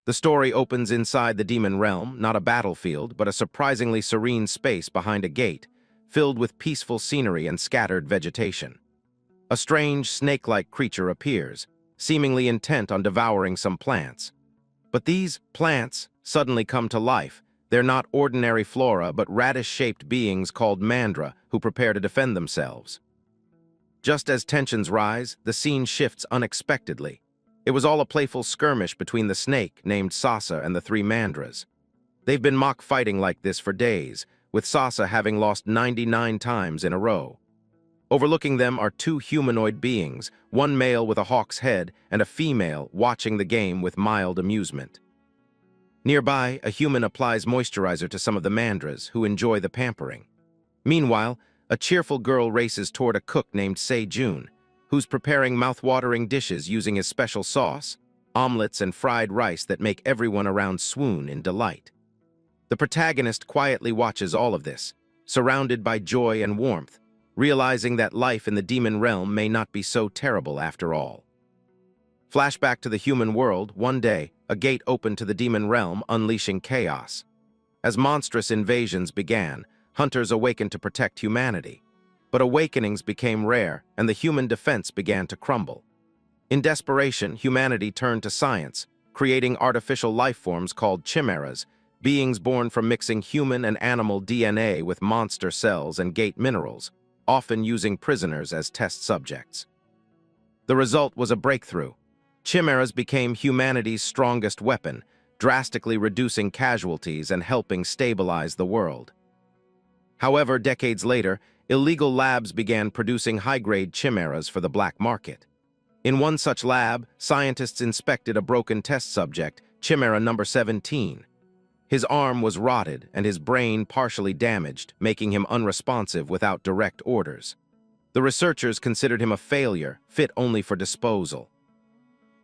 The story opens inside the demon realm, not a battlefield, but a surprisingly serene space behind a gate, filled with peaceful scenery and scattered vegetation. A strange, snake-like creature appears, seemingly intent on devouring some plants. But these plants suddenly come to life. They're not ordinary flora, but radish-shaped beings called mandra who prepare to defend themselves. Just as tensions rise, the scene shifts unexpectedly. It was all a playful skirmish between the snake, named Sasa, and the three mandras. They've been mock-fighting like this for days, with Sasa having lost 99 times in a row. Overlooking them are two humanoid beings, one male with a hawk's head and a female watching the game with mild amusement. Nearby, a human applies moisturizer to some of the mandras, who enjoy the pampering. Meanwhile, a cheerful girl races toward a cook named Se-jun, who's preparing mouth-watering dishes using his special sauce, omelets and fried rice that make everyone around swoon in delight. The protagonist quietly watches all of this, surrounded by joy and warmth, realizing that life in the demon realm may not be so terrible after all. Flashback to the human world. One day, a gate opened to the demon realm, unleashing chaos. As monstrous invasions began, hunters awakened to protect humanity. But awakenings became rare, and the human defense began to crumble. In desperation, humanity turned to science, creating artificial life forms called chimeras, beings born from mixing human and animal DNA with monster cells and gate minerals, often using prisoners as test subjects. The result was a breakthrough. Chimeras became humanity's strongest weapon, drastically reducing casualties and helping stabilize the world. However, decades later, illegal labs began producing high-grade chimeras for the black market. In one such lab, scientists inspected a broken test subject, Chimera number 17. His arm was rotted and his brain partially damaged, making him unresponsive without direct orders. The researchers considered him a failure, fit only for disposal.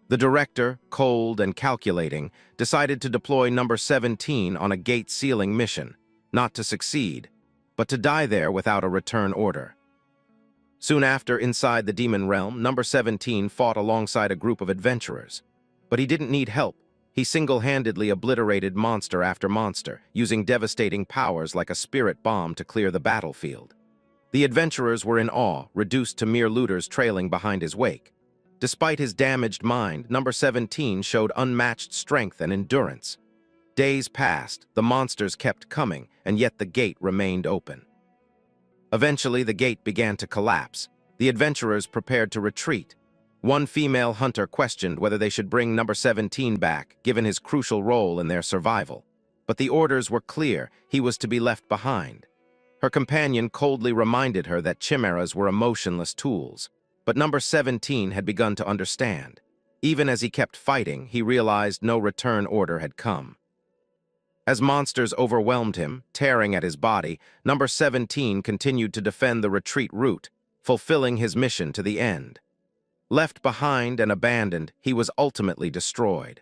The director, cold and calculating, decided to deploy number 17 on a gate-sealing mission, not to succeed, but to die there without a return order. Soon after, inside the demon realm, number 17 fought alongside a group of adventurers. But he didn't need help. He single-handedly obliterated monster after monster, using devastating powers like a spirit bomb to clear the battlefield. The adventurers were in awe, reduced to mere looters trailing behind his wake. Despite his damaged mind, number 17 showed unmatched strength and endurance. Days passed, the monsters kept coming, and yet the gate remained open. Eventually, the gate began to collapse. The adventurers prepared to retreat. One female hunter questioned whether they should bring number 17 back, given his crucial role in their survival. But the orders were clear: he was to be left behind. Her companion coldly reminded her that chimeras were emotionless tools. But number 17 had begun to understand. Even as he kept fighting, he realized no return order had come. As monsters overwhelmed him, tearing at his body, number 17 continued to defend the retreat route, fulfilling his mission to the end. Left behind and abandoned, he was ultimately destroyed.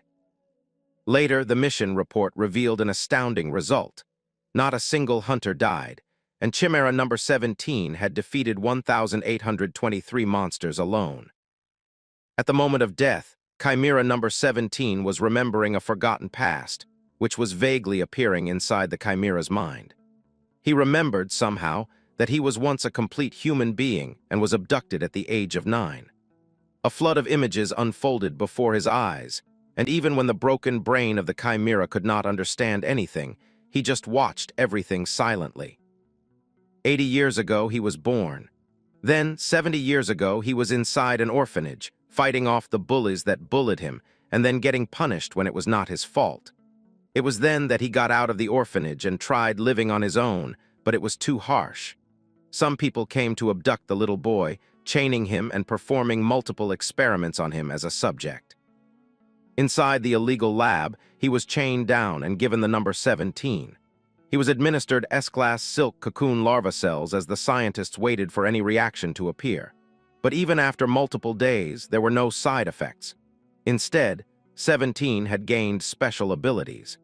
Later, the mission report revealed an astounding result. Not a single hunter died, and Chimera number 17 had defeated 1,823 monsters alone. At the moment of death, Chimera number 17 was remembering a forgotten past, which was vaguely appearing inside the Chimera's mind. He remembered, somehow, that he was once a complete human being and was abducted at the age of 9. A flood of images unfolded before his eyes, and even when the broken brain of the Chimera could not understand anything, he just watched everything silently. 80 years ago, he was born. Then, 70 years ago, he was inside an orphanage, fighting off the bullies that bullied him, and then getting punished when it was not his fault. It was then that he got out of the orphanage and tried living on his own, but it was too harsh. Some people came to abduct the little boy, chaining him and performing multiple experiments on him as a subject. Inside the illegal lab, he was chained down and given the number 17. He was administered S-class silk cocoon larva cells as the scientists waited for any reaction to appear. But even after multiple days, there were no side effects. Instead, 17 had gained special abilities.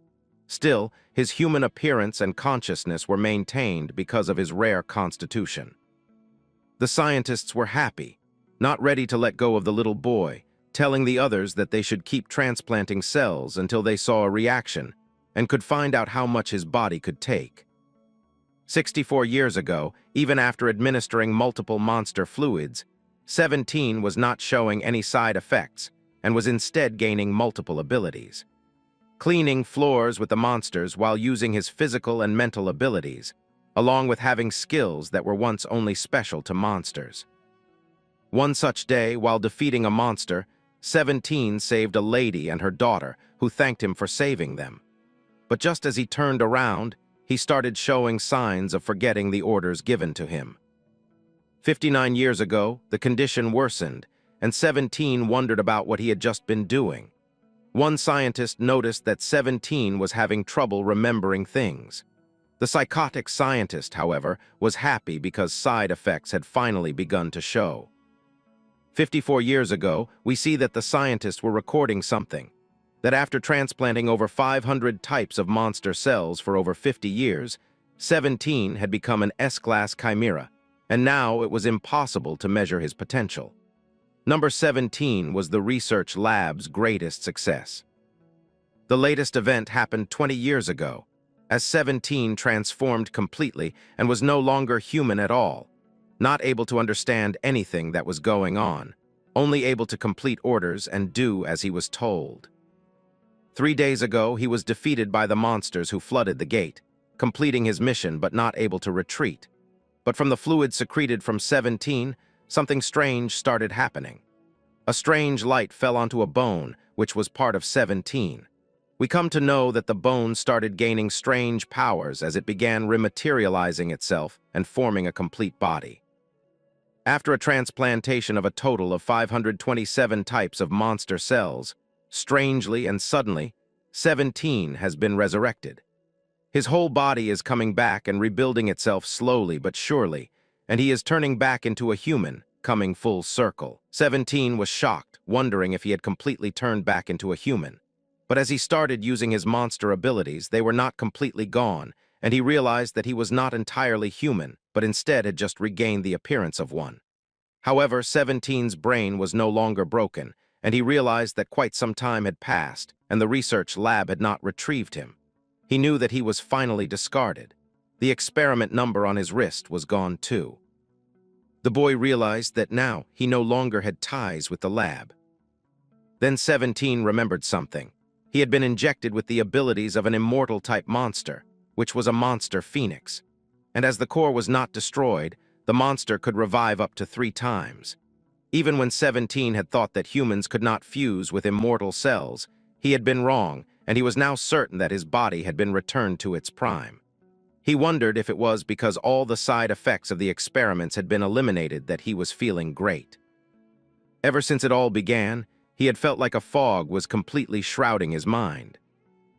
Still, his human appearance and consciousness were maintained because of his rare constitution. The scientists were happy, not ready to let go of the little boy, telling the others that they should keep transplanting cells until they saw a reaction and could find out how much his body could take. 64 years ago, even after administering multiple monster fluids, 17 was not showing any side effects and was instead gaining multiple abilities. Cleaning floors with the monsters while using his physical and mental abilities, along with having skills that were once only special to monsters. One such day, while defeating a monster, 17 saved a lady and her daughter, who thanked him for saving them. But just as he turned around, he started showing signs of forgetting the orders given to him. 59 years ago, the condition worsened, and 17 wondered about what he had just been doing. One scientist noticed that 17 was having trouble remembering things. The psychotic scientist, however, was happy because side effects had finally begun to show. 54 years ago, we see that the scientists were recording something, that after transplanting over 500 types of monster cells for over 50 years, 17 had become an S-class chimera, and now it was impossible to measure his potential. Number 17 was the research lab's greatest success. The latest event happened 20 years ago, as 17 transformed completely and was no longer human at all, not able to understand anything that was going on, only able to complete orders and do as he was told. 3 days ago, he was defeated by the monsters who flooded the gate, completing his mission but not able to retreat. But from the fluid secreted from 17, something strange started happening. A strange light fell onto a bone, which was part of 17. We come to know that the bone started gaining strange powers as it began rematerializing itself and forming a complete body. After a transplantation of a total of 527 types of monster cells, strangely and suddenly, 17 has been resurrected. His whole body is coming back and rebuilding itself slowly but surely, and he is turning back into a human, coming full circle. 17 was shocked, wondering if he had completely turned back into a human. But as he started using his monster abilities, they were not completely gone, and he realized that he was not entirely human, but instead had just regained the appearance of one. However, 17's brain was no longer broken, and he realized that quite some time had passed, and the research lab had not retrieved him. He knew that he was finally discarded. The experiment number on his wrist was gone too. The boy realized that now he no longer had ties with the lab. Then 17 remembered something. He had been injected with the abilities of an immortal-type monster, which was a monster phoenix. And as the core was not destroyed, the monster could revive up to 3 times. Even when 17 had thought that humans could not fuse with immortal cells, he had been wrong, and he was now certain that his body had been returned to its prime. He wondered if it was because all the side effects of the experiments had been eliminated that he was feeling great. Ever since it all began, he had felt like a fog was completely shrouding his mind.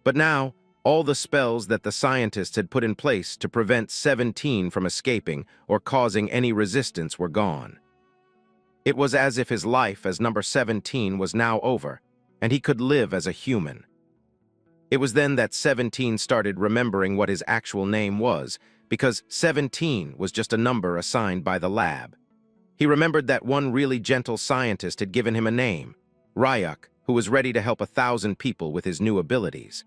But now, all the spells that the scientists had put in place to prevent 17 from escaping or causing any resistance were gone. It was as if his life as number 17 was now over, and he could live as a human. It was then that 17 started remembering what his actual name was, because 17 was just a number assigned by the lab. He remembered that one really gentle scientist had given him a name, Ryuk, who was ready to help 1,000 people with his new abilities.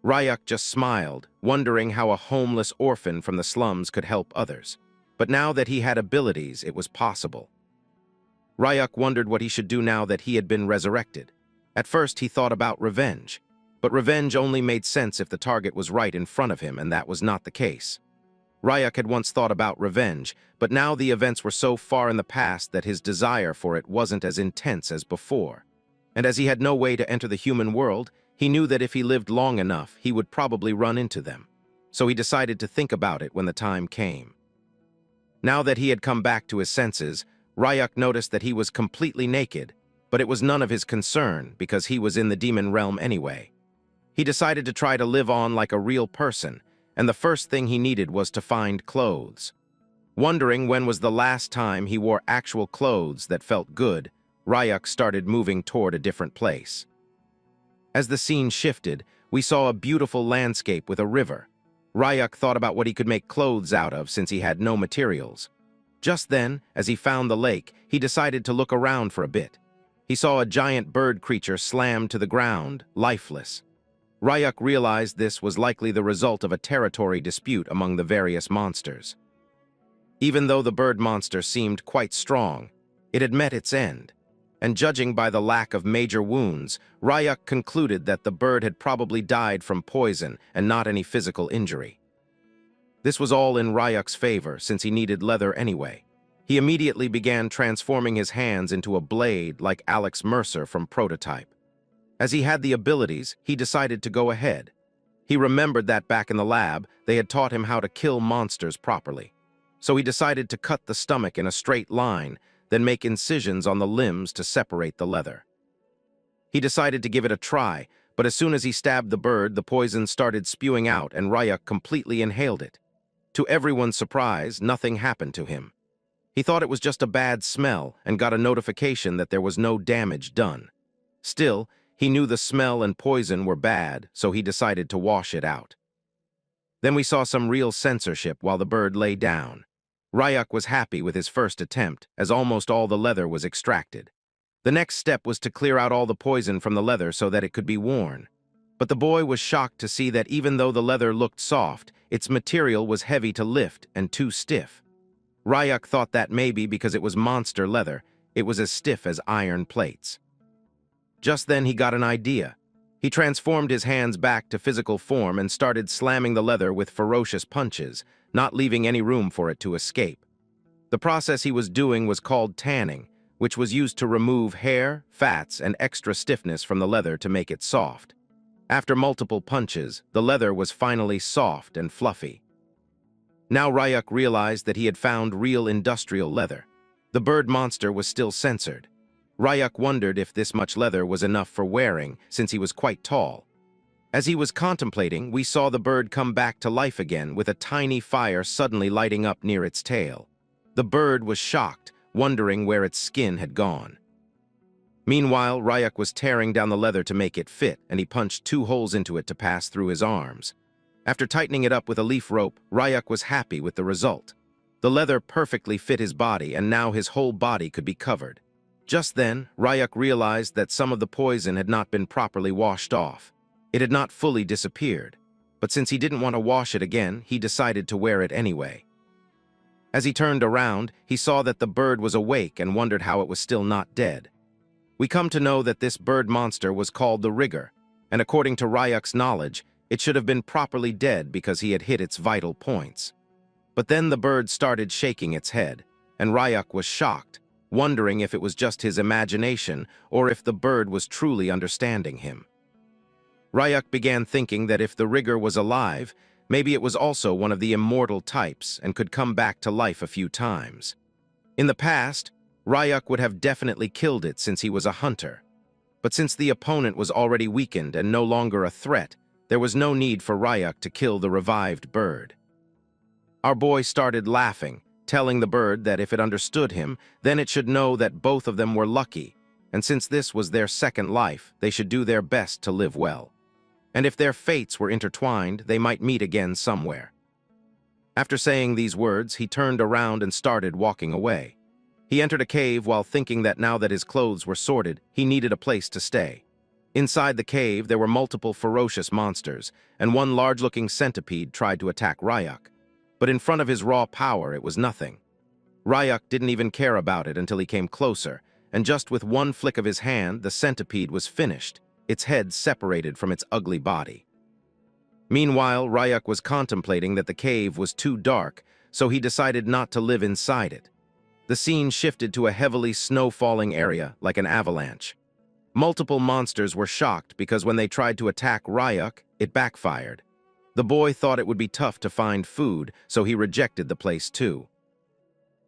Ryuk just smiled, wondering how a homeless orphan from the slums could help others. But now that he had abilities, it was possible. Ryuk wondered what he should do now that he had been resurrected. At first, he thought about revenge. But revenge only made sense if the target was right in front of him, and that was not the case. Ryuk had once thought about revenge, but now the events were so far in the past that his desire for it wasn't as intense as before. And as he had no way to enter the human world, he knew that if he lived long enough, he would probably run into them. So he decided to think about it when the time came. Now that he had come back to his senses, Ryuk noticed that he was completely naked, but it was none of his concern because he was in the demon realm anyway. He decided to try to live on like a real person, and the first thing he needed was to find clothes. Wondering when was the last time he wore actual clothes that felt good, Ryuk started moving toward a different place. As the scene shifted, we saw a beautiful landscape with a river. Ryuk thought about what he could make clothes out of since he had no materials. Just then, as he found the lake, he decided to look around for a bit. he saw a giant bird creature slammed to the ground, lifeless. Ryuk realized this was likely the result of a territory dispute among the various monsters. Even though the bird monster seemed quite strong, it had met its end, and judging by the lack of major wounds, Ryuk concluded that the bird had probably died from poison and not any physical injury. This was all in Ryuk's favor since he needed leather anyway. He immediately began transforming his hands into a blade like Alex Mercer from Prototype. As he had the abilities, he decided to go ahead. He remembered that back in the lab, they had taught him how to kill monsters properly. So he decided to cut the stomach in a straight line, then make incisions on the limbs to separate the leather. He decided to give it a try, but as soon as he stabbed the bird, the poison started spewing out and Ryuk completely inhaled it. To everyone's surprise, nothing happened to him. He thought it was just a bad smell and got a notification that there was no damage done. Still, he knew the smell and poison were bad, so he decided to wash it out. Then we saw some real censorship while the bird lay down. Ryuk was happy with his first attempt, as almost all the leather was extracted. The next step was to clear out all the poison from the leather so that it could be worn. But the boy was shocked to see that even though the leather looked soft, its material was heavy to lift and too stiff. Ryuk thought that maybe because it was monster leather, it was as stiff as iron plates. Just then he got an idea. He transformed his hands back to physical form and started slamming the leather with ferocious punches, not leaving any room for it to escape. The process he was doing was called tanning, which was used to remove hair, fats, and extra stiffness from the leather to make it soft. After multiple punches, the leather was finally soft and fluffy. Now Ryuk realized that he had found real industrial leather. The bird monster was still censored. Ryuk wondered if this much leather was enough for wearing, since he was quite tall. As he was contemplating, we saw the bird come back to life again with a tiny fire suddenly lighting up near its tail. The bird was shocked, wondering where its skin had gone. Meanwhile, Ryuk was tearing down the leather to make it fit, and he punched 2 holes into it to pass through his arms. After tightening it up with a leaf rope, Ryuk was happy with the result. The leather perfectly fit his body, and now his whole body could be covered. Just then, Ryuk realized that some of the poison had not been properly washed off. It had not fully disappeared, but since he didn't want to wash it again, he decided to wear it anyway. As he turned around, he saw that the bird was awake and wondered how it was still not dead. We come to know that this bird monster was called the Rigger, and according to Ryuk's knowledge, it should have been properly dead because he had hit its vital points. But then the bird started shaking its head, and Ryuk was shocked, wondering if it was just his imagination or if the bird was truly understanding him. Ryuk began thinking that if the Rigger was alive, maybe it was also one of the immortal types and could come back to life a few times. In the past, Ryuk would have definitely killed it since he was a hunter. But since the opponent was already weakened and no longer a threat, there was no need for Ryuk to kill the revived bird. Our boy started laughing, telling the bird that if it understood him, then it should know that both of them were lucky, and since this was their second life, they should do their best to live well. And if their fates were intertwined, they might meet again somewhere. After saying these words, he turned around and started walking away. He entered a cave while thinking that now that his clothes were sorted, he needed a place to stay. Inside the cave, there were multiple ferocious monsters, and one large-looking centipede tried to attack Ryuk. But in front of his raw power, it was nothing. Ryuk didn't even care about it until he came closer, and just with one flick of his hand, the centipede was finished, its head separated from its ugly body. Meanwhile, Ryuk was contemplating that the cave was too dark, so he decided not to live inside it. The scene shifted to a heavily snow-falling area, like an avalanche. Multiple monsters were shocked because when they tried to attack Ryuk, it backfired. The boy thought it would be tough to find food, so he rejected the place too.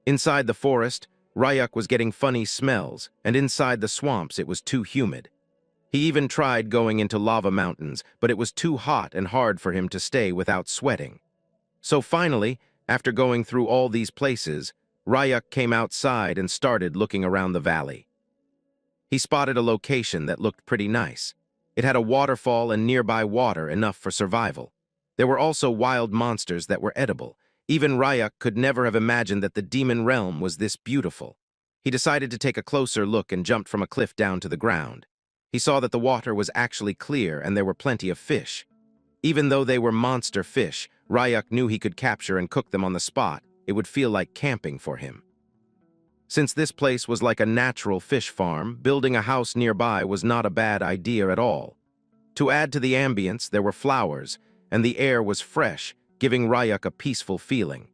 Inside the forest, Ryuk was getting funny smells, and inside the swamps it was too humid. He even tried going into lava mountains, but it was too hot and hard for him to stay without sweating. So finally, after going through all these places, Ryuk came outside and started looking around the valley. He spotted a location that looked pretty nice. It had a waterfall and nearby water enough for survival. There were also wild monsters that were edible. Even Ryuk could never have imagined that the demon realm was this beautiful. He decided to take a closer look and jumped from a cliff down to the ground. He saw that the water was actually clear and there were plenty of fish. Even though they were monster fish, Ryuk knew he could capture and cook them on the spot. It would feel like camping for him. Since this place was like a natural fish farm, building a house nearby was not a bad idea at all. To add to the ambience, there were flowers, and the air was fresh, giving Ryuk a peaceful feeling.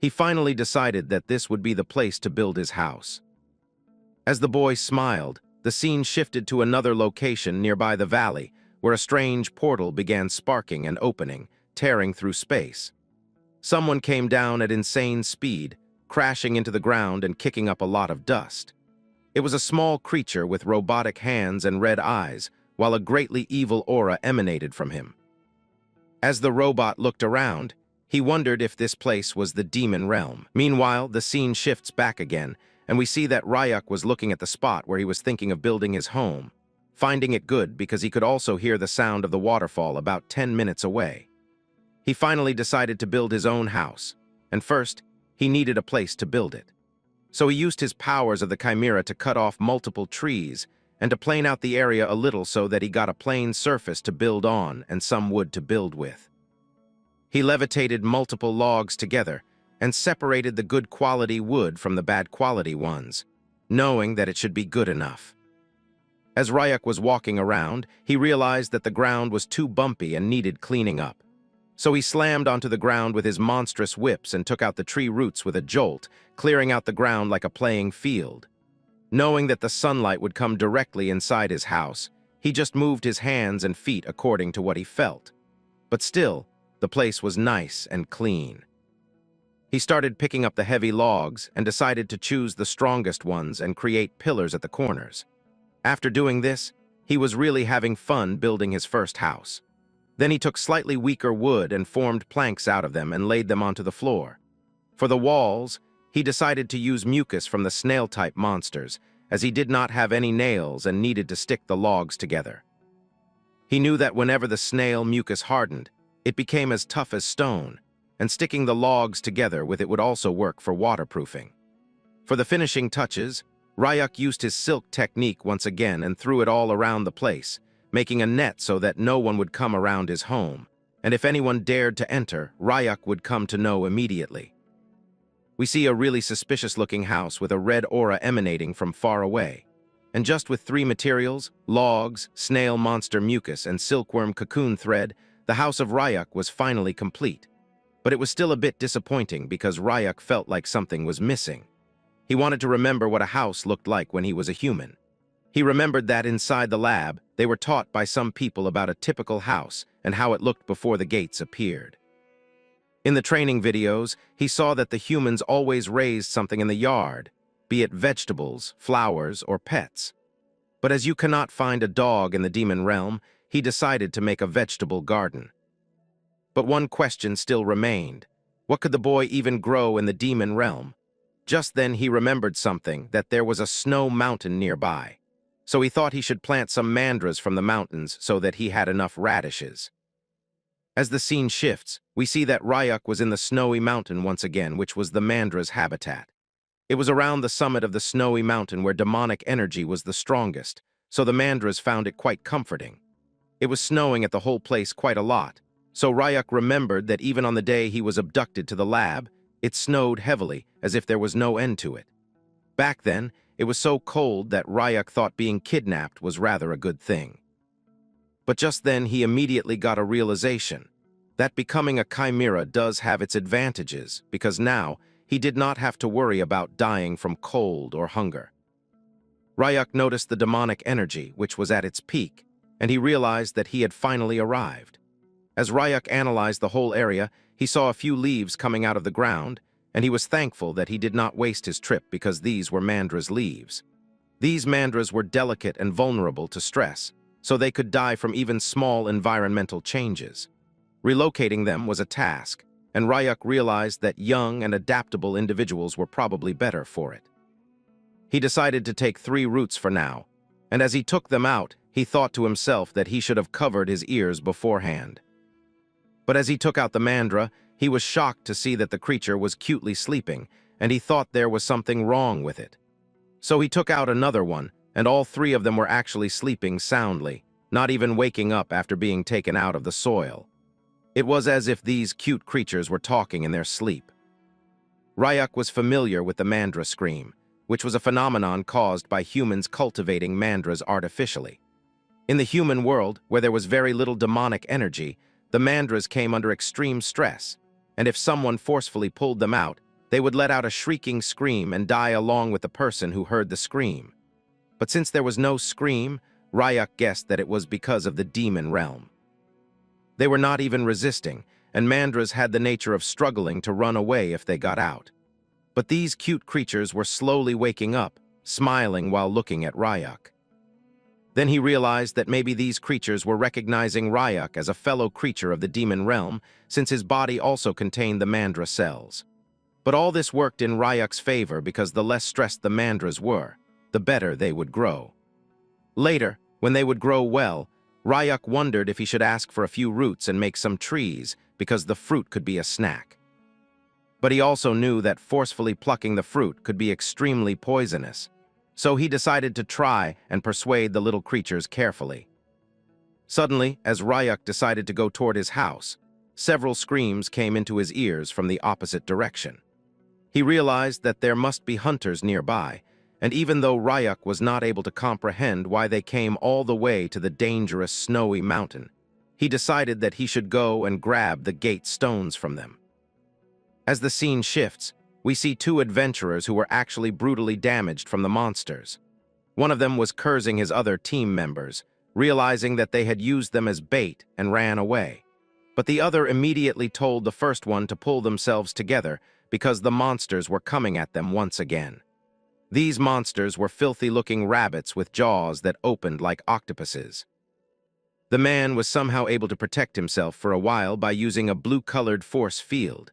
He finally decided that this would be the place to build his house. As the boy smiled, the scene shifted to another location nearby the valley, where a strange portal began sparking and opening, tearing through space. Someone came down at insane speed, crashing into the ground and kicking up a lot of dust. It was a small creature with robotic hands and red eyes, while a greatly evil aura emanated from him. As the robot looked around, he wondered if this place was the demon realm. Meanwhile, the scene shifts back again, and we see that Ryuk was looking at the spot where he was thinking of building his home, finding it good because he could also hear the sound of the waterfall about 10 minutes away. He finally decided to build his own house, and first, he needed a place to build it. So he used his powers of the Chimera to cut off multiple trees and to plane out the area a little so that he got a plain surface to build on and some wood to build with. He levitated multiple logs together and separated the good quality wood from the bad quality ones, knowing that it should be good enough. As Ryuk was walking around, he realized that the ground was too bumpy and needed cleaning up. So he slammed onto the ground with his monstrous whips and took out the tree roots with a jolt, clearing out the ground like a playing field. Knowing that the sunlight would come directly inside his house, he just moved his hands and feet according to what he felt. But still, the place was nice and clean. He started picking up the heavy logs and decided to choose the strongest ones and create pillars at the corners. After doing this, he was really having fun building his first house. Then he took slightly weaker wood and formed planks out of them and laid them onto the floor. For the walls, he decided to use mucus from the snail-type monsters, as he did not have any nails and needed to stick the logs together. He knew that whenever the snail mucus hardened, it became as tough as stone, and sticking the logs together with it would also work for waterproofing. For the finishing touches, Ryuk used his silk technique once again and threw it all around the place, making a net so that no one would come around his home, and if anyone dared to enter, Ryuk would come to know immediately. We see a really suspicious-looking house with a red aura emanating from far away, and just with 3 materials, logs, snail monster mucus, and silkworm cocoon thread, the house of Ryuk was finally complete. But it was still a bit disappointing because Ryuk felt like something was missing. He wanted to remember what a house looked like when he was a human. He remembered that inside the lab, they were taught by some people about a typical house and how it looked before the gates appeared. In the training videos, he saw that the humans always raised something in the yard, be it vegetables, flowers, or pets. But as you cannot find a dog in the demon realm, he decided to make a vegetable garden. But one question still remained. What could the boy even grow in the demon realm? Just then he remembered something, that there was a snow mountain nearby. So he thought he should plant some mandras from the mountains so that he had enough radishes. As the scene shifts, we see that Ryuk was in the snowy mountain once again, which was the mandra's habitat. It was around the summit of the snowy mountain where demonic energy was the strongest, so the mandras found it quite comforting. It was snowing at the whole place quite a lot, so Ryuk remembered that even on the day he was abducted to the lab, it snowed heavily, as if there was no end to it. Back then, it was so cold that Ryuk thought being kidnapped was rather a good thing. But just then he immediately got a realization that becoming a chimera does have its advantages, because now he did not have to worry about dying from cold or hunger. Ryuk noticed the demonic energy, which was at its peak, and he realized that he had finally arrived. As Ryuk analyzed the whole area, he saw a few leaves coming out of the ground, and he was thankful that he did not waste his trip because these were mandra's leaves. These mandras were delicate and vulnerable to stress, so they could die from even small environmental changes. Relocating them was a task, and Ryuk realized that young and adaptable individuals were probably better for it. He decided to take 3 roots for now, and as he took them out, he thought to himself that he should have covered his ears beforehand. But as he took out the mandra, he was shocked to see that the creature was cutely sleeping, and he thought there was something wrong with it. So he took out another one, and all three of them were actually sleeping soundly, not even waking up after being taken out of the soil. It was as if these cute creatures were talking in their sleep. Ryuk was familiar with the mandra scream, which was a phenomenon caused by humans cultivating mandras artificially. In the human world, where there was very little demonic energy, the mandras came under extreme stress, and if someone forcefully pulled them out, they would let out a shrieking scream and die along with the person who heard the scream. But since there was no scream, Ryuk guessed that it was because of the demon realm. They were not even resisting, and mandras had the nature of struggling to run away if they got out. But these cute creatures were slowly waking up, smiling while looking at Ryuk. Then he realized that maybe these creatures were recognizing Ryuk as a fellow creature of the demon realm, since his body also contained the mandra cells. But all this worked in Ryuk's favor because the less stressed the mandras were, the better they would grow. Later, when they would grow well, Ryuk wondered if he should ask for a few roots and make some trees, because the fruit could be a snack. But he also knew that forcefully plucking the fruit could be extremely poisonous, so he decided to try and persuade the little creatures carefully. Suddenly, as Ryuk decided to go toward his house, several screams came into his ears from the opposite direction. He realized that there must be hunters nearby, and even though Ryuk was not able to comprehend why they came all the way to the dangerous snowy mountain, he decided that he should go and grab the gate stones from them. As the scene shifts, we see two adventurers who were actually brutally damaged from the monsters. One of them was cursing his other team members, realizing that they had used them as bait and ran away. But the other immediately told the first one to pull themselves together because the monsters were coming at them once again. These monsters were filthy-looking rabbits with jaws that opened like octopuses. The man was somehow able to protect himself for a while by using a blue-colored force field.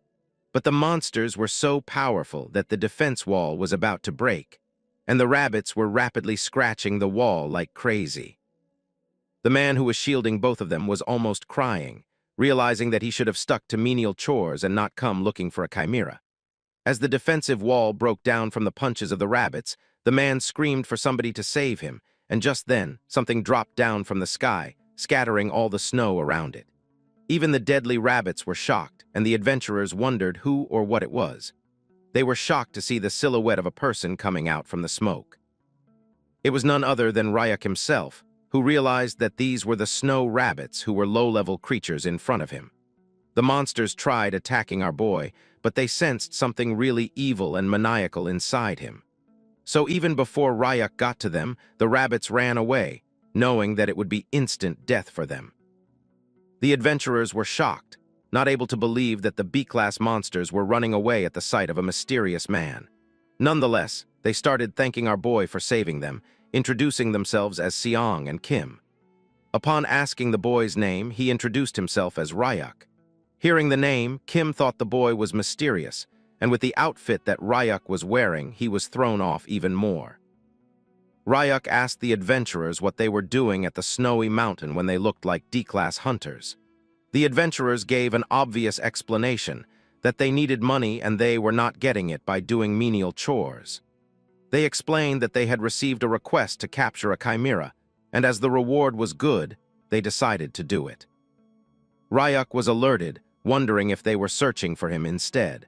But the monsters were so powerful that the defense wall was about to break, and the rabbits were rapidly scratching the wall like crazy. The man who was shielding both of them was almost crying, realizing that he should have stuck to menial chores and not come looking for a chimera. As the defensive wall broke down from the punches of the rabbits, the man screamed for somebody to save him, and just then, something dropped down from the sky, scattering all the snow around it. Even the deadly rabbits were shocked, and the adventurers wondered who or what it was. They were shocked to see the silhouette of a person coming out from the smoke. It was none other than Ryuk himself, who realized that these were the snow rabbits who were low-level creatures in front of him. The monsters tried attacking our boy, but they sensed something really evil and maniacal inside him. So even before Ryuk got to them, the rabbits ran away, knowing that it would be instant death for them. The adventurers were shocked, not able to believe that the B-class monsters were running away at the sight of a mysterious man. Nonetheless, they started thanking our boy for saving them, introducing themselves as Seong and Kim. Upon asking the boy's name, he introduced himself as Ryuk. Hearing the name, Kim thought the boy was mysterious, and with the outfit that Ryuk was wearing, he was thrown off even more. Ryuk asked the adventurers what they were doing at the snowy mountain when they looked like D-class hunters. The adventurers gave an obvious explanation, that they needed money and they were not getting it by doing menial chores. They explained that they had received a request to capture a chimera, and as the reward was good, they decided to do it. Ryuk was alerted, wondering if they were searching for him instead.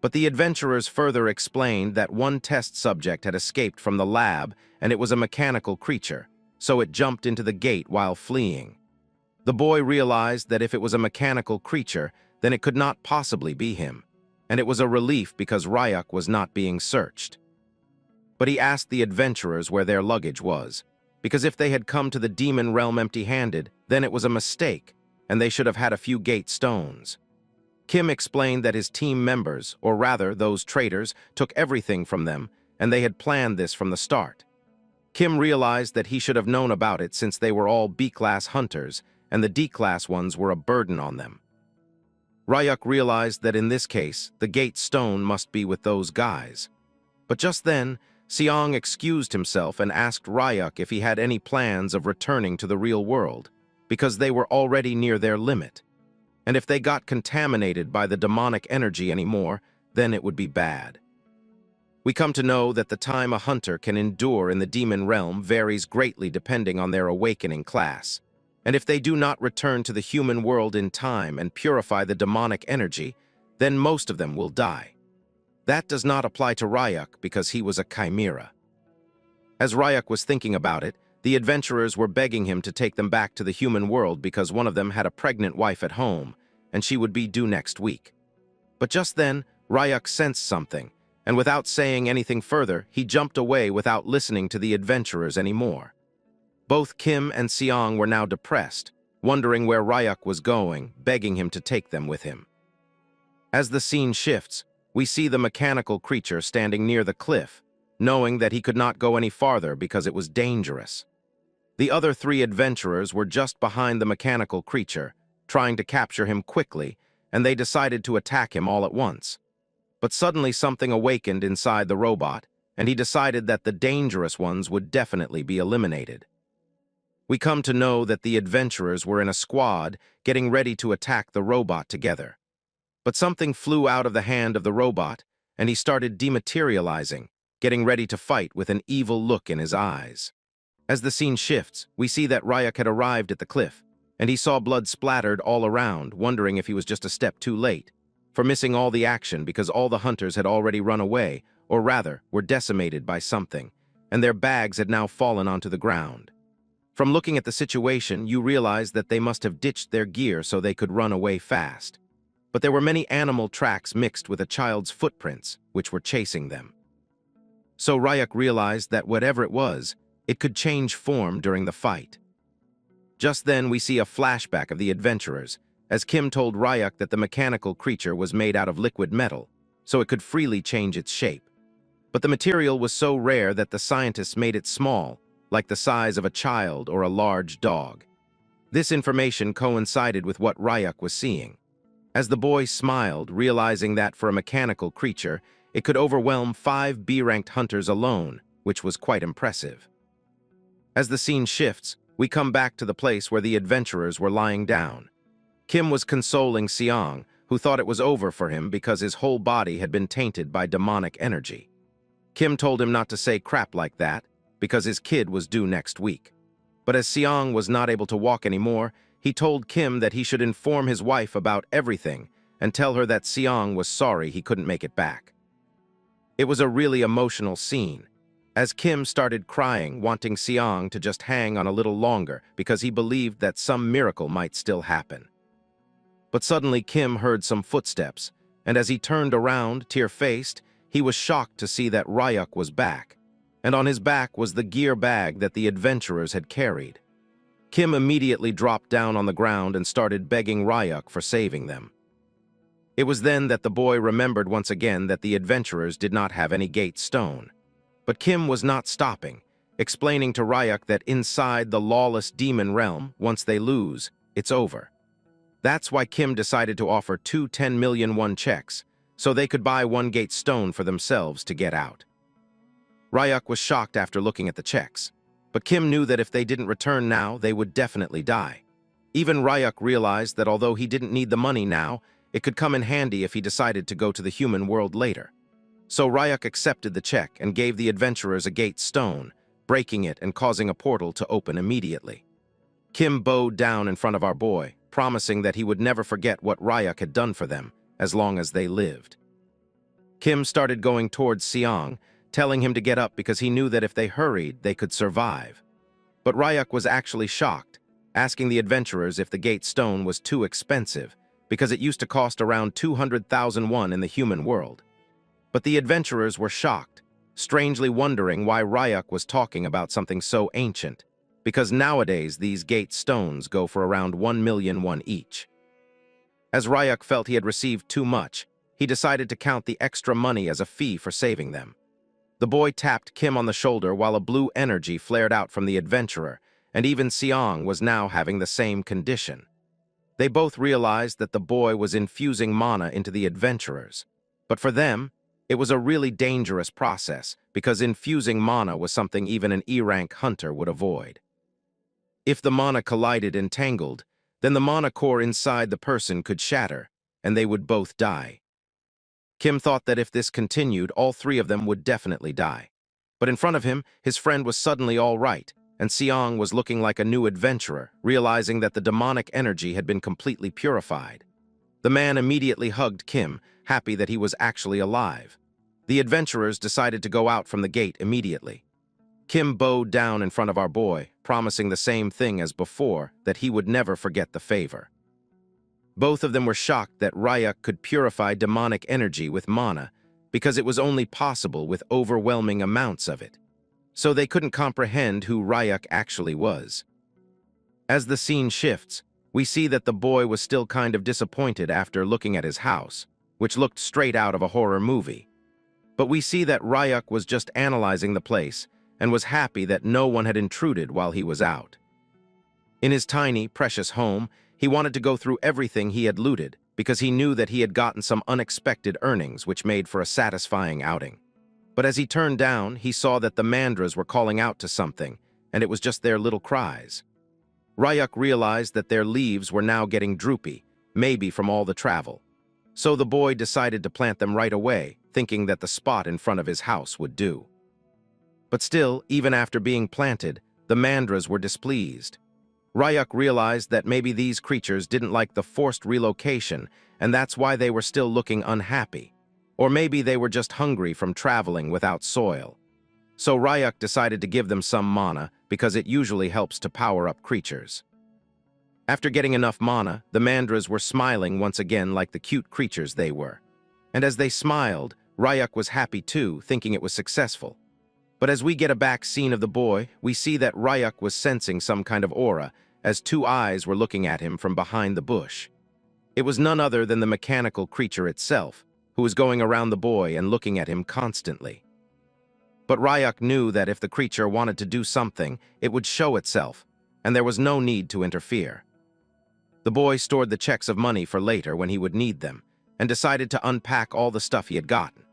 But the adventurers further explained that one test subject had escaped from the lab and it was a mechanical creature, so it jumped into the gate while fleeing. The boy realized that if it was a mechanical creature, then it could not possibly be him, and it was a relief because Ryuk was not being searched. But he asked the adventurers where their luggage was, because if they had come to the demon realm empty-handed, then it was a mistake, and they should have had a few gate stones. Kim explained that his team members, or rather those traitors, took everything from them, and they had planned this from the start. Kim realized that he should have known about it since they were all B-class hunters, and the D-class ones were a burden on them. Ryuk realized that in this case, the gate stone must be with those guys. But just then, Seong excused himself and asked Ryuk if he had any plans of returning to the real world, because they were already near their limit. And if they got contaminated by the demonic energy anymore, then it would be bad. We come to know that the time a hunter can endure in the demon realm varies greatly depending on their awakening class. And if they do not return to the human world in time and purify the demonic energy, then most of them will die. That does not apply to Ryuk because he was a chimera. As Ryuk was thinking about it, the adventurers were begging him to take them back to the human world because one of them had a pregnant wife at home, and she would be due next week. But just then, Ryuk sensed something, and without saying anything further, he jumped away without listening to the adventurers anymore. Both Kim and Seong were now depressed, wondering where Ryuk was going, begging him to take them with him. As the scene shifts, we see the mechanical creature standing near the cliff, knowing that he could not go any farther because it was dangerous. The other three adventurers were just behind the mechanical creature, trying to capture him quickly, and they decided to attack him all at once. But suddenly something awakened inside the robot, and he decided that the dangerous ones would definitely be eliminated. We come to know that the adventurers were in a squad getting ready to attack the robot together. But something flew out of the hand of the robot, and he started dematerializing, getting ready to fight with an evil look in his eyes. As the scene shifts, we see that Ryuk had arrived at the cliff, and he saw blood splattered all around, wondering if he was just a step too late, for missing all the action because all the hunters had already run away, or rather, were decimated by something, and their bags had now fallen onto the ground. From looking at the situation, you realize that they must have ditched their gear so they could run away fast. But there were many animal tracks mixed with a child's footprints, which were chasing them. So Ryuk realized that whatever it was, it could change form during the fight. Just then we see a flashback of the adventurers, as Kim told Ryuk that the mechanical creature was made out of liquid metal, so it could freely change its shape. But the material was so rare that the scientists made it small, like the size of a child or a large dog. This information coincided with what Ryuk was seeing. As the boy smiled, realizing that for a mechanical creature, it could overwhelm 5 B-ranked hunters alone, which was quite impressive. As the scene shifts, we come back to the place where the adventurers were lying down. Kim was consoling Seong, who thought it was over for him because his whole body had been tainted by demonic energy. Kim told him not to say crap like that, because his kid was due next week. But as Seong was not able to walk anymore, he told Kim that he should inform his wife about everything and tell her that Seong was sorry he couldn't make it back. It was a really emotional scene, as Kim started crying, wanting Seong to just hang on a little longer because he believed that some miracle might still happen. But suddenly Kim heard some footsteps, and as he turned around, tear-faced, he was shocked to see that Ryuk was back, and on his back was the gear bag that the adventurers had carried. Kim immediately dropped down on the ground and started begging Ryuk for saving them. It was then that the boy remembered once again that the adventurers did not have any gate stone. But Kim was not stopping, explaining to Ryuk that inside the lawless demon realm, once they lose, it's over. That's why Kim decided to offer 2 10 million won checks, so they could buy 1 gate stone for themselves to get out. Ryuk was shocked after looking at the checks, but Kim knew that if they didn't return now, they would definitely die. Even Ryuk realized that although he didn't need the money now, it could come in handy if he decided to go to the human world later. So Ryuk accepted the check and gave the adventurers a gate stone, breaking it and causing a portal to open immediately. Kim bowed down in front of our boy, promising that he would never forget what Ryuk had done for them, as long as they lived. Kim started going towards Seong, telling him to get up because he knew that if they hurried, they could survive. But Ryuk was actually shocked, asking the adventurers if the gate stone was too expensive, because it used to cost around 200,000 won in the human world. But the adventurers were shocked, strangely wondering why Ryuk was talking about something so ancient, because nowadays these gate stones go for around 1 million won each. As Ryuk felt he had received too much, he decided to count the extra money as a fee for saving them. The boy tapped Kim on the shoulder while a blue energy flared out from the adventurer, and even Seong was now having the same condition. They both realized that the boy was infusing mana into the adventurers, but for them, it was a really dangerous process because infusing mana was something even an E-rank hunter would avoid. If the mana collided and tangled, then the mana core inside the person could shatter, and they would both die. Kim thought that if this continued, all three of them would definitely die. But in front of him, his friend was suddenly all right, and Seong was looking like a new adventurer, realizing that the demonic energy had been completely purified. The man immediately hugged Kim, happy that he was actually alive. The adventurers decided to go out from the gate immediately. Kim bowed down in front of our boy, promising the same thing as before, that he would never forget the favor. Both of them were shocked that Ryuk could purify demonic energy with mana, because it was only possible with overwhelming amounts of it. So they couldn't comprehend who Ryuk actually was. As the scene shifts, we see that the boy was still kind of disappointed after looking at his house, which looked straight out of a horror movie. But we see that Ryuk was just analyzing the place and was happy that no one had intruded while he was out. In his tiny, precious home, he wanted to go through everything he had looted because he knew that he had gotten some unexpected earnings which made for a satisfying outing. But as he turned down, he saw that the mandras were calling out to something, and it was just their little cries. Ryuk realized that their leaves were now getting droopy, maybe from all the travel. So the boy decided to plant them right away, thinking that the spot in front of his house would do. But still, even after being planted, the mandras were displeased. Ryuk realized that maybe these creatures didn't like the forced relocation, and that's why they were still looking unhappy. Or maybe they were just hungry from traveling without soil. So Ryuk decided to give them some mana, because it usually helps to power up creatures. After getting enough mana, the mandras were smiling once again like the cute creatures they were. And as they smiled, Ryuk was happy too, thinking it was successful. But as we get a back scene of the boy, we see that Ryuk was sensing some kind of aura, as two eyes were looking at him from behind the bush. It was none other than the mechanical creature itself, who was going around the boy and looking at him constantly. But Ryuk knew that if the creature wanted to do something, it would show itself, and there was no need to interfere. The boy stored the checks of money for later when he would need them, and decided to unpack all the stuff he had gotten.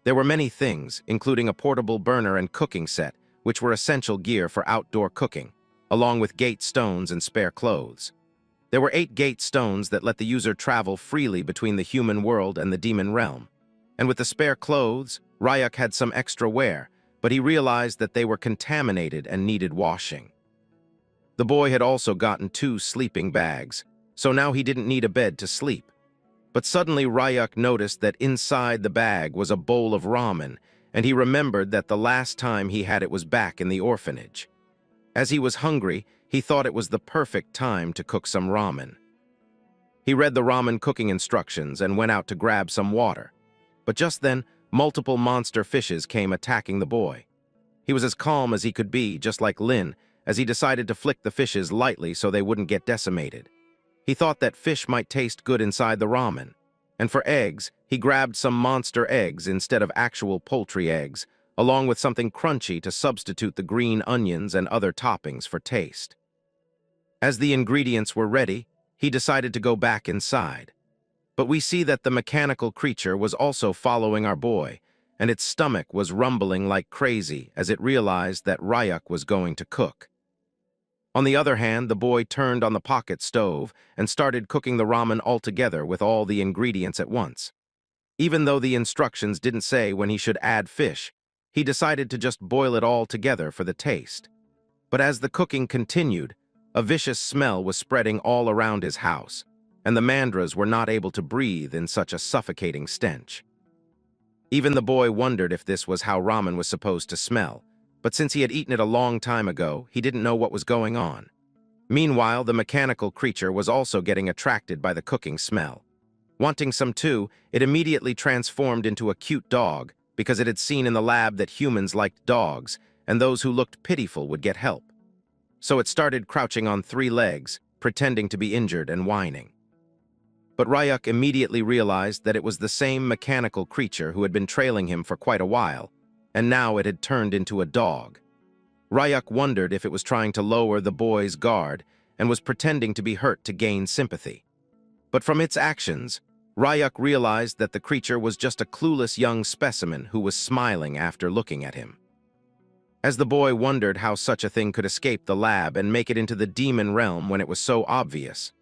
There were many things, including a portable burner and cooking set, which were essential gear for outdoor cooking, along with gate stones and spare clothes. There were 8 gate stones that let the user travel freely between the human world and the demon realm. And with the spare clothes, Ryuk had some extra wear, but he realized that they were contaminated and needed washing. The boy had also gotten 2 sleeping bags, so now he didn't need a bed to sleep. But suddenly Ryuk noticed that inside the bag was a bowl of ramen, and he remembered that the last time he had it was back in the orphanage. As he was hungry, he thought it was the perfect time to cook some ramen. He read the ramen cooking instructions and went out to grab some water. But just then, multiple monster fishes came attacking the boy. He was as calm as he could be, just like Lin, as he decided to flick the fishes lightly so they wouldn't get decimated. He thought that fish might taste good inside the ramen. And for eggs, he grabbed some monster eggs instead of actual poultry eggs, along with something crunchy to substitute the green onions and other toppings for taste. As the ingredients were ready, he decided to go back inside. But we see that the mechanical creature was also following our boy, and its stomach was rumbling like crazy as it realized that Ryuk was going to cook. On the other hand, the boy turned on the pocket stove and started cooking the ramen altogether with all the ingredients at once. Even though the instructions didn't say when he should add fish, he decided to just boil it all together for the taste. But as the cooking continued, a vicious smell was spreading all around his house, and the mandras were not able to breathe in such a suffocating stench. Even the boy wondered if this was how ramen was supposed to smell, but since he had eaten it a long time ago, he didn't know what was going on. Meanwhile, the mechanical creature was also getting attracted by the cooking smell. Wanting some too, it immediately transformed into a cute dog because it had seen in the lab that humans liked dogs, and those who looked pitiful would get help. So it started crouching on 3 legs, pretending to be injured and whining. But Ryuk immediately realized that it was the same mechanical creature who had been trailing him for quite a while, and now it had turned into a dog. Ryuk wondered if it was trying to lower the boy's guard and was pretending to be hurt to gain sympathy. But from its actions, Ryuk realized that the creature was just a clueless young specimen who was smiling after looking at him. As the boy wondered how such a thing could escape the lab and make it into the demon realm when it was so obvious,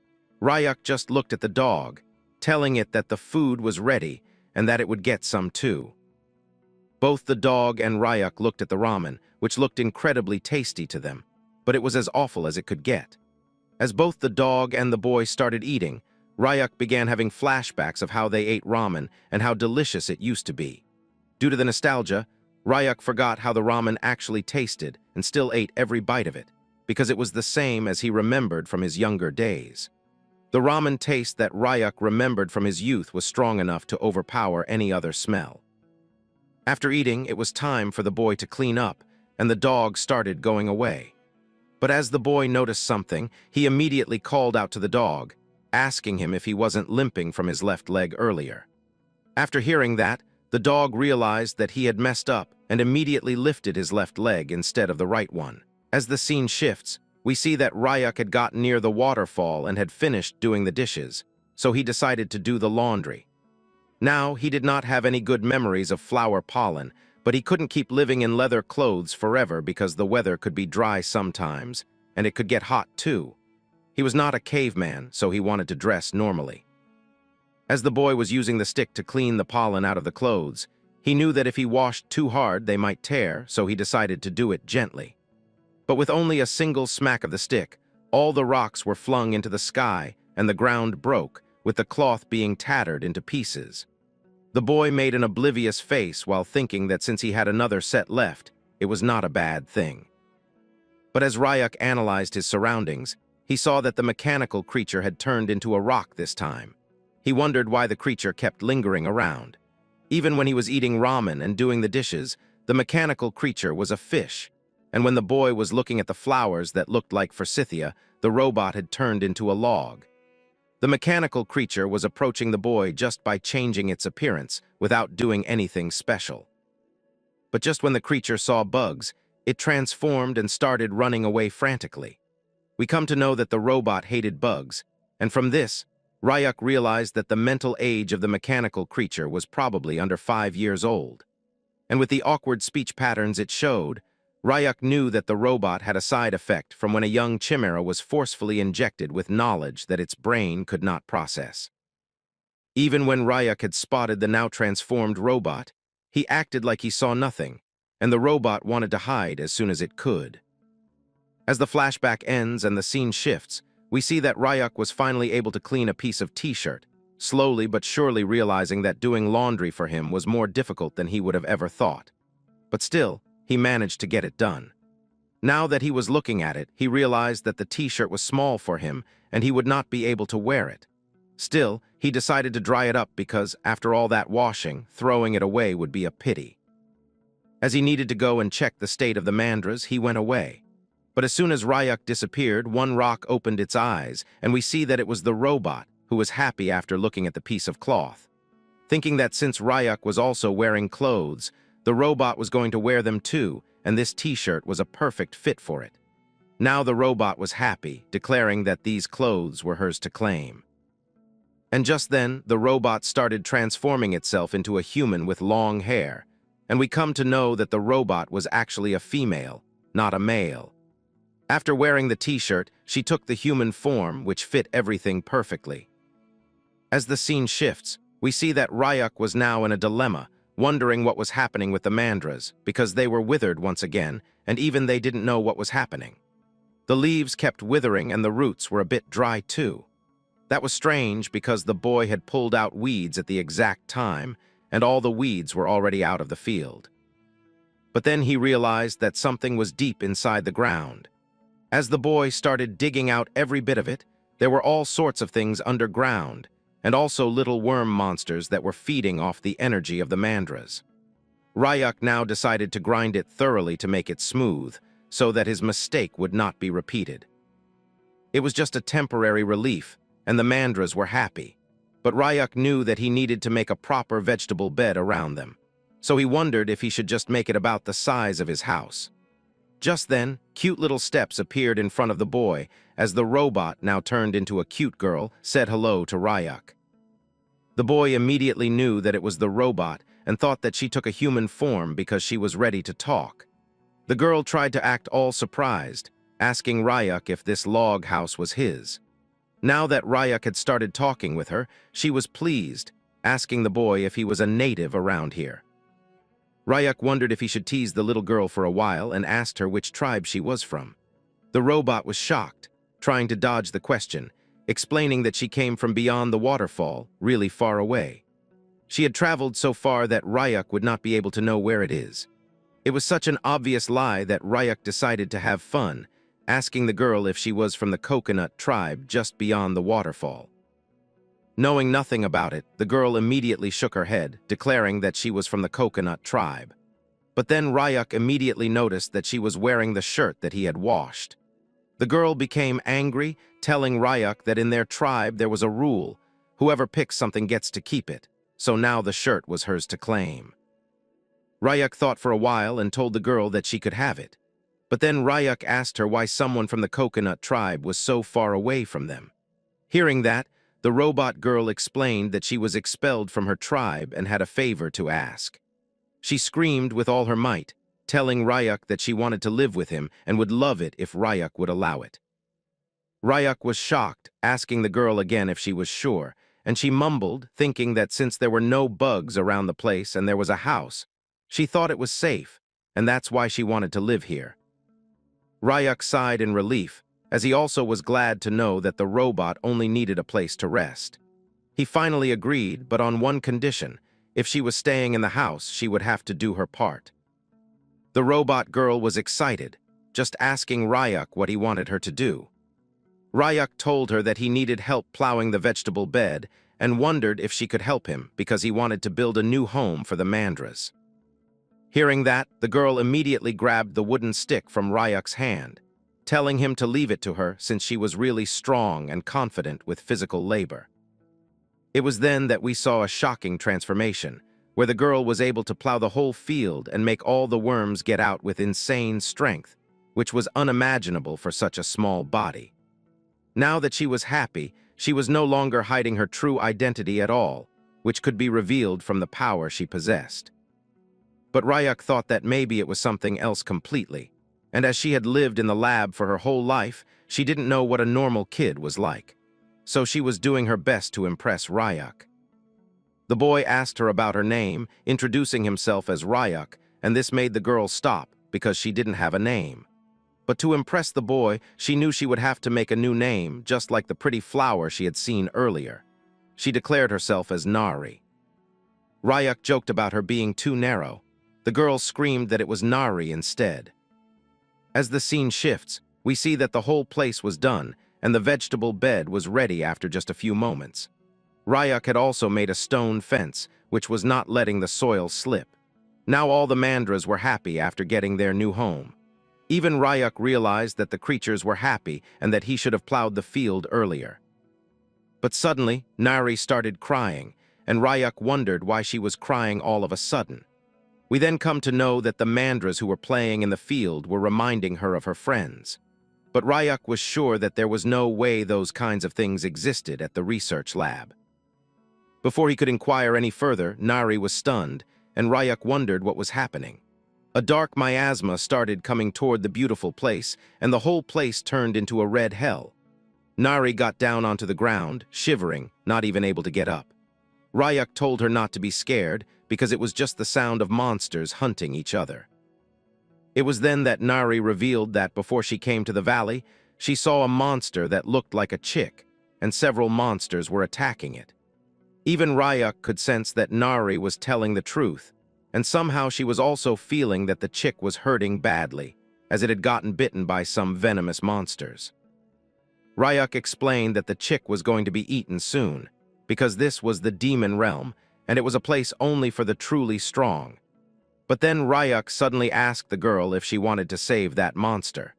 Ryuk just looked at the dog, telling it that the food was ready and that it would get some too. Both the dog and Ryuk looked at the ramen, which looked incredibly tasty to them, but it was as awful as it could get. As both the dog and the boy started eating, Ryuk began having flashbacks of how they ate ramen and how delicious it used to be. Due to the nostalgia, Ryuk forgot how the ramen actually tasted and still ate every bite of it, because it was the same as he remembered from his younger days. The ramen taste that Ryuk remembered from his youth was strong enough to overpower any other smell. After eating, it was time for the boy to clean up, and the dog started going away. But as the boy noticed something, he immediately called out to the dog, asking him if he wasn't limping from his left leg earlier. After hearing that, the dog realized that he had messed up and immediately lifted his left leg instead of the right one. As the scene shifts, we see that Ryuk had gotten near the waterfall and had finished doing the dishes, so he decided to do the laundry. Now, he did not have any good memories of flower pollen, but he couldn't keep living in leather clothes forever because the weather could be dry sometimes, and it could get hot too. He was not a caveman, so he wanted to dress normally. As the boy was using the stick to clean the pollen out of the clothes, he knew that if he washed too hard, they might tear, so he decided to do it gently. But with only a single smack of the stick, all the rocks were flung into the sky, and the ground broke, with the cloth being tattered into pieces. The boy made an oblivious face while thinking that since he had another set left, it was not a bad thing. But as Ryuk analyzed his surroundings, he saw that the mechanical creature had turned into a rock this time. He wondered why the creature kept lingering around. Even when he was eating ramen and doing the dishes, the mechanical creature was a fish, and when the boy was looking at the flowers that looked like forsythia, the robot had turned into a log. The mechanical creature was approaching the boy just by changing its appearance, without doing anything special. But just when the creature saw bugs, it transformed and started running away frantically. We come to know that the robot hated bugs, and from this, Ryuk realized that the mental age of the mechanical creature was probably under 5 years old. And with the awkward speech patterns it showed, Ryuk knew that the robot had a side effect from when a young chimera was forcefully injected with knowledge that its brain could not process. Even when Ryuk had spotted the now transformed robot, he acted like he saw nothing, and the robot wanted to hide as soon as it could. As the flashback ends and the scene shifts, we see that Ryuk was finally able to clean a piece of t-shirt, slowly but surely realizing that doing laundry for him was more difficult than he would have ever thought. But still, he managed to get it done. Now that he was looking at it, he realized that the t-shirt was small for him and he would not be able to wear it. Still, he decided to dry it up because, after all that washing, throwing it away would be a pity. As he needed to go and check the state of the mandras, he went away. But as soon as Ryuk disappeared, one rock opened its eyes, and we see that it was the robot, who was happy after looking at the piece of cloth. Thinking that since Ryuk was also wearing clothes, the robot was going to wear them too, and this t-shirt was a perfect fit for it. Now the robot was happy, declaring that these clothes were hers to claim. And just then, the robot started transforming itself into a human with long hair, and we come to know that the robot was actually a female, not a male. After wearing the t-shirt, she took the human form, which fit everything perfectly. As the scene shifts, we see that Ryuk was now in a dilemma, wondering what was happening with the mandras, because they were withered once again, and even they didn't know what was happening. The leaves kept withering and the roots were a bit dry too. That was strange because the boy had pulled out weeds at the exact time, and all the weeds were already out of the field. But then he realized that something was deep inside the ground. As the boy started digging out every bit of it, there were all sorts of things underground, and also little worm monsters that were feeding off the energy of the mandras. Ryuk now decided to grind it thoroughly to make it smooth, so that his mistake would not be repeated. It was just a temporary relief, and the mandras were happy, but Ryuk knew that he needed to make a proper vegetable bed around them, so he wondered if he should just make it about the size of his house. Just then, cute little steps appeared in front of the boy as the robot, now turned into a cute girl, said hello to Ryuk. The boy immediately knew that it was the robot and thought that she took a human form because she was ready to talk. The girl tried to act all surprised, asking Ryuk if this log house was his. Now that Ryuk had started talking with her, she was pleased, asking the boy if he was a native around here. Ryak wondered if he should tease the little girl for a while and asked her which tribe she was from. The robot was shocked, trying to dodge the question, explaining that she came from beyond the waterfall, really far away. She had traveled so far that Ryak would not be able to know where it is. It was such an obvious lie that Ryak decided to have fun, asking the girl if she was from the coconut tribe just beyond the waterfall. Knowing nothing about it, the girl immediately shook her head, declaring that she was from the coconut tribe. But then Ryak immediately noticed that she was wearing the shirt that he had washed. The girl became angry, telling Ryak that in their tribe there was a rule: whoever picks something gets to keep it, so now the shirt was hers to claim. Ryak thought for a while and told the girl that she could have it. But then Ryak asked her why someone from the coconut tribe was so far away from them. Hearing that, the robot girl explained that she was expelled from her tribe and had a favor to ask. She screamed with all her might, telling Ryak that she wanted to live with him and would love it if Ryak would allow it. Ryak was shocked, asking the girl again if she was sure, and she mumbled, thinking that since there were no bugs around the place and there was a house, she thought it was safe, and that's why she wanted to live here. Ryak sighed in relief, as he also was glad to know that the robot only needed a place to rest. He finally agreed, but on one condition: if she was staying in the house, she would have to do her part. The robot girl was excited, just asking Ryak what he wanted her to do. Ryak told her that he needed help plowing the vegetable bed and wondered if she could help him because he wanted to build a new home for the Mandras. Hearing that, the girl immediately grabbed the wooden stick from Ryak's hand, telling him to leave it to her since she was really strong and confident with physical labor. It was then that we saw a shocking transformation, where the girl was able to plow the whole field and make all the worms get out with insane strength, which was unimaginable for such a small body. Now that she was happy, she was no longer hiding her true identity at all, which could be revealed from the power she possessed. But Ryak thought that maybe it was something else completely, and as she had lived in the lab for her whole life, she didn't know what a normal kid was like. So she was doing her best to impress Ryak. The boy asked her about her name, introducing himself as Ryak, and this made the girl stop because she didn't have a name. But to impress the boy, she knew she would have to make a new name, just like the pretty flower she had seen earlier. She declared herself as Nari. Ryak joked about her being too narrow. The girl screamed that it was Nari instead. As the scene shifts, we see that the whole place was done, and the vegetable bed was ready after just a few moments. Ryak had also made a stone fence, which was not letting the soil slip. Now all the Mandras were happy after getting their new home. Even Ryak realized that the creatures were happy and that he should have plowed the field earlier. But suddenly, Nari started crying, and Ryak wondered why she was crying all of a sudden. We then come to know that the Mandras who were playing in the field were reminding her of her friends. But Ryak was sure that there was no way those kinds of things existed at the research lab. Before he could inquire any further, Nari was stunned, and Ryak wondered what was happening. A dark miasma started coming toward the beautiful place, and the whole place turned into a red hell. Nari got down onto the ground, shivering, not even able to get up. Ryak told her not to be scared, because it was just the sound of monsters hunting each other. It was then that Nari revealed that before she came to the valley, she saw a monster that looked like a chick, and several monsters were attacking it. Even Ryak could sense that Nari was telling the truth, and somehow she was also feeling that the chick was hurting badly, as it had gotten bitten by some venomous monsters. Ryak explained that the chick was going to be eaten soon, because this was the demon realm, and it was a place only for the truly strong. But then Ryak suddenly asked the girl if she wanted to save that monster.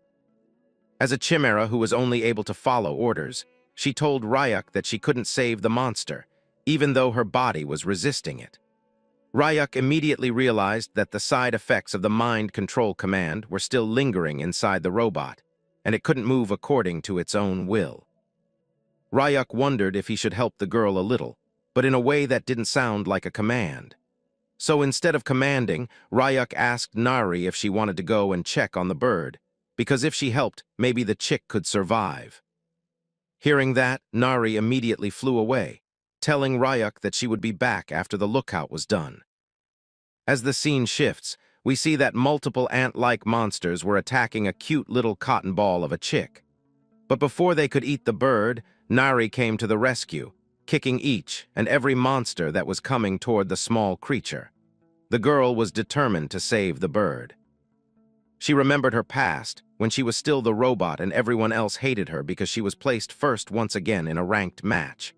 As a chimera who was only able to follow orders, she told Ryak that she couldn't save the monster, even though her body was resisting it. Ryak immediately realized that the side effects of the mind control command were still lingering inside the robot, and it couldn't move according to its own will. Ryak wondered if he should help the girl a little, but in a way that didn't sound like a command. So instead of commanding, Ryak asked Nari if she wanted to go and check on the bird, because if she helped, maybe the chick could survive. Hearing that, Nari immediately flew away, telling Ryuk that she would be back after the lookout was done. As the scene shifts, we see that multiple ant-like monsters were attacking a cute little cotton ball of a chick. But before they could eat the bird, Nari came to the rescue, kicking each and every monster that was coming toward the small creature. The girl was determined to save the bird. She remembered her past, when she was still the robot and everyone else hated her because she was placed first once again in a ranked match.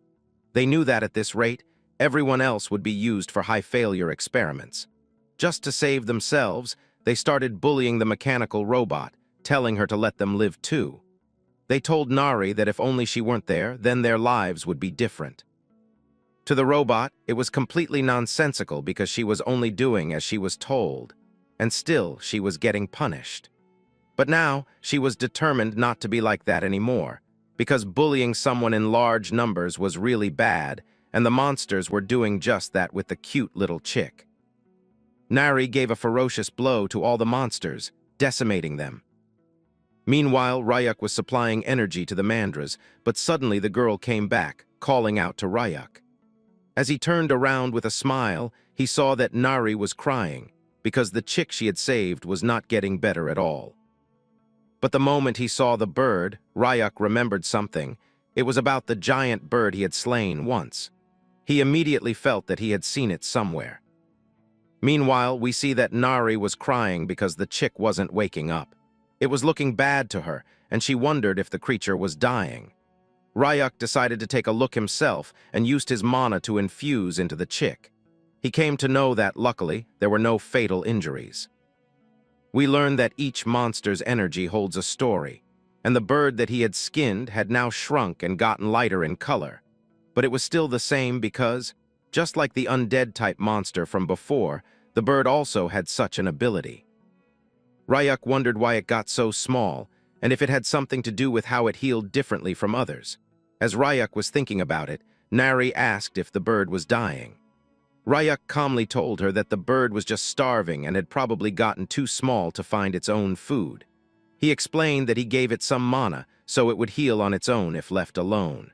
They knew that at this rate, everyone else would be used for high-failure experiments. Just to save themselves, they started bullying the mechanical robot, telling her to let them live too. They told Nari that if only she weren't there, then their lives would be different. To the robot, it was completely nonsensical because she was only doing as she was told, and still she was getting punished. But now, she was determined not to be like that anymore, because bullying someone in large numbers was really bad, and the monsters were doing just that with the cute little chick. Nari gave a ferocious blow to all the monsters, decimating them. Meanwhile, Ryuk was supplying energy to the Mandras, but suddenly the girl came back, calling out to Ryuk. As he turned around with a smile, he saw that Nari was crying, because the chick she had saved was not getting better at all. But the moment he saw the bird, Ryuk remembered something. It was about the giant bird he had slain once. He immediately felt that he had seen it somewhere. Meanwhile, we see that Nari was crying because the chick wasn't waking up. It was looking bad to her, and she wondered if the creature was dying. Ryuk decided to take a look himself and used his mana to infuse into the chick. He came to know that, luckily, there were no fatal injuries. We learn that each monster's energy holds a story, and the bird that he had skinned had now shrunk and gotten lighter in color. But it was still the same because, just like the undead-type monster from before, the bird also had such an ability. Ryuk wondered why it got so small, and if it had something to do with how it healed differently from others. As Ryuk was thinking about it, Nari asked if the bird was dying. Ryuk calmly told her that the bird was just starving and had probably gotten too small to find its own food. He explained that he gave it some mana, so it would heal on its own if left alone.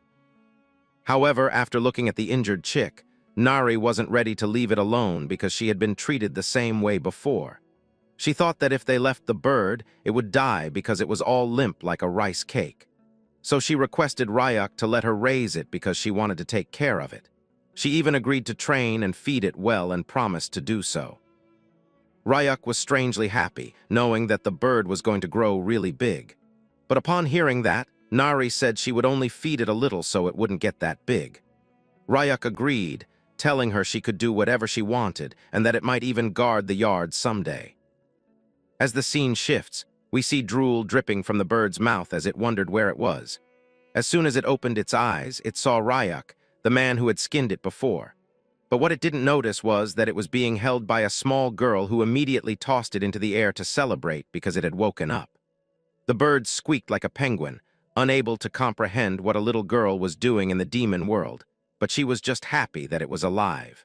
However, after looking at the injured chick, Nari wasn't ready to leave it alone because she had been treated the same way before. She thought that if they left the bird, it would die because it was all limp like a rice cake. So she requested Ryuk to let her raise it because she wanted to take care of it. She even agreed to train and feed it well and promised to do so. Ryuk was strangely happy, knowing that the bird was going to grow really big. But upon hearing that, Nari said she would only feed it a little so it wouldn't get that big. Ryuk agreed, telling her she could do whatever she wanted and that it might even guard the yard someday. As the scene shifts, we see drool dripping from the bird's mouth as it wondered where it was. As soon as it opened its eyes, it saw Ryuk, the man who had skinned it before. But what it didn't notice was that it was being held by a small girl who immediately tossed it into the air to celebrate because it had woken up. The bird squeaked like a penguin, unable to comprehend what a little girl was doing in the demon world, but she was just happy that it was alive.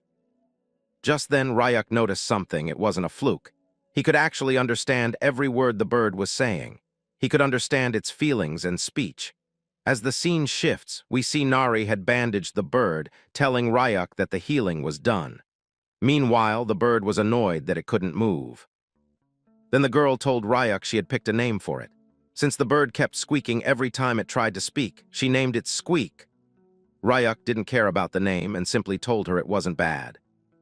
Just then Ryuk noticed something. It wasn't a fluke. He could actually understand every word the bird was saying. He could understand its feelings and speech. As the scene shifts, we see Nari had bandaged the bird, telling Ryuk that the healing was done. Meanwhile, the bird was annoyed that it couldn't move. Then the girl told Ryuk she had picked a name for it. Since the bird kept squeaking every time it tried to speak, she named it Squeak. Ryuk didn't care about the name and simply told her it wasn't bad.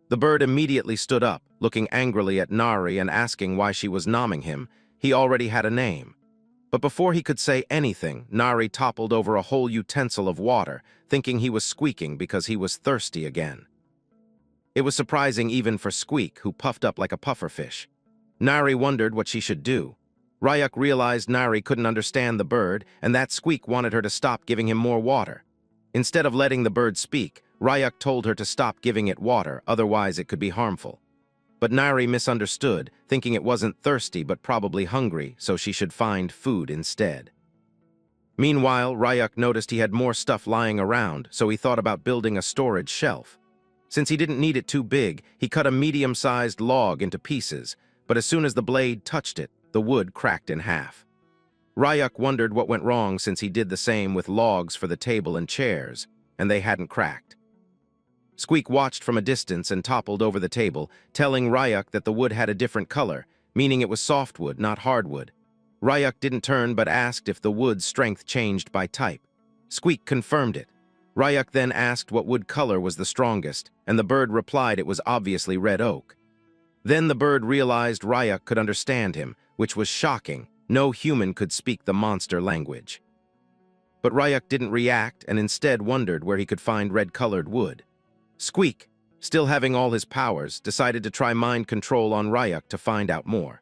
The bird immediately stood up, looking angrily at Nari and asking why she was nomming him. He already had a name. But before he could say anything, Nari toppled over a whole utensil of water, thinking he was squeaking because he was thirsty again. It was surprising even for Squeak, who puffed up like a pufferfish. Nari wondered what she should do. Ryuk realized Nari couldn't understand the bird, and that Squeak wanted her to stop giving him more water. Instead of letting the bird speak, Ryuk told her to stop giving it water, otherwise it could be harmful. But Nari misunderstood, thinking it wasn't thirsty but probably hungry, so she should find food instead. Meanwhile, Ryuk noticed he had more stuff lying around, so he thought about building a storage shelf. Since he didn't need it too big, he cut a medium-sized log into pieces, but as soon as the blade touched it, the wood cracked in half. Ryuk wondered what went wrong since he did the same with logs for the table and chairs, and they hadn't cracked. Squeak watched from a distance and toppled over the table, telling Ryuk that the wood had a different color, meaning it was softwood, not hardwood. Ryuk didn't turn but asked if the wood's strength changed by type. Squeak confirmed it. Ryuk then asked what wood color was the strongest, and the bird replied it was obviously red oak. Then the bird realized Ryuk could understand him, which was shocking. No human could speak the monster language. But Ryuk didn't react and instead wondered where he could find red-colored wood. Squeak, still having all his powers, decided to try mind control on Ryuk to find out more.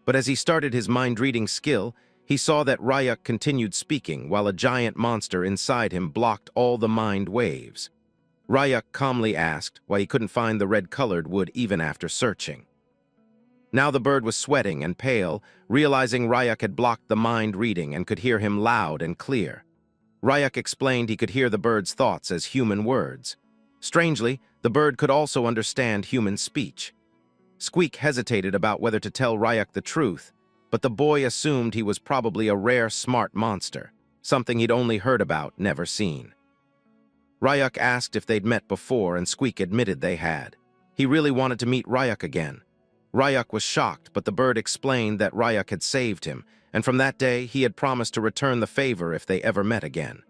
But as he started his mind-reading skill, he saw that Ryuk continued speaking while a giant monster inside him blocked all the mind waves. Ryuk calmly asked why he couldn't find the red-colored wood even after searching. Now the bird was sweating and pale, realizing Ryuk had blocked the mind reading and could hear him loud and clear. Ryuk explained he could hear the bird's thoughts as human words. Strangely, the bird could also understand human speech. Squeak hesitated about whether to tell Ryuk the truth, but the boy assumed he was probably a rare smart monster, something he'd only heard about, never seen. Ryuk asked if they'd met before, and Squeak admitted they had. He really wanted to meet Ryuk again. Ryuk was shocked, but the bird explained that Ryuk had saved him, and from that day he had promised to return the favor if they ever met again.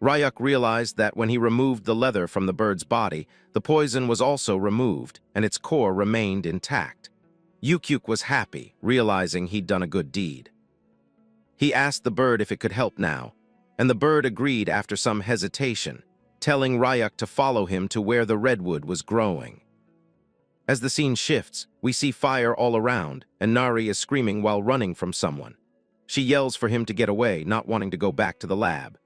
Ryuk realized that when he removed the leather from the bird's body, the poison was also removed, and its core remained intact. Yukyuk was happy, realizing he'd done a good deed. He asked the bird if it could help now, and the bird agreed after some hesitation, telling Ryuk to follow him to where the redwood was growing. As the scene shifts, we see fire all around, and Nari is screaming while running from someone. She yells for him to get away, not wanting to go back to the lab.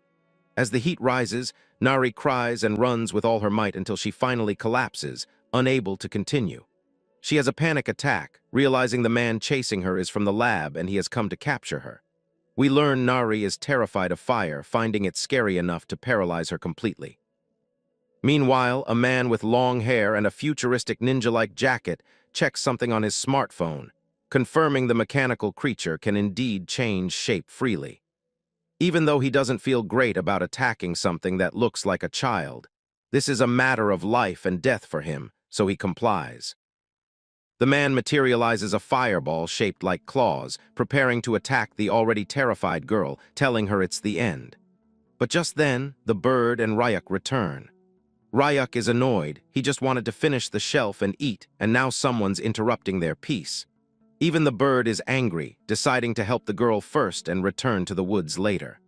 As the heat rises, Nari cries and runs with all her might until she finally collapses, unable to continue. She has a panic attack, realizing the man chasing her is from the lab and he has come to capture her. We learn Nari is terrified of fire, finding it scary enough to paralyze her completely. Meanwhile, a man with long hair and a futuristic ninja-like jacket checks something on his smartphone, confirming the mechanical creature can indeed change shape freely. Even though he doesn't feel great about attacking something that looks like a child, this is a matter of life and death for him, so he complies. The man materializes a fireball shaped like claws, preparing to attack the already terrified girl, telling her it's the end. But just then, the bird and Ryuk return. Ryuk is annoyed. He just wanted to finish the shelf and eat, and now someone's interrupting their peace. Even the bird is angry, deciding to help the girl first and return to the woods later.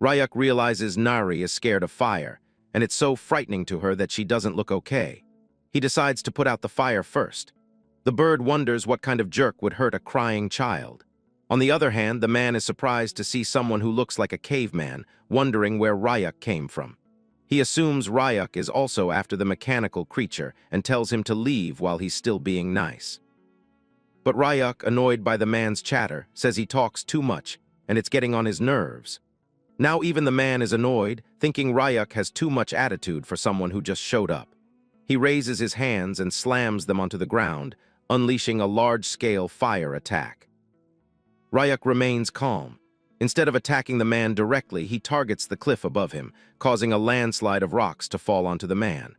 Ryuk realizes Nari is scared of fire, and it's so frightening to her that she doesn't look okay. He decides to put out the fire first. The bird wonders what kind of jerk would hurt a crying child. On the other hand, the man is surprised to see someone who looks like a caveman, wondering where Ryuk came from. He assumes Ryuk is also after the mechanical creature and tells him to leave while he's still being nice. But Ryuk, annoyed by the man's chatter, says he talks too much, and it's getting on his nerves. Now even the man is annoyed, thinking Ryuk has too much attitude for someone who just showed up. He raises his hands and slams them onto the ground, unleashing a large-scale fire attack. Ryuk remains calm. Instead of attacking the man directly, he targets the cliff above him, causing a landslide of rocks to fall onto the man.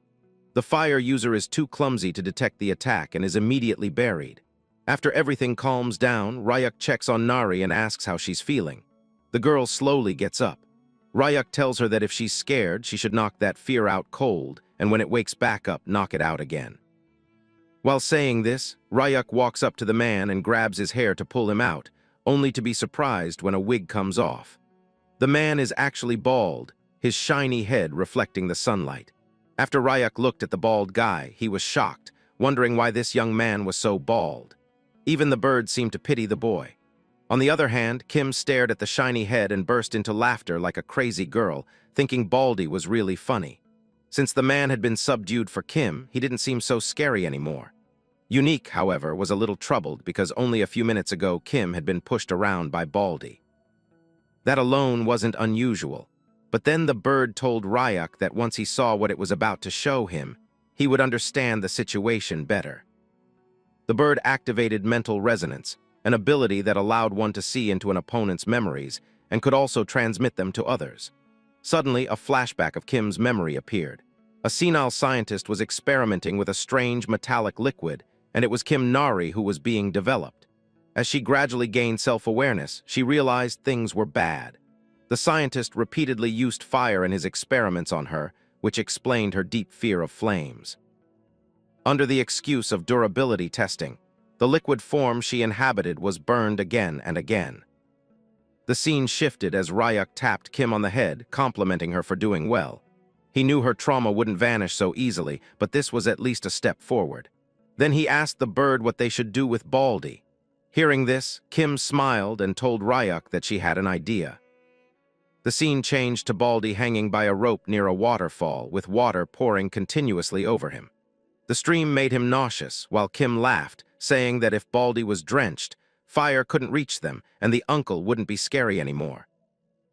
The fire user is too clumsy to detect the attack and is immediately buried. After everything calms down, Ryuk checks on Nari and asks how she's feeling. The girl slowly gets up. Ryuk tells her that if she's scared, she should knock that fear out cold, and when it wakes back up, knock it out again. While saying this, Ryuk walks up to the man and grabs his hair to pull him out, only to be surprised when a wig comes off. The man is actually bald, his shiny head reflecting the sunlight. After Ryuk looked at the bald guy, he was shocked, wondering why this young man was so bald. Even the bird seemed to pity the boy. On the other hand, Kim stared at the shiny head and burst into laughter like a crazy girl, thinking Baldy was really funny. Since the man had been subdued for Kim, he didn't seem so scary anymore. Unique, however, was a little troubled because only a few minutes ago Kim had been pushed around by Baldy. That alone wasn't unusual, but then the bird told Ryuk that once he saw what it was about to show him, he would understand the situation better. The bird activated mental resonance, an ability that allowed one to see into an opponent's memories and could also transmit them to others. Suddenly, a flashback of Kim's memory appeared. A senile scientist was experimenting with a strange metallic liquid, and it was Kim Nari who was being developed. As she gradually gained self-awareness, she realized things were bad. The scientist repeatedly used fire in his experiments on her, which explained her deep fear of flames. Under the excuse of durability testing, the liquid form she inhabited was burned again and again. The scene shifted as Ryuk tapped Kim on the head, complimenting her for doing well. He knew her trauma wouldn't vanish so easily, but this was at least a step forward. Then he asked the bird what they should do with Baldy. Hearing this, Kim smiled and told Ryuk that she had an idea. The scene changed to Baldy hanging by a rope near a waterfall, with water pouring continuously over him. The stream made him nauseous, while Kim laughed, saying that if Baldy was drenched, fire couldn't reach them, and the uncle wouldn't be scary anymore.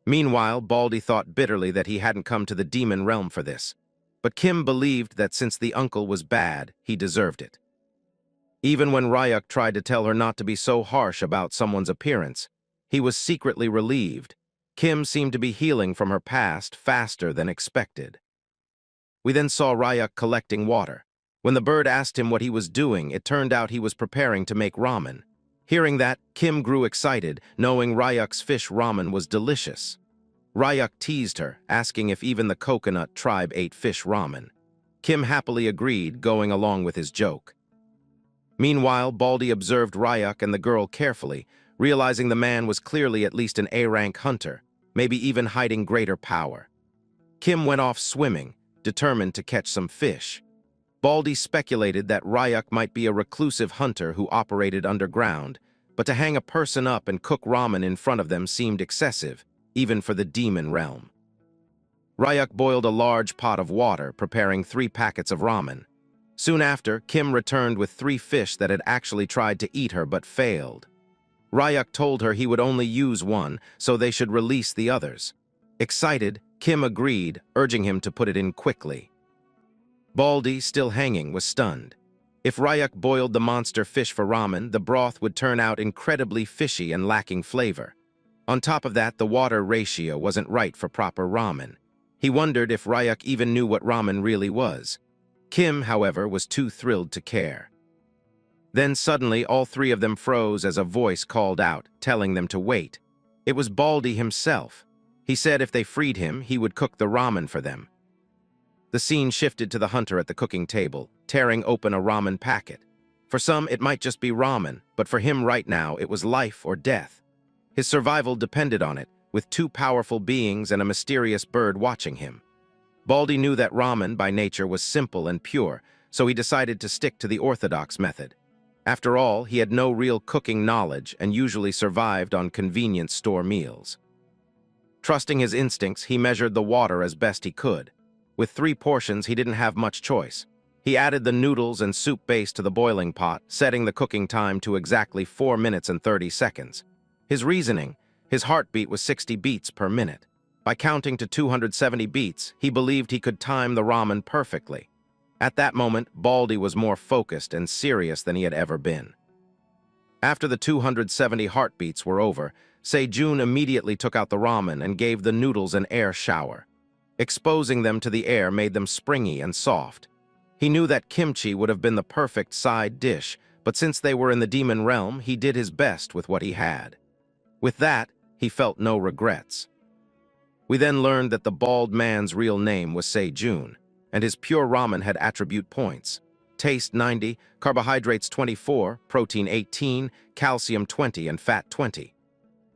Meanwhile, Baldy thought bitterly that he hadn't come to the demon realm for this. But Kim believed that since the uncle was bad, he deserved it. Even when Ryuk tried to tell her not to be so harsh about someone's appearance, he was secretly relieved. Kim seemed to be healing from her past faster than expected. We then saw Ryuk collecting water. When the bird asked him what he was doing, it turned out he was preparing to make ramen. Hearing that, Kim grew excited, knowing Ryuk's fish ramen was delicious. Ryuk teased her, asking if even the coconut tribe ate fish ramen. Kim happily agreed, going along with his joke. Meanwhile, Baldy observed Ryuk and the girl carefully, realizing the man was clearly at least an A-rank hunter, maybe even hiding greater power. Kim went off swimming, determined to catch some fish. Baldy speculated that Ryuk might be a reclusive hunter who operated underground, but to hang a person up and cook ramen in front of them seemed excessive, even for the demon realm. Ryuk boiled a large pot of water, preparing 3 packets of ramen. Soon after, Kim returned with 3 fish that had actually tried to eat her but failed. Ryuk told her he would only use one, so they should release the others. Excited, Kim agreed, urging him to put it in quickly. Baldy, still hanging, was stunned. If Ryuk boiled the monster fish for ramen, the broth would turn out incredibly fishy and lacking flavor. On top of that, the water ratio wasn't right for proper ramen. He wondered if Ryuk even knew what ramen really was. Kim, however, was too thrilled to care. Then suddenly all 3 of them froze as a voice called out, telling them to wait. It was Baldy himself. He said if they freed him, he would cook the ramen for them. The scene shifted to the hunter at the cooking table, tearing open a ramen packet. For some, it might just be ramen, but for him right now, it was life or death. His survival depended on it, with 2 powerful beings and a mysterious bird watching him. Baldy knew that ramen by nature was simple and pure, so he decided to stick to the orthodox method. After all, he had no real cooking knowledge and usually survived on convenience store meals. Trusting his instincts, he measured the water as best he could. With 3 portions, he didn't have much choice. He added the noodles and soup base to the boiling pot, setting the cooking time to exactly 4 minutes and 30 seconds. His reasoning: his heartbeat was 60 beats per minute. By counting to 270 beats, he believed he could time the ramen perfectly. At that moment, Baldy was more focused and serious than he had ever been. After the 270 heartbeats were over, Sejun immediately took out the ramen and gave the noodles an air shower. Exposing them to the air made them springy and soft. He knew that kimchi would have been the perfect side dish, but since they were in the demon realm, he did his best with what he had. With that, he felt no regrets. We then learned that the bald man's real name was Sejun, and his pure ramen had attribute points. Taste 90, carbohydrates 24, protein 18, calcium 20, and fat 20.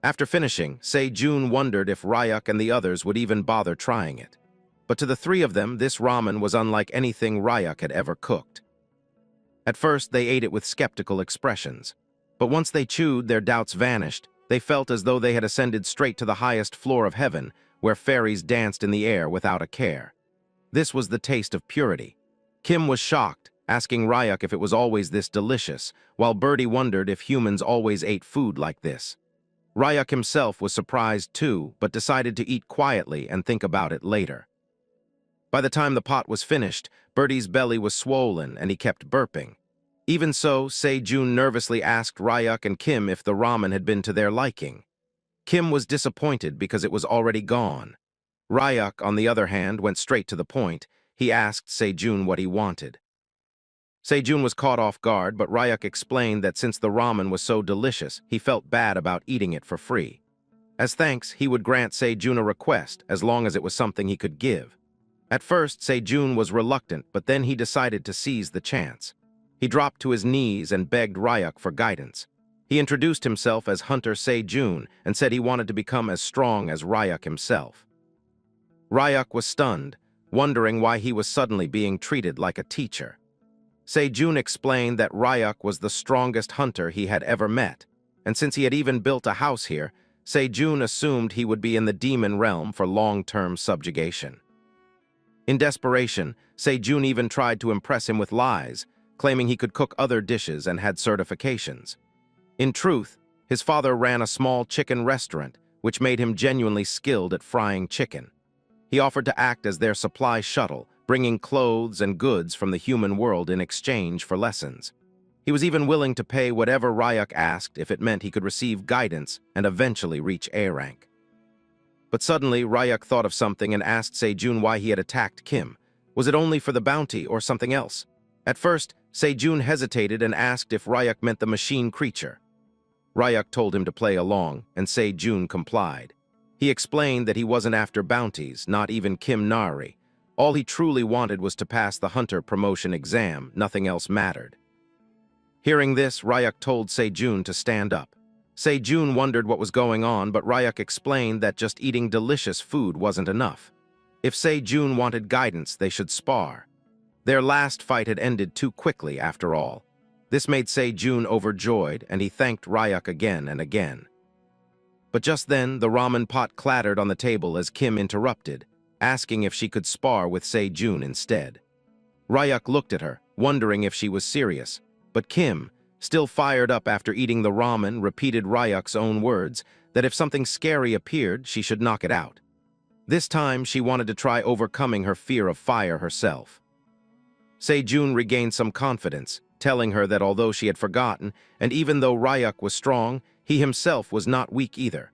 After finishing, Sejun wondered if Ryuk and the others would even bother trying it. But to the 3 of them, this ramen was unlike anything Ryuk had ever cooked. At first, they ate it with skeptical expressions. But once they chewed, their doubts vanished. They felt as though they had ascended straight to the highest floor of heaven, where fairies danced in the air without a care. This was the taste of purity. Kim was shocked, asking Ryuk if it was always this delicious, while Birdie wondered if humans always ate food like this. Ryuk himself was surprised too, but decided to eat quietly and think about it later. By the time the pot was finished, Birdie's belly was swollen and he kept burping. Even so, Sejun nervously asked Ryuk and Kim if the ramen had been to their liking. Kim was disappointed because it was already gone. Ryuk, on the other hand, went straight to the point. he asked Sejun what he wanted. Sejun was caught off guard, but Ryuk explained that since the ramen was so delicious, he felt bad about eating it for free. As thanks, he would grant Sejun a request as long as it was something he could give. At first, Sejun was reluctant, but then he decided to seize the chance. He dropped to his knees and begged Ryuk for guidance. He introduced himself as Hunter Sejun and said he wanted to become as strong as Ryuk himself. Ryuk was stunned, wondering why he was suddenly being treated like a teacher. Sejun explained that Ryuk was the strongest hunter he had ever met, and since he had even built a house here, Sejun assumed he would be in the demon realm for long-term subjugation. In desperation, Sejun even tried to impress him with lies, claiming he could cook other dishes and had certifications. In truth, his father ran a small chicken restaurant, which made him genuinely skilled at frying chicken. He offered to act as their supply shuttle, bringing clothes and goods from the human world in exchange for lessons. He was even willing to pay whatever Ryuk asked if it meant he could receive guidance and eventually reach A rank. But suddenly, Ryuk thought of something and asked Sejun why he had attacked Kim. Was it only for the bounty or something else? At first, Sejun hesitated and asked if Ryuk meant the machine creature. Ryuk told him to play along, and Sejun complied. He explained that he wasn't after bounties, not even Kim Nari. All he truly wanted was to pass the hunter promotion exam, nothing else mattered. Hearing this, Ryuk told Sejun to stand up. Sejun wondered what was going on, but Ryuk explained that just eating delicious food wasn't enough. If Sejun wanted guidance, they should spar. Their last fight had ended too quickly, after all. This made Sejun overjoyed, and he thanked Ryuk again and again. But just then, the ramen pot clattered on the table as Kim interrupted, asking if she could spar with Sejun instead. Ryuk looked at her, wondering if she was serious, but Kim, still fired up after eating the ramen, repeated Ryuk's own words that if something scary appeared, she should knock it out. This time, she wanted to try overcoming her fear of fire herself. Sejun regained some confidence, telling her that although she had forgotten, and even though Ryuk was strong, he himself was not weak either.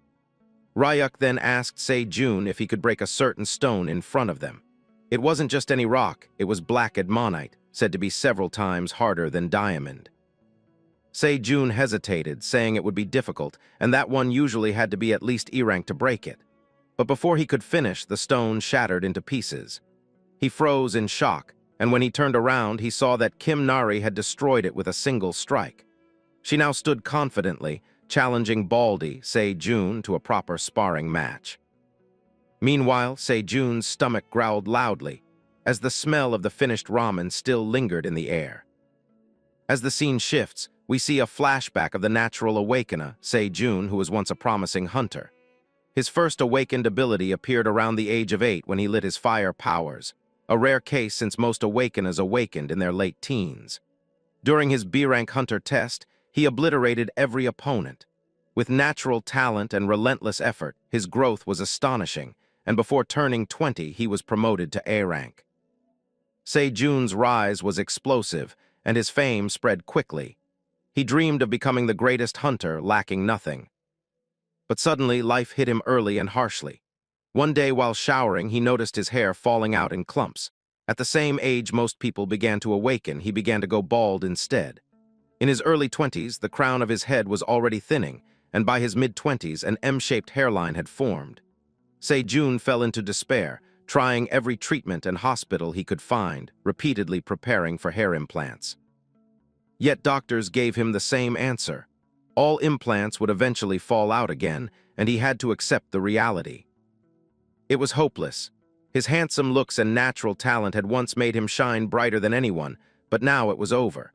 Ryuk then asked Sejun if he could break a certain stone in front of them. It wasn't just any rock, it was black admonite, said to be several times harder than diamond. Sejun hesitated, saying it would be difficult, and that one usually had to be at least E rank to break it. But before he could finish, the stone shattered into pieces. He froze in shock, and when he turned around, he saw that Kim Nari had destroyed it with a single strike. She now stood confidently, challenging Baldy, Sejun, to a proper sparring match. Meanwhile, Sejun's stomach growled loudly, as the smell of the finished ramen still lingered in the air. As the scene shifts, we see a flashback of the natural awakener, Sejun, who was once a promising hunter. His first awakened ability appeared around the age of 8 when he lit his fire powers, a rare case since most awakeners awakened in their late teens. During his B-rank hunter test, he obliterated every opponent. With natural talent and relentless effort, his growth was astonishing, and before turning 20, he was promoted to A rank. Sejun's rise was explosive, and his fame spread quickly. He dreamed of becoming the greatest hunter, lacking nothing. But suddenly, life hit him early and harshly. One day while showering, he noticed his hair falling out in clumps. At the same age most people began to awaken, he began to go bald instead. In his early 20s, the crown of his head was already thinning, and by his mid-20s, an M-shaped hairline had formed. Sejun fell into despair, trying every treatment and hospital he could find, repeatedly preparing for hair implants. Yet doctors gave him the same answer. All implants would eventually fall out again, and he had to accept the reality. It was hopeless. His handsome looks and natural talent had once made him shine brighter than anyone, but now it was over.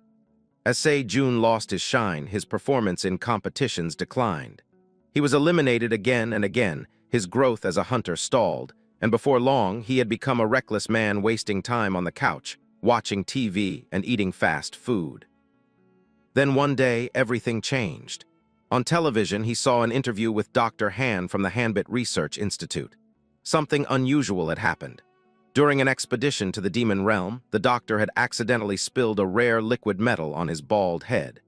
As Sejun lost his shine, his performance in competitions declined. He was eliminated again and again, his growth as a hunter stalled, and before long, he had become a reckless man wasting time on the couch, watching TV and eating fast food. Then one day, everything changed. On television, he saw an interview with Dr. Han from the Hanbit Research Institute. Something unusual had happened. During an expedition to the demon realm, the doctor had accidentally spilled a rare liquid metal on his bald head.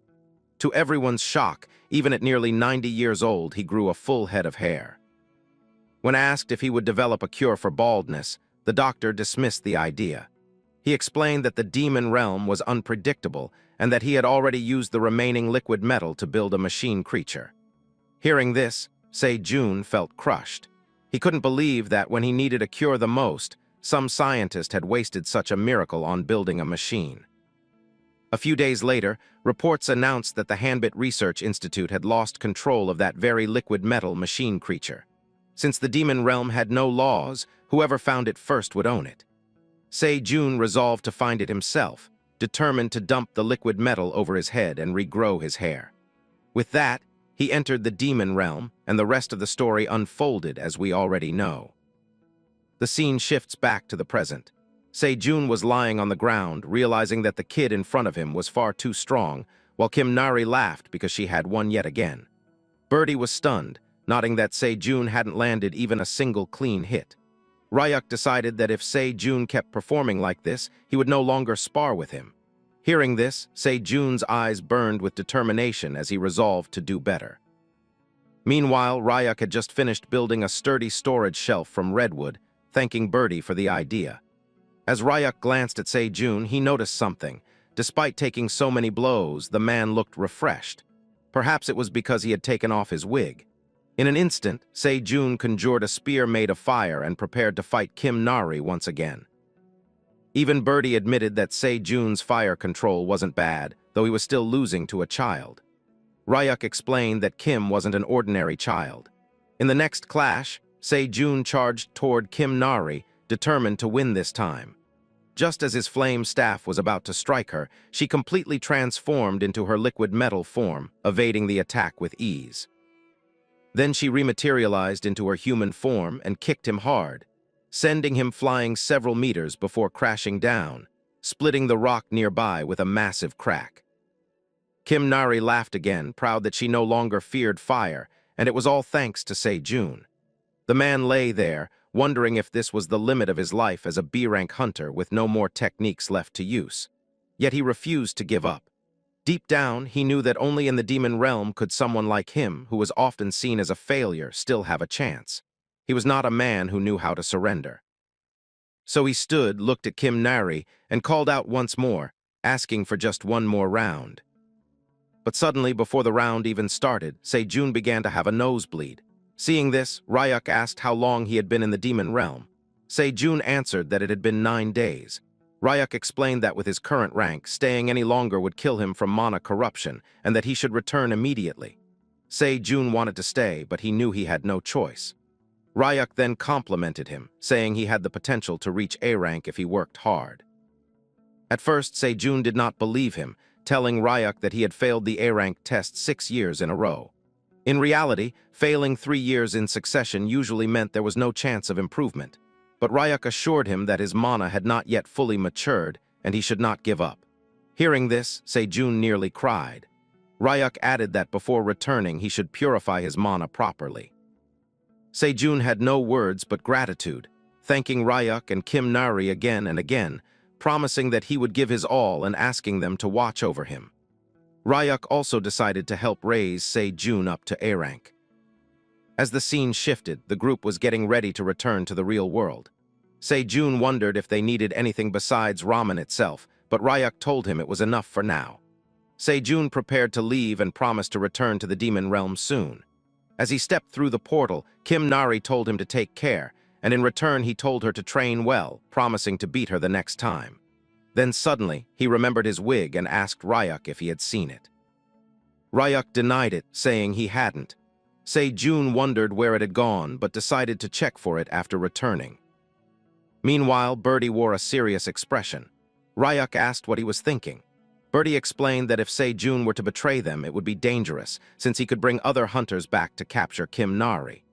To everyone's shock, even at nearly 90 years old, he grew a full head of hair. When asked if he would develop a cure for baldness, the doctor dismissed the idea. He explained that the demon realm was unpredictable and that he had already used the remaining liquid metal to build a machine creature. Hearing this, Se-jun felt crushed. He couldn't believe that when he needed a cure the most, some scientist had wasted such a miracle on building a machine. A few days later, reports announced that the Hanbit Research Institute had lost control of that very liquid metal machine creature. Since the demon realm had no laws, whoever found it first would own it. Se-jun resolved to find it himself, determined to dump the liquid metal over his head and regrow his hair. With that, he entered the demon realm, and the rest of the story unfolded as we already know. The scene shifts back to the present. Se-jun was lying on the ground, realizing that the kid in front of him was far too strong, while Kim-nari laughed because she had won yet again. Birdie was stunned, noting that Se-jun hadn't landed even a single clean hit. Ryuk decided that if Se-jun kept performing like this, he would no longer spar with him. Hearing this, Se-jun's eyes burned with determination as he resolved to do better. Meanwhile, Ryuk had just finished building a sturdy storage shelf from redwood, thanking Birdie for the idea. As Ryuk glanced at Se-jun, he noticed something. Despite taking so many blows, the man looked refreshed. Perhaps it was because he had taken off his wig. In an instant, Se-jun conjured a spear made of fire and prepared to fight Kim-nari once again. Even Birdie admitted that Se-jun's fire control wasn't bad, though he was still losing to a child. Ryuk explained that Kim wasn't an ordinary child. In the next clash, Se-jun charged toward Kim-nari, determined to win this time. Just as his flame staff was about to strike her, she completely transformed into her liquid metal form, evading the attack with ease. Then she rematerialized into her human form and kicked him hard, sending him flying several meters before crashing down, splitting the rock nearby with a massive crack. Kim-nari laughed again, proud that she no longer feared fire, and it was all thanks to Se-jun. The man lay there, wondering if this was the limit of his life as a B-rank hunter with no more techniques left to use. Yet he refused to give up. Deep down, he knew that only in the demon realm could someone like him, who was often seen as a failure, still have a chance. He was not a man who knew how to surrender. So he stood, looked at Kim-nari, and called out once more, asking for just one more round. But suddenly, before the round even started, Se-jun began to have a nosebleed. Seeing this, Ryuk asked how long he had been in the demon realm. Se-jun answered that it had been 9 days. Ryuk explained that with his current rank, staying any longer would kill him from mana corruption, and that he should return immediately. Se-jun wanted to stay, but he knew he had no choice. Ryuk then complimented him, saying he had the potential to reach A rank if he worked hard. At first, Se-jun did not believe him, telling Ryuk that he had failed the A rank test 6 years in a row. In reality, failing 3 years in succession usually meant there was no chance of improvement. But Ryuk assured him that his mana had not yet fully matured, and he should not give up. Hearing this, Se-jun nearly cried. Ryuk added that before returning he should purify his mana properly. Se-jun had no words but gratitude, thanking Ryuk and Kim-nari again and again, promising that he would give his all and asking them to watch over him. Ryuk also decided to help raise Se-jun up to A rank. As the scene shifted, the group was getting ready to return to the real world. Se-jun wondered if they needed anything besides ramen itself, but Ryuk told him it was enough for now. Se-jun prepared to leave and promised to return to the demon realm soon. As he stepped through the portal, Kim-nari told him to take care, and in return he told her to train well, promising to beat her the next time. Then suddenly, he remembered his wig and asked Ryuk if he had seen it. Ryuk denied it, saying he hadn't. Se-jun wondered where it had gone, but decided to check for it after returning. Meanwhile, Birdie wore a serious expression. Ryuk asked what he was thinking. Birdie explained that if Se-jun were to betray them, it would be dangerous, since he could bring other hunters back to capture Kim-nari.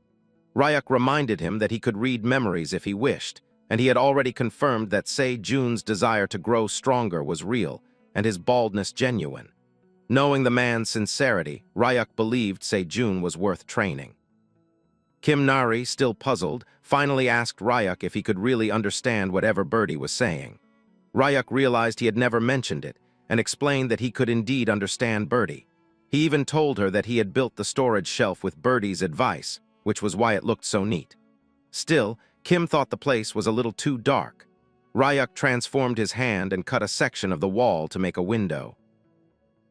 Ryuk reminded him that he could read memories if he wished, and he had already confirmed that Se-jun's desire to grow stronger was real, and his baldness genuine. Knowing the man's sincerity, Ryuk believed Se-jun was worth training. Kim-nari, still puzzled, finally asked Ryuk if he could really understand whatever Birdie was saying. Ryuk realized he had never mentioned it, and explained that he could indeed understand Birdie. He even told her that he had built the storage shelf with Birdie's advice, which was why it looked so neat. Still, Kim thought the place was a little too dark. Ryuk transformed his hand and cut a section of the wall to make a window.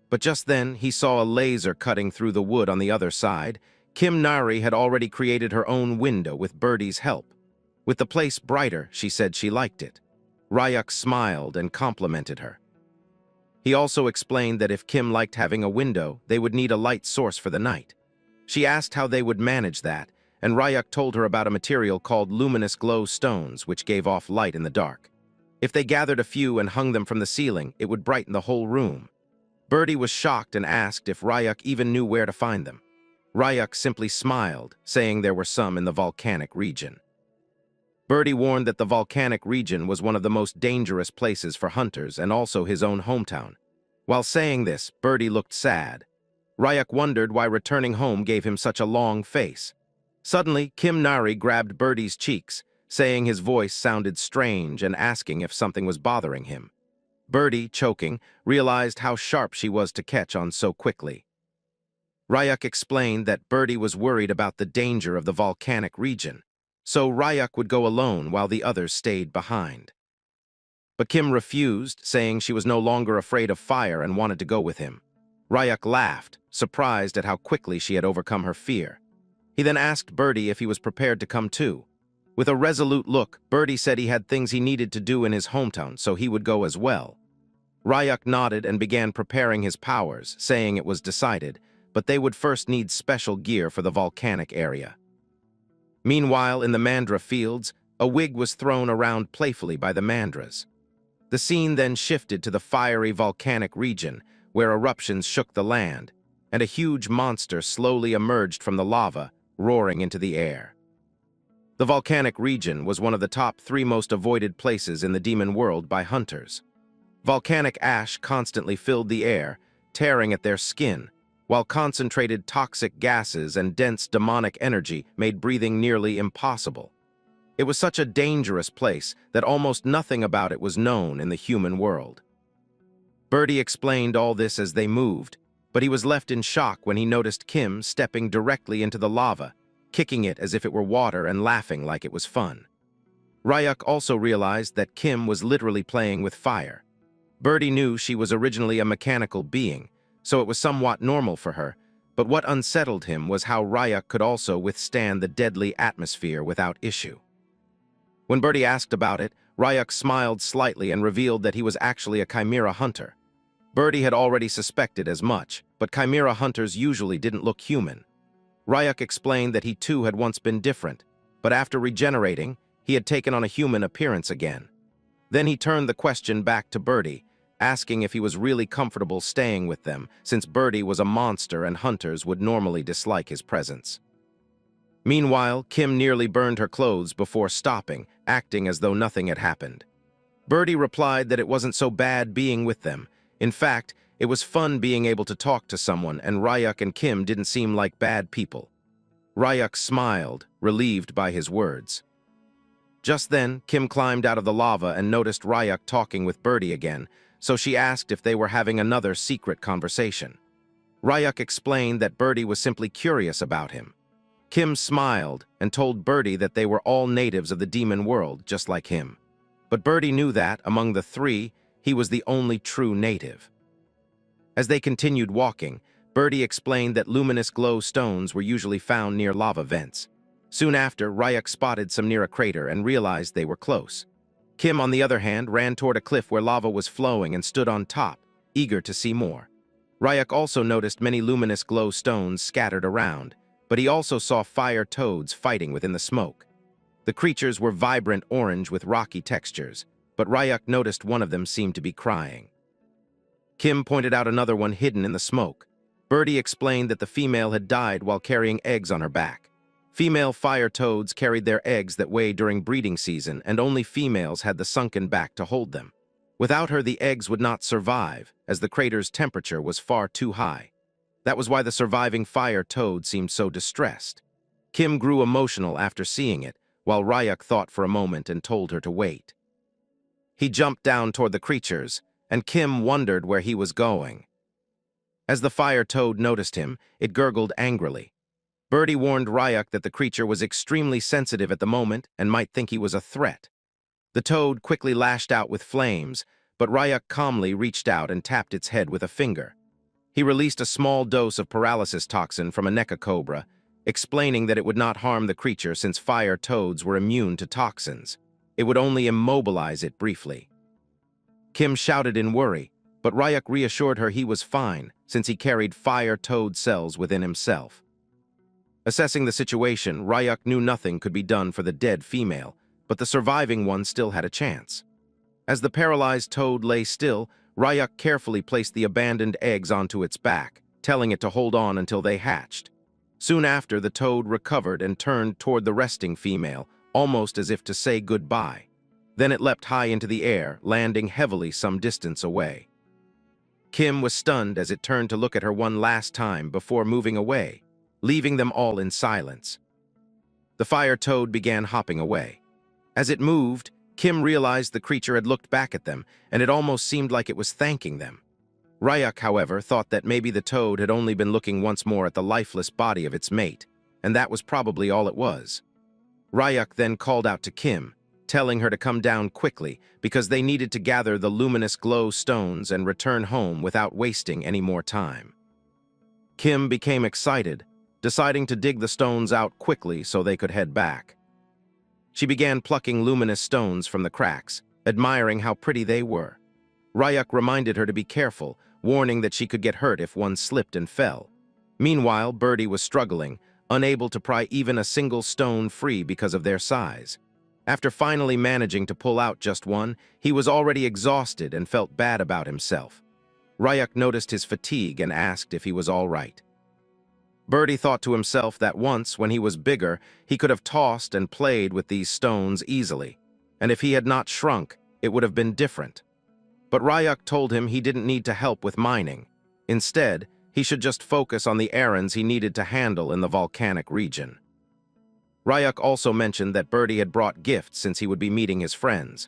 But just then, he saw a laser cutting through the wood on the other side. Kim Nari had already created her own window with Birdie's help. With the place brighter, she said she liked it. Ryuk smiled and complimented her. He also explained that if Kim liked having a window, they would need a light source for the night. She asked how they would manage that, and Ryuk told her about a material called luminous glow stones, which gave off light in the dark. If they gathered a few and hung them from the ceiling, it would brighten the whole room. Birdie was shocked and asked if Ryuk even knew where to find them. Ryuk simply smiled, saying there were some in the volcanic region. Birdie warned that the volcanic region was one of the most dangerous places for hunters and also his own hometown. While saying this, Birdie looked sad. Ryuk wondered why returning home gave him such a long face. Suddenly, Kim Nari grabbed Birdie's cheeks, saying his voice sounded strange and asking if something was bothering him. Birdie, choking, realized how sharp she was to catch on so quickly. Ryuk explained that Birdie was worried about the danger of the volcanic region, so Ryuk would go alone while the others stayed behind. But Kim refused, saying she was no longer afraid of fire and wanted to go with him. Ryuk laughed, surprised at how quickly she had overcome her fear. He then asked Birdie if he was prepared to come too. With a resolute look, Birdie said he had things he needed to do in his hometown, so he would go as well. Ryuk nodded and began preparing his powers, saying it was decided, but they would first need special gear for the volcanic area. Meanwhile, in the mandra fields, a wig was thrown around playfully by the mandras. The scene then shifted to the fiery volcanic region, where eruptions shook the land, and a huge monster slowly emerged from the lava, roaring into the air. The volcanic region was one of the top 3 most avoided places in the demon world by hunters. Volcanic ash constantly filled the air, tearing at their skin, while concentrated toxic gases and dense demonic energy made breathing nearly impossible. It was such a dangerous place that almost nothing about it was known in the human world. Birdie explained all this as they moved, but he was left in shock when he noticed Kim stepping directly into the lava, kicking it as if it were water and laughing like it was fun. Ryuk also realized that Kim was literally playing with fire. Birdie knew she was originally a mechanical being, so it was somewhat normal for her, but what unsettled him was how Ryuk could also withstand the deadly atmosphere without issue. When Birdie asked about it, Ryuk smiled slightly and revealed that he was actually a chimera hunter. Birdie had already suspected as much, but chimera hunters usually didn't look human. Ryuk explained that he too had once been different, but after regenerating, he had taken on a human appearance again. Then he turned the question back to Birdie, asking if he was really comfortable staying with them, since Birdie was a monster and hunters would normally dislike his presence. Meanwhile, Kim nearly burned her clothes before stopping, acting as though nothing had happened. Birdie replied that it wasn't so bad being with them. In fact, it was fun being able to talk to someone, and Ryuk and Kim didn't seem like bad people. Ryuk smiled, relieved by his words. Just then, Kim climbed out of the lava and noticed Ryuk talking with Birdie again, so she asked if they were having another secret conversation. Ryuk explained that Birdie was simply curious about him. Kim smiled and told Birdie that they were all natives of the demon world, just like him. But Birdie knew that, among the 3, he was the only true native. As they continued walking, Birdie explained that luminous glow stones were usually found near lava vents. Soon after, Ryuk spotted some near a crater and realized they were close. Kim, on the other hand, ran toward a cliff where lava was flowing and stood on top, eager to see more. Ryuk also noticed many luminous glow stones scattered around, but he also saw fire toads fighting within the smoke. The creatures were vibrant orange with rocky textures, but Ryuk noticed one of them seemed to be crying. Kim pointed out another one hidden in the smoke. Birdie explained that the female had died while carrying eggs on her back. Female fire toads carried their eggs that way during breeding season, and only females had the sunken back to hold them. Without her, the eggs would not survive, as the crater's temperature was far too high. That was why the surviving fire toad seemed so distressed. Kim grew emotional after seeing it, while Ryuk thought for a moment and told her to wait. He jumped down toward the creatures, and Kim wondered where he was going. As the fire toad noticed him, it gurgled angrily. Birdie warned Ryuk that the creature was extremely sensitive at the moment and might think he was a threat. The toad quickly lashed out with flames, but Rayuk calmly reached out and tapped its head with a finger. He released a small dose of paralysis toxin from a Mecha cobra, explaining that it would not harm the creature since fire toads were immune to toxins. It would only immobilize it briefly. Kim shouted in worry, but Rayuk reassured her he was fine since he carried fire toad cells within himself. Assessing the situation, Rayuk knew nothing could be done for the dead female, but the surviving one still had a chance. As the paralyzed toad lay still, Rayuk carefully placed the abandoned eggs onto its back, telling it to hold on until they hatched. Soon after, the toad recovered and turned toward the resting female, almost as if to say goodbye. Then it leapt high into the air, landing heavily some distance away. Kim was stunned as it turned to look at her one last time before moving away, leaving them all in silence. The fire toad began hopping away. As it moved, Kim realized the creature had looked back at them, and it almost seemed like it was thanking them. Rayuk, however, thought that maybe the toad had only been looking once more at the lifeless body of its mate, and that was probably all it was. Rayuk then called out to Kim, telling her to come down quickly because they needed to gather the luminous glow stones and return home without wasting any more time. Kim became excited, deciding to dig the stones out quickly so they could head back. She began plucking luminous stones from the cracks, admiring how pretty they were. Rayuk reminded her to be careful, warning that she could get hurt if one slipped and fell. Meanwhile, Birdie was struggling, unable to pry even a single stone free because of their size. After finally managing to pull out just one, he was already exhausted and felt bad about himself. Rayuk noticed his fatigue and asked if he was all right. Birdie thought to himself that once, when he was bigger, he could have tossed and played with these stones easily, and if he had not shrunk, it would have been different. But Rayuk told him he didn't need to help with mining. Instead, he should just focus on the errands he needed to handle in the volcanic region. Rayuk also mentioned that Birdie had brought gifts since he would be meeting his friends.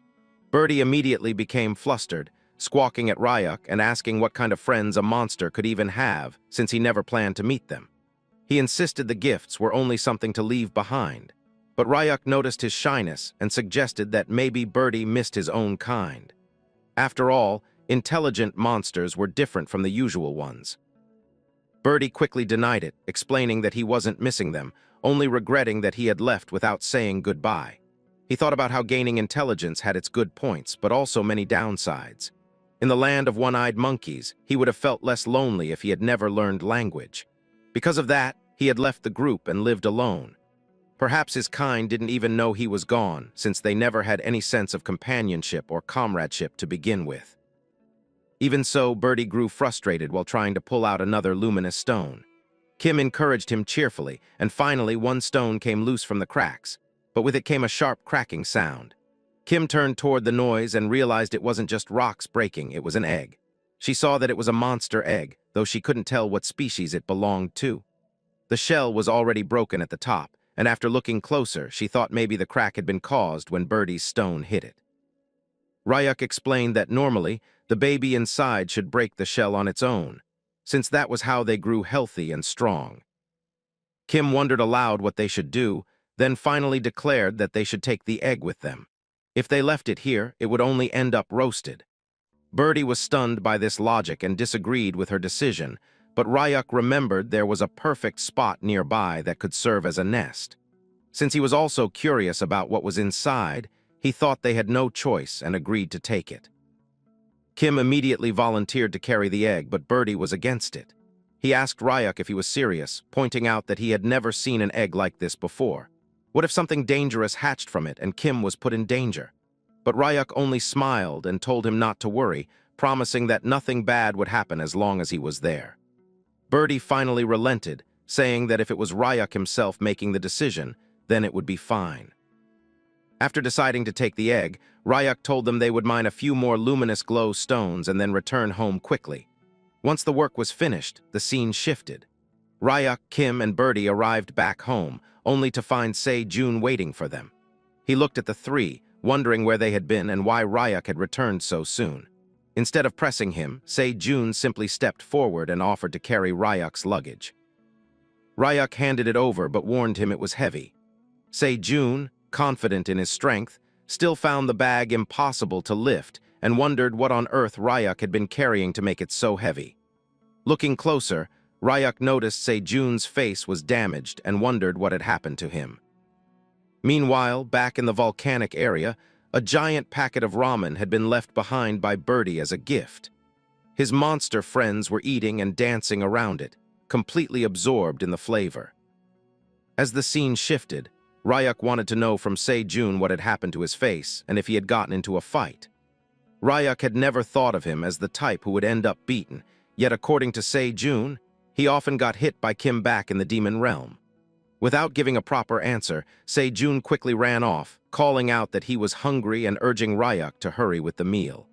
Birdie immediately became flustered, squawking at Rayuk and asking what kind of friends a monster could even have since he never planned to meet them. He insisted the gifts were only something to leave behind, but Rayuk noticed his shyness and suggested that maybe Birdie missed his own kind. After all, intelligent monsters were different from the usual ones. Birdie quickly denied it, explaining that he wasn't missing them, only regretting that he had left without saying goodbye. He thought about how gaining intelligence had its good points, but also many downsides. In the land of one-eyed monkeys, he would have felt less lonely if he had never learned language. Because of that, he had left the group and lived alone. Perhaps his kind didn't even know he was gone, since they never had any sense of companionship or comradeship to begin with. Even so, Birdie grew frustrated while trying to pull out another luminous stone. Kim encouraged him cheerfully, and finally one stone came loose from the cracks, but with it came a sharp cracking sound. Kim turned toward the noise and realized it wasn't just rocks breaking, it was an egg. She saw that it was a monster egg, though she couldn't tell what species it belonged to. The shell was already broken at the top, and after looking closer, she thought maybe the crack had been caused when Birdie's stone hit it. Rayuk explained that normally, the baby inside should break the shell on its own, since that was how they grew healthy and strong. Kim wondered aloud what they should do, then finally declared that they should take the egg with them. If they left it here, it would only end up roasted. Birdie was stunned by this logic and disagreed with her decision, but Rayuk remembered there was a perfect spot nearby that could serve as a nest. Since he was also curious about what was inside, he thought they had no choice and agreed to take it. Kim immediately volunteered to carry the egg, but Birdie was against it. He asked Rayuk if he was serious, pointing out that he had never seen an egg like this before. What if something dangerous hatched from it and Kim was put in danger? But Rayuk only smiled and told him not to worry, promising that nothing bad would happen as long as he was there. Birdie finally relented, saying that if it was Rayuk himself making the decision, then it would be fine. After deciding to take the egg, Rayuk told them they would mine a few more luminous glow stones and then return home quickly. Once the work was finished, the scene shifted. Rayuk, Kim, and Birdie arrived back home, only to find Se-jun waiting for them. He looked at the three, wondering where they had been and why Rayuk had returned so soon. Instead of pressing him, Se-jun simply stepped forward and offered to carry Ryuk's luggage. Rayuk handed it over but warned him it was heavy. Se-jun, confident in his strength, still found the bag impossible to lift and wondered what on earth Ryuk had been carrying to make it so heavy. Looking closer, Ryuk noticed Sejun's face was damaged and wondered what had happened to him. Meanwhile, back in the volcanic area, a giant packet of ramen had been left behind by Birdie as a gift. His monster friends were eating and dancing around it, completely absorbed in the flavor. As the scene shifted, Ryuk wanted to know from Sejun what had happened to his face and if he had gotten into a fight. Ryuk had never thought of him as the type who would end up beaten, yet according to Sejun, he often got hit by Kim back in the demon realm. Without giving a proper answer, Sejun quickly ran off, calling out that he was hungry and urging Ryuk to hurry with the meal.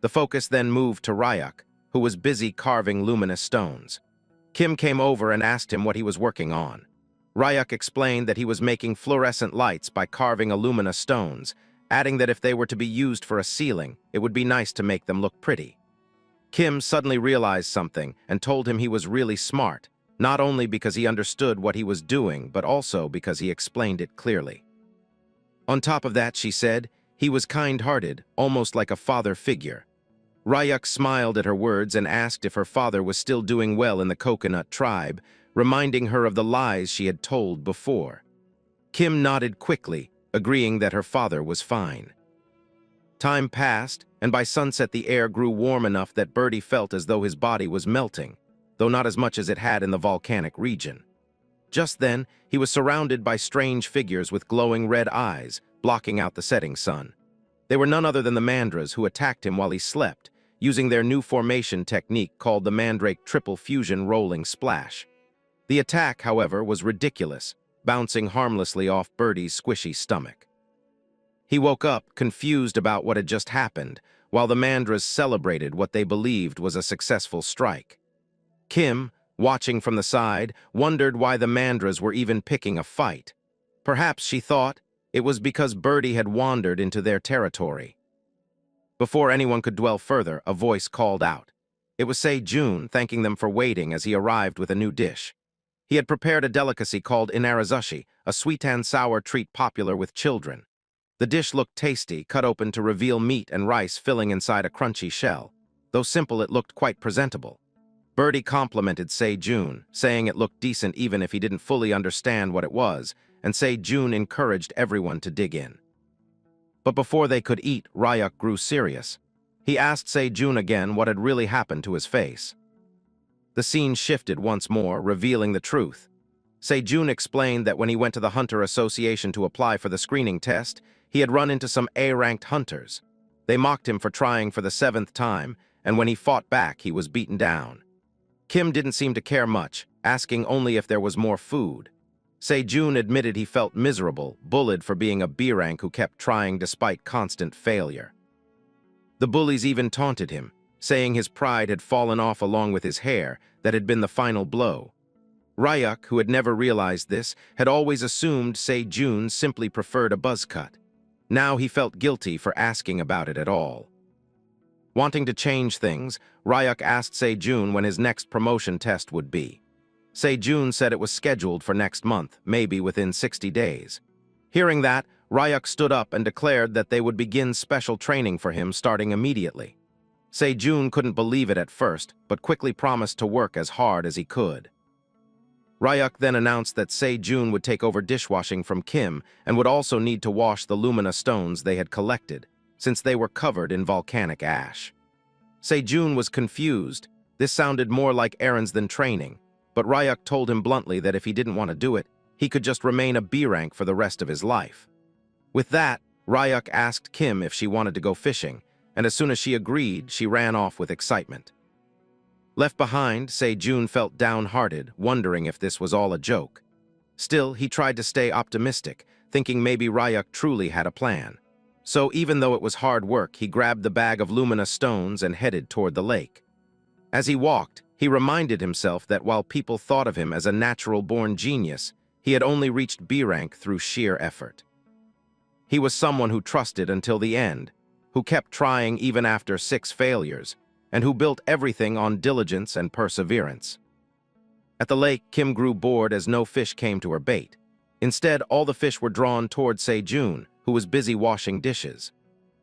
The focus then moved to Ryuk, who was busy carving luminous stones. Kim came over and asked him what he was working on. Ryuk explained that he was making fluorescent lights by carving alumina stones, adding that if they were to be used for a ceiling, it would be nice to make them look pretty. Kim suddenly realized something and told him he was really smart, not only because he understood what he was doing, but also because he explained it clearly. On top of that, she said, he was kind-hearted, almost like a father figure. Ryuk smiled at her words and asked if her father was still doing well in the coconut tribe, reminding her of the lies she had told before. Kim nodded quickly, agreeing that her father was fine. Time passed, and by sunset the air grew warm enough that Birdie felt as though his body was melting, though not as much as it had in the volcanic region. Just then, he was surrounded by strange figures with glowing red eyes, blocking out the setting sun. They were none other than the Mandras who attacked him while he slept, using their new formation technique called the Mandrake Triple Fusion Rolling Splash. The attack, however, was ridiculous, bouncing harmlessly off Birdie's squishy stomach. He woke up, confused about what had just happened, while the Mandras celebrated what they believed was a successful strike. Kim, watching from the side, wondered why the Mandras were even picking a fight. Perhaps, she thought, it was because Birdie had wandered into their territory. Before anyone could dwell further, a voice called out. It was Sejun, thanking them for waiting as he arrived with a new dish. He had prepared a delicacy called inarazushi, a sweet and sour treat popular with children. The dish looked tasty, cut open to reveal meat and rice filling inside a crunchy shell. Though simple, it looked quite presentable. Birdie complimented Sejun, saying it looked decent even if he didn't fully understand what it was, and Sejun encouraged everyone to dig in. But before they could eat, Ryuk grew serious. He asked Sejun again what had really happened to his face. The scene shifted once more, revealing the truth. Sejun explained that when he went to the Hunter Association to apply for the screening test, he had run into some A-ranked hunters. They mocked him for trying for the 7th time, and when he fought back, he was beaten down. Kim didn't seem to care much, asking only if there was more food. Sejun admitted he felt miserable, bullied for being a B-rank who kept trying despite constant failure. The bullies even taunted him, saying his pride had fallen off along with his hair, that had been the final blow. Ryuk, who had never realized this, had always assumed Sejun simply preferred a buzz cut. Now he felt guilty for asking about it at all. Wanting to change things, Ryuk asked Sejun when his next promotion test would be. Sejun said it was scheduled for next month, maybe within 60 days. Hearing that, Ryuk stood up and declared that they would begin special training for him starting immediately. Sejun couldn't believe it at first, but quickly promised to work as hard as he could. Ryuk then announced that Sejun would take over dishwashing from Kim and would also need to wash the lumina stones they had collected, since they were covered in volcanic ash. Sejun was confused. This sounded more like errands than training, but Ryuk told him bluntly that if he didn't want to do it, he could just remain a B-rank for the rest of his life. With that, Ryuk asked Kim if she wanted to go fishing, and as soon as she agreed, she ran off with excitement. Left behind, Sejun felt downhearted, wondering if this was all a joke. Still, he tried to stay optimistic, thinking maybe Ryuk truly had a plan. So even though it was hard work, he grabbed the bag of lumina stones and headed toward the lake. As he walked, he reminded himself that while people thought of him as a natural-born genius, he had only reached B-rank through sheer effort. He was someone who trusted until the end, who kept trying even after 6 failures, and who built everything on diligence and perseverance. At the lake, Kim grew bored as no fish came to her bait. Instead, all the fish were drawn toward Sejun, who was busy washing dishes.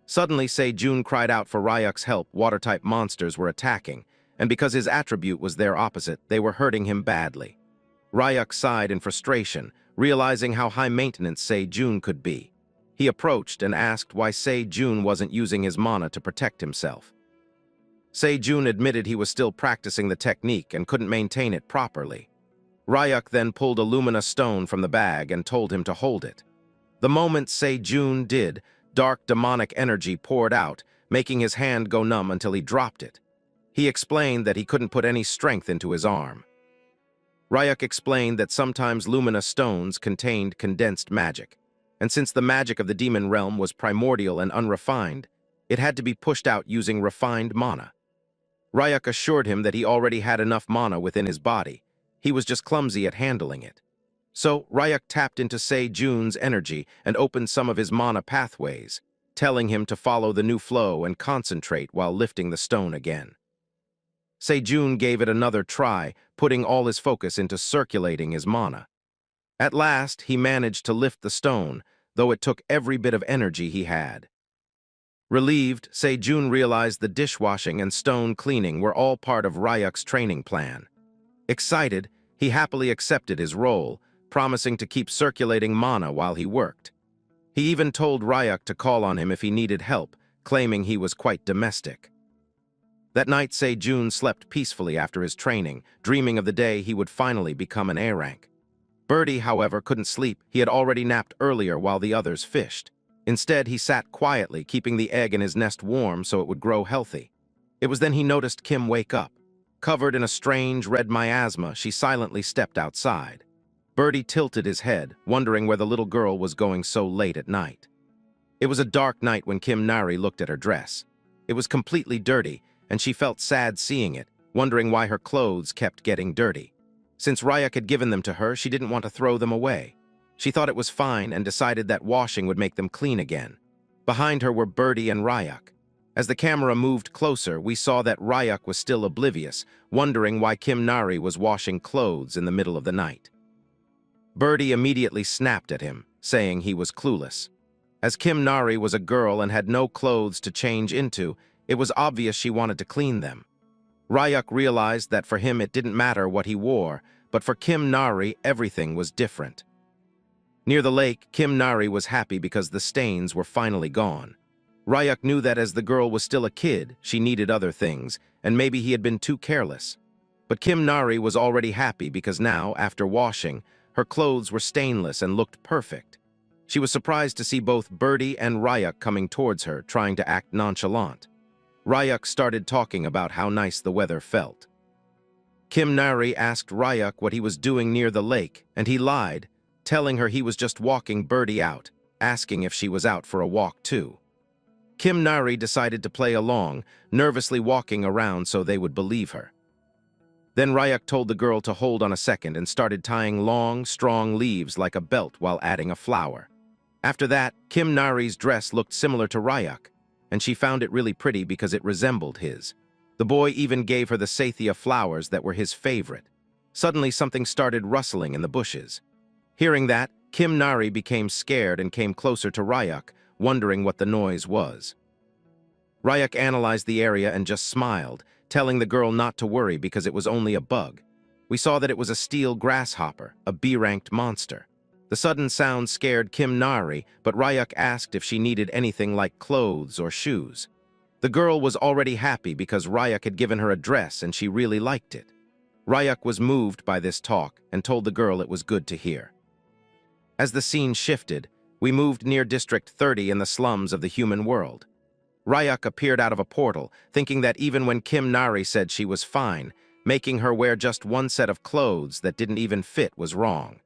Suddenly, Se-jun cried out for Ryuk's help. Water-type monsters were attacking, and because his attribute was their opposite, they were hurting him badly. Ryuk sighed in frustration, realizing how high-maintenance Se-jun could be. He approached and asked why Se-jun wasn't using his mana to protect himself. Se-jun admitted he was still practicing the technique and couldn't maintain it properly. Ryuk then pulled a lumina stone from the bag and told him to hold it. The moment Se-jun did, dark demonic energy poured out, making his hand go numb until he dropped it. He explained that he couldn't put any strength into his arm. Ryuk explained that sometimes lumina stones contained condensed magic, and since the magic of the demon realm was primordial and unrefined, it had to be pushed out using refined mana. Ryuk assured him that he already had enough mana within his body. He was just clumsy at handling it. So Ryuk tapped into Se-jun's energy and opened some of his mana pathways, telling him to follow the new flow and concentrate while lifting the stone again. Se-jun gave it another try, putting all his focus into circulating his mana. At last, he managed to lift the stone, though it took every bit of energy he had. Relieved, Se-jun realized the dishwashing and stone cleaning were all part of Ryuk's training plan. Excited, he happily accepted his role, promising to keep circulating mana while he worked. He even told Ryuk to call on him if he needed help, claiming he was quite domestic. That night, Se-jun slept peacefully after his training, dreaming of the day he would finally become an A-rank. Birdie, however, couldn't sleep. He had already napped earlier while the others fished. Instead, he sat quietly, keeping the egg in his nest warm so it would grow healthy. It was then he noticed Kim wake up. Covered in a strange red miasma, she silently stepped outside. Birdie tilted his head, wondering where the little girl was going so late at night. It was a dark night when Kim Nari looked at her dress. It was completely dirty, and she felt sad seeing it, wondering why her clothes kept getting dirty. Since Ryuk had given them to her, she didn't want to throw them away. She thought it was fine and decided that washing would make them clean again. Behind her were Birdie and Ryuk. As the camera moved closer, we saw that Ryuk was still oblivious, wondering why Kim Nari was washing clothes in the middle of the night. Birdie immediately snapped at him, saying he was clueless. As Kim Nari was a girl and had no clothes to change into, it was obvious she wanted to clean them. Ryuk realized that for him it didn't matter what he wore, but for Kim Nari everything was different. Near the lake, Kim Nari was happy because the stains were finally gone. Ryuk knew that as the girl was still a kid, she needed other things, and maybe he had been too careless. But Kim Nari was already happy because now, after washing, her clothes were stainless and looked perfect. She was surprised to see both Birdie and Ryuk coming towards her, trying to act nonchalant. Ryuk started talking about how nice the weather felt. Kim Nari asked Ryuk what he was doing near the lake, and he lied, telling her he was just walking Birdie out, asking if she was out for a walk too. Kim Nari decided to play along, nervously walking around so they would believe her. Then Ryuk told the girl to hold on a second and started tying long, strong leaves like a belt while adding a flower. After that, Kim Nari's dress looked similar to Ryuk, and she found it really pretty because it resembled his. The boy even gave her the Sathya flowers that were his favorite. Suddenly, something started rustling in the bushes. Hearing that, Kim Nari became scared and came closer to Ryuk, wondering what the noise was. Ryuk analyzed the area and just smiled, telling the girl not to worry because it was only a bug. We saw that it was a steel grasshopper, a B-ranked monster. The sudden sound scared Kim Nari, but Ryuk asked if she needed anything like clothes or shoes. The girl was already happy because Ryuk had given her a dress and she really liked it. Ryuk was moved by this talk and told the girl it was good to hear. As the scene shifted, we moved near District 30 in the slums of the human world. Ryuk appeared out of a portal, thinking that even when Kim Nari said she was fine, making her wear just one set of clothes that didn't even fit was wrong.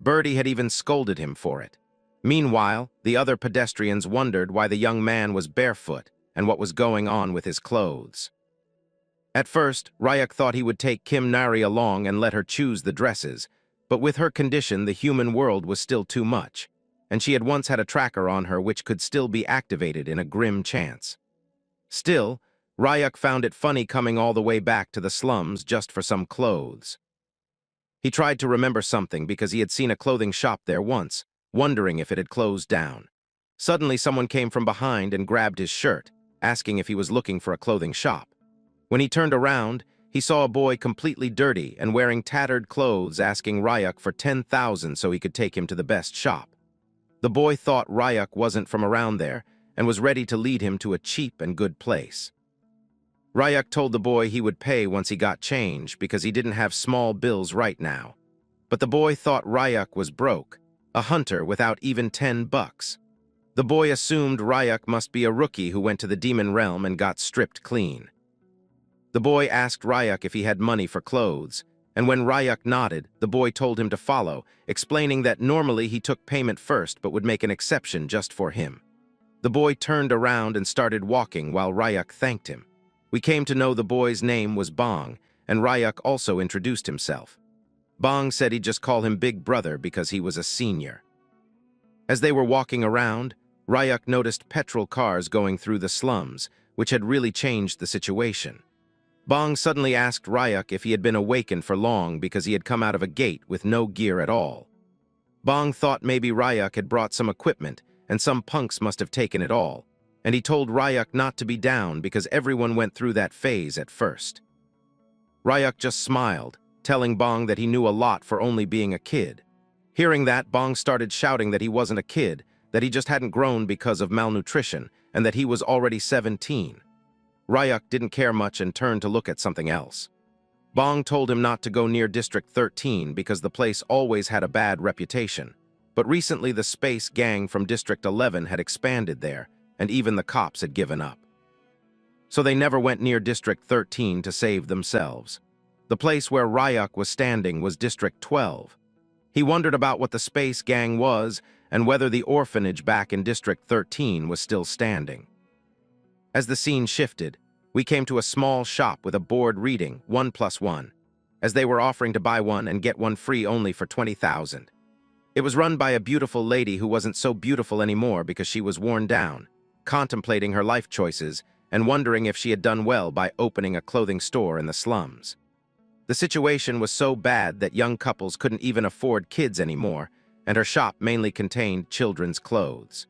Birdie had even scolded him for it. Meanwhile, the other pedestrians wondered why the young man was barefoot and what was going on with his clothes. At first, Ryuk thought he would take Kim Nari along and let her choose the dresses, but with her condition, the human world was still too much, and she had once had a tracker on her which could still be activated in a grim chance. Still, Ryuk found it funny coming all the way back to the slums just for some clothes. He tried to remember something because he had seen a clothing shop there once, wondering if it had closed down. Suddenly, someone came from behind and grabbed his shirt, asking if he was looking for a clothing shop. When he turned around, he saw a boy completely dirty and wearing tattered clothes asking Ryuk for 10,000 so he could take him to the best shop. The boy thought Ryuk wasn't from around there and was ready to lead him to a cheap and good place. Ryuk told the boy he would pay once he got change because he didn't have small bills right now. But the boy thought Ryuk was broke, a hunter without even 10 bucks. The boy assumed Ryuk must be a rookie who went to the demon realm and got stripped clean. The boy asked Ryuk if he had money for clothes, and when Ryuk nodded, the boy told him to follow, explaining that normally he took payment first but would make an exception just for him. The boy turned around and started walking while Ryuk thanked him. We came to know the boy's name was Bong, and Ryuk also introduced himself. Bong said he'd just call him Big Brother because he was a senior. As they were walking around, Ryuk noticed petrol cars going through the slums, which had really changed the situation. Bong suddenly asked Ryuk if he had been awakened for long because he had come out of a gate with no gear at all. Bong thought maybe Ryuk had brought some equipment and some punks must have taken it all, and he told Ryuk not to be down because everyone went through that phase at first. Ryuk just smiled, telling Bong that he knew a lot for only being a kid. Hearing that, Bong started shouting that he wasn't a kid, that he just hadn't grown because of malnutrition, and that he was already 17. Ryuk didn't care much and turned to look at something else. Bong told him not to go near District 13 because the place always had a bad reputation, but recently the space gang from District 11 had expanded there, and even the cops had given up. So they never went near District 13 to save themselves. The place where Ryuk was standing was District 12. He wondered about what the space gang was and whether the orphanage back in District 13 was still standing. As the scene shifted, we came to a small shop with a board reading 1+1, as they were offering to buy one and get one free only for 20,000. It was run by a beautiful lady who wasn't so beautiful anymore because she was worn down, contemplating her life choices and wondering if she had done well by opening a clothing store in the slums. The situation was so bad that young couples couldn't even afford kids anymore, and her shop mainly contained children's clothes.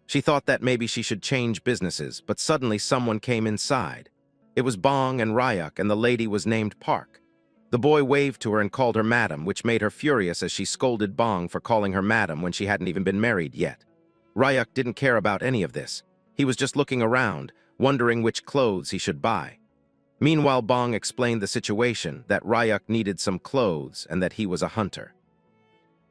She thought that maybe she should change businesses, but suddenly someone came inside. It was Bong and Ryuk, and the lady was named Park. The boy waved to her and called her madam, which made her furious as she scolded Bong for calling her madam when she hadn't even been married yet. Ryuk didn't care about any of this. He was just looking around, wondering which clothes he should buy. Meanwhile, Bong explained the situation, that Ryuk needed some clothes and that he was a hunter.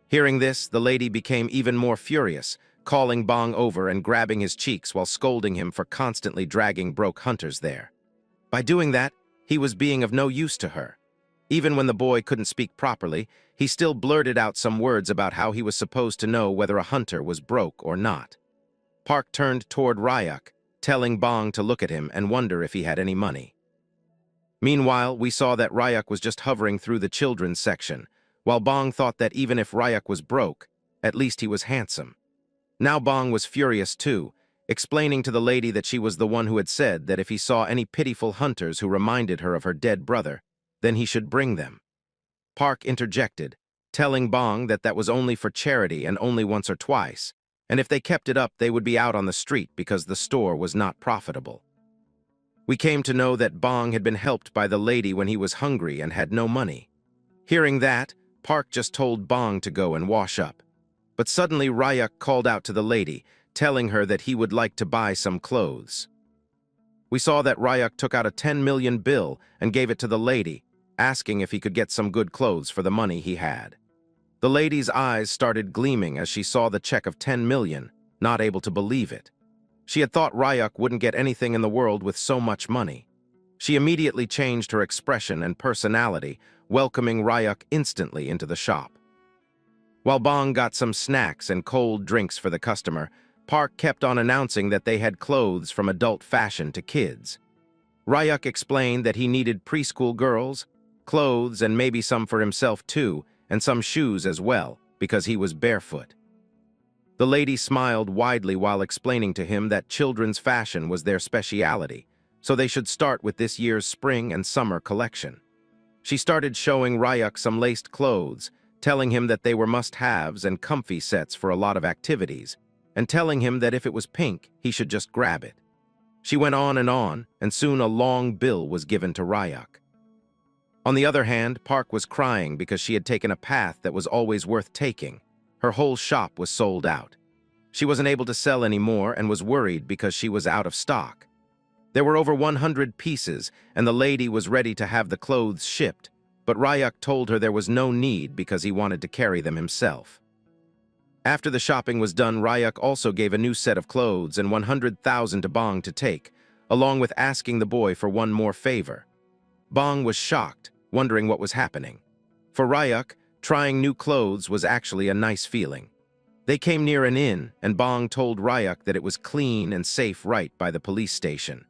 Hearing this, the lady became even more furious, calling Bong over and grabbing his cheeks while scolding him for constantly dragging broke hunters there. By doing that, he was being of no use to her. Even when the boy couldn't speak properly, he still blurted out some words about how he was supposed to know whether a hunter was broke or not. Park turned toward Ryuk, telling Bong to look at him and wonder if he had any money. Meanwhile, we saw that Ryuk was just hovering through the children's section, while Bong thought that even if Ryuk was broke, at least he was handsome. Now Bong was furious too, explaining to the lady that she was the one who had said that if he saw any pitiful hunters who reminded her of her dead brother, then he should bring them. Park interjected, telling Bong that that was only for charity and only once or twice, and if they kept it up they would be out on the street because the store was not profitable. We came to know that Bong had been helped by the lady when he was hungry and had no money. Hearing that, Park just told Bong to go and wash up. But suddenly Ryuk called out to the lady, telling her that he would like to buy some clothes. We saw that Ryuk took out a 10 million bill and gave it to the lady, asking if he could get some good clothes for the money he had. The lady's eyes started gleaming as she saw the check of 10 million, not able to believe it. She had thought Ryuk wouldn't get anything in the world with so much money. She immediately changed her expression and personality, welcoming Ryuk instantly into the shop. While Bong got some snacks and cold drinks for the customer, Park kept on announcing that they had clothes from adult fashion to kids. Ryuk explained that he needed preschool girls, clothes, and maybe some for himself too, and some shoes as well, because he was barefoot. The lady smiled widely while explaining to him that children's fashion was their speciality, so they should start with this year's spring and summer collection. She started showing Ryuk some laced clothes, telling him that they were must-haves and comfy sets for a lot of activities, and telling him that if it was pink, he should just grab it. She went on, and soon a long bill was given to Ryak. On the other hand, Park was crying because she had taken a path that was always worth taking. Her whole shop was sold out. She wasn't able to sell anymore and was worried because she was out of stock. There were over 100 pieces, and the lady was ready to have the clothes shipped, but Ryak told her there was no need because he wanted to carry them himself. After the shopping was done, Ryak also gave a new set of clothes and 100,000 to Bong to take, along with asking the boy for one more favor. Bong was shocked, wondering what was happening. For Ryak, trying new clothes was actually a nice feeling. They came near an inn, and Bong told Ryak that it was clean and safe right by the police station.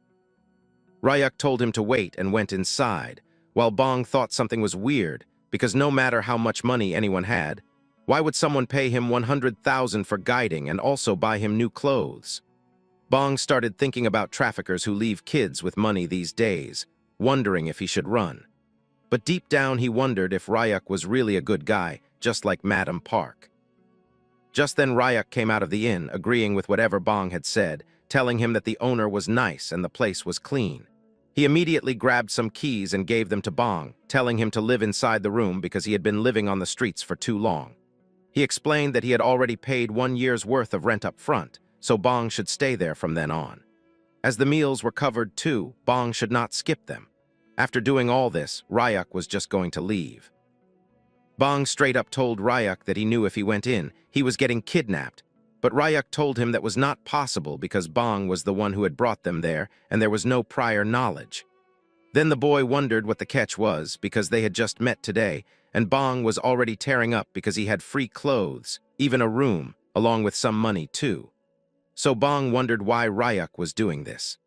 Ryak told him to wait and went inside, while Bong thought something was weird, because no matter how much money anyone had, why would someone pay him 100,000 for guiding and also buy him new clothes? Bong started thinking about traffickers who leave kids with money these days, wondering if he should run. But deep down he wondered if Ryak was really a good guy, just like Madam Park. Just then Ryak came out of the inn, agreeing with whatever Bong had said, telling him that the owner was nice and the place was clean. He immediately grabbed some keys and gave them to Bong, telling him to live inside the room because he had been living on the streets for too long. He explained that he had already paid 1 year's worth of rent up front, so Bong should stay there from then on. As the meals were covered too, Bong should not skip them. After doing all this, Ryak was just going to leave. Bong straight up told Ryak that he knew if he went in, he was getting kidnapped, but Ryak told him that was not possible because Bong was the one who had brought them there and there was no prior knowledge. Then the boy wondered what the catch was because they had just met today, and Bong was already tearing up because he had free clothes, even a room, along with some money too. So Bong wondered why Ryak was doing this.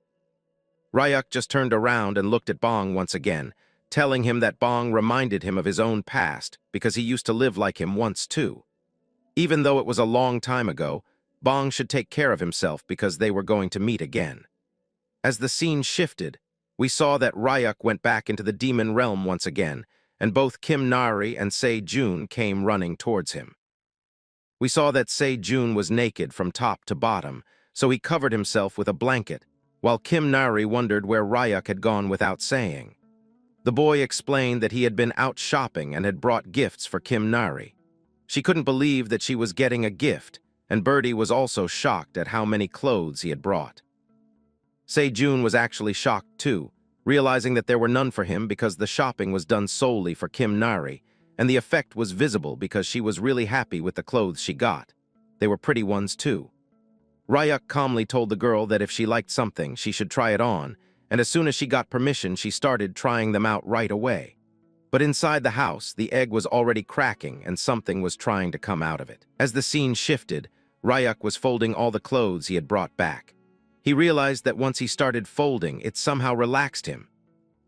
Ryak just turned around and looked at Bong once again, telling him that Bong reminded him of his own past because he used to live like him once too. Even though it was a long time ago, Bong should take care of himself because they were going to meet again. As the scene shifted, we saw that Ryak went back into the demon realm once again, and both Kim Nari and Se-jun came running towards him. We saw that Se-jun was naked from top to bottom, so he covered himself with a blanket, while Kim Nari wondered where Ryak had gone without saying. The boy explained that he had been out shopping and had brought gifts for Kim Nari. She couldn't believe that she was getting a gift, and Birdie was also shocked at how many clothes he had brought. Se-jun was actually shocked too, realizing that there were none for him because the shopping was done solely for Kim Nari, and the effect was visible because she was really happy with the clothes she got. They were pretty ones too. Ryak calmly told the girl that if she liked something, she should try it on, and as soon as she got permission, she started trying them out right away. But inside the house, the egg was already cracking and something was trying to come out of it. As the scene shifted, Ryak was folding all the clothes he had brought back. He realized that once he started folding, it somehow relaxed him.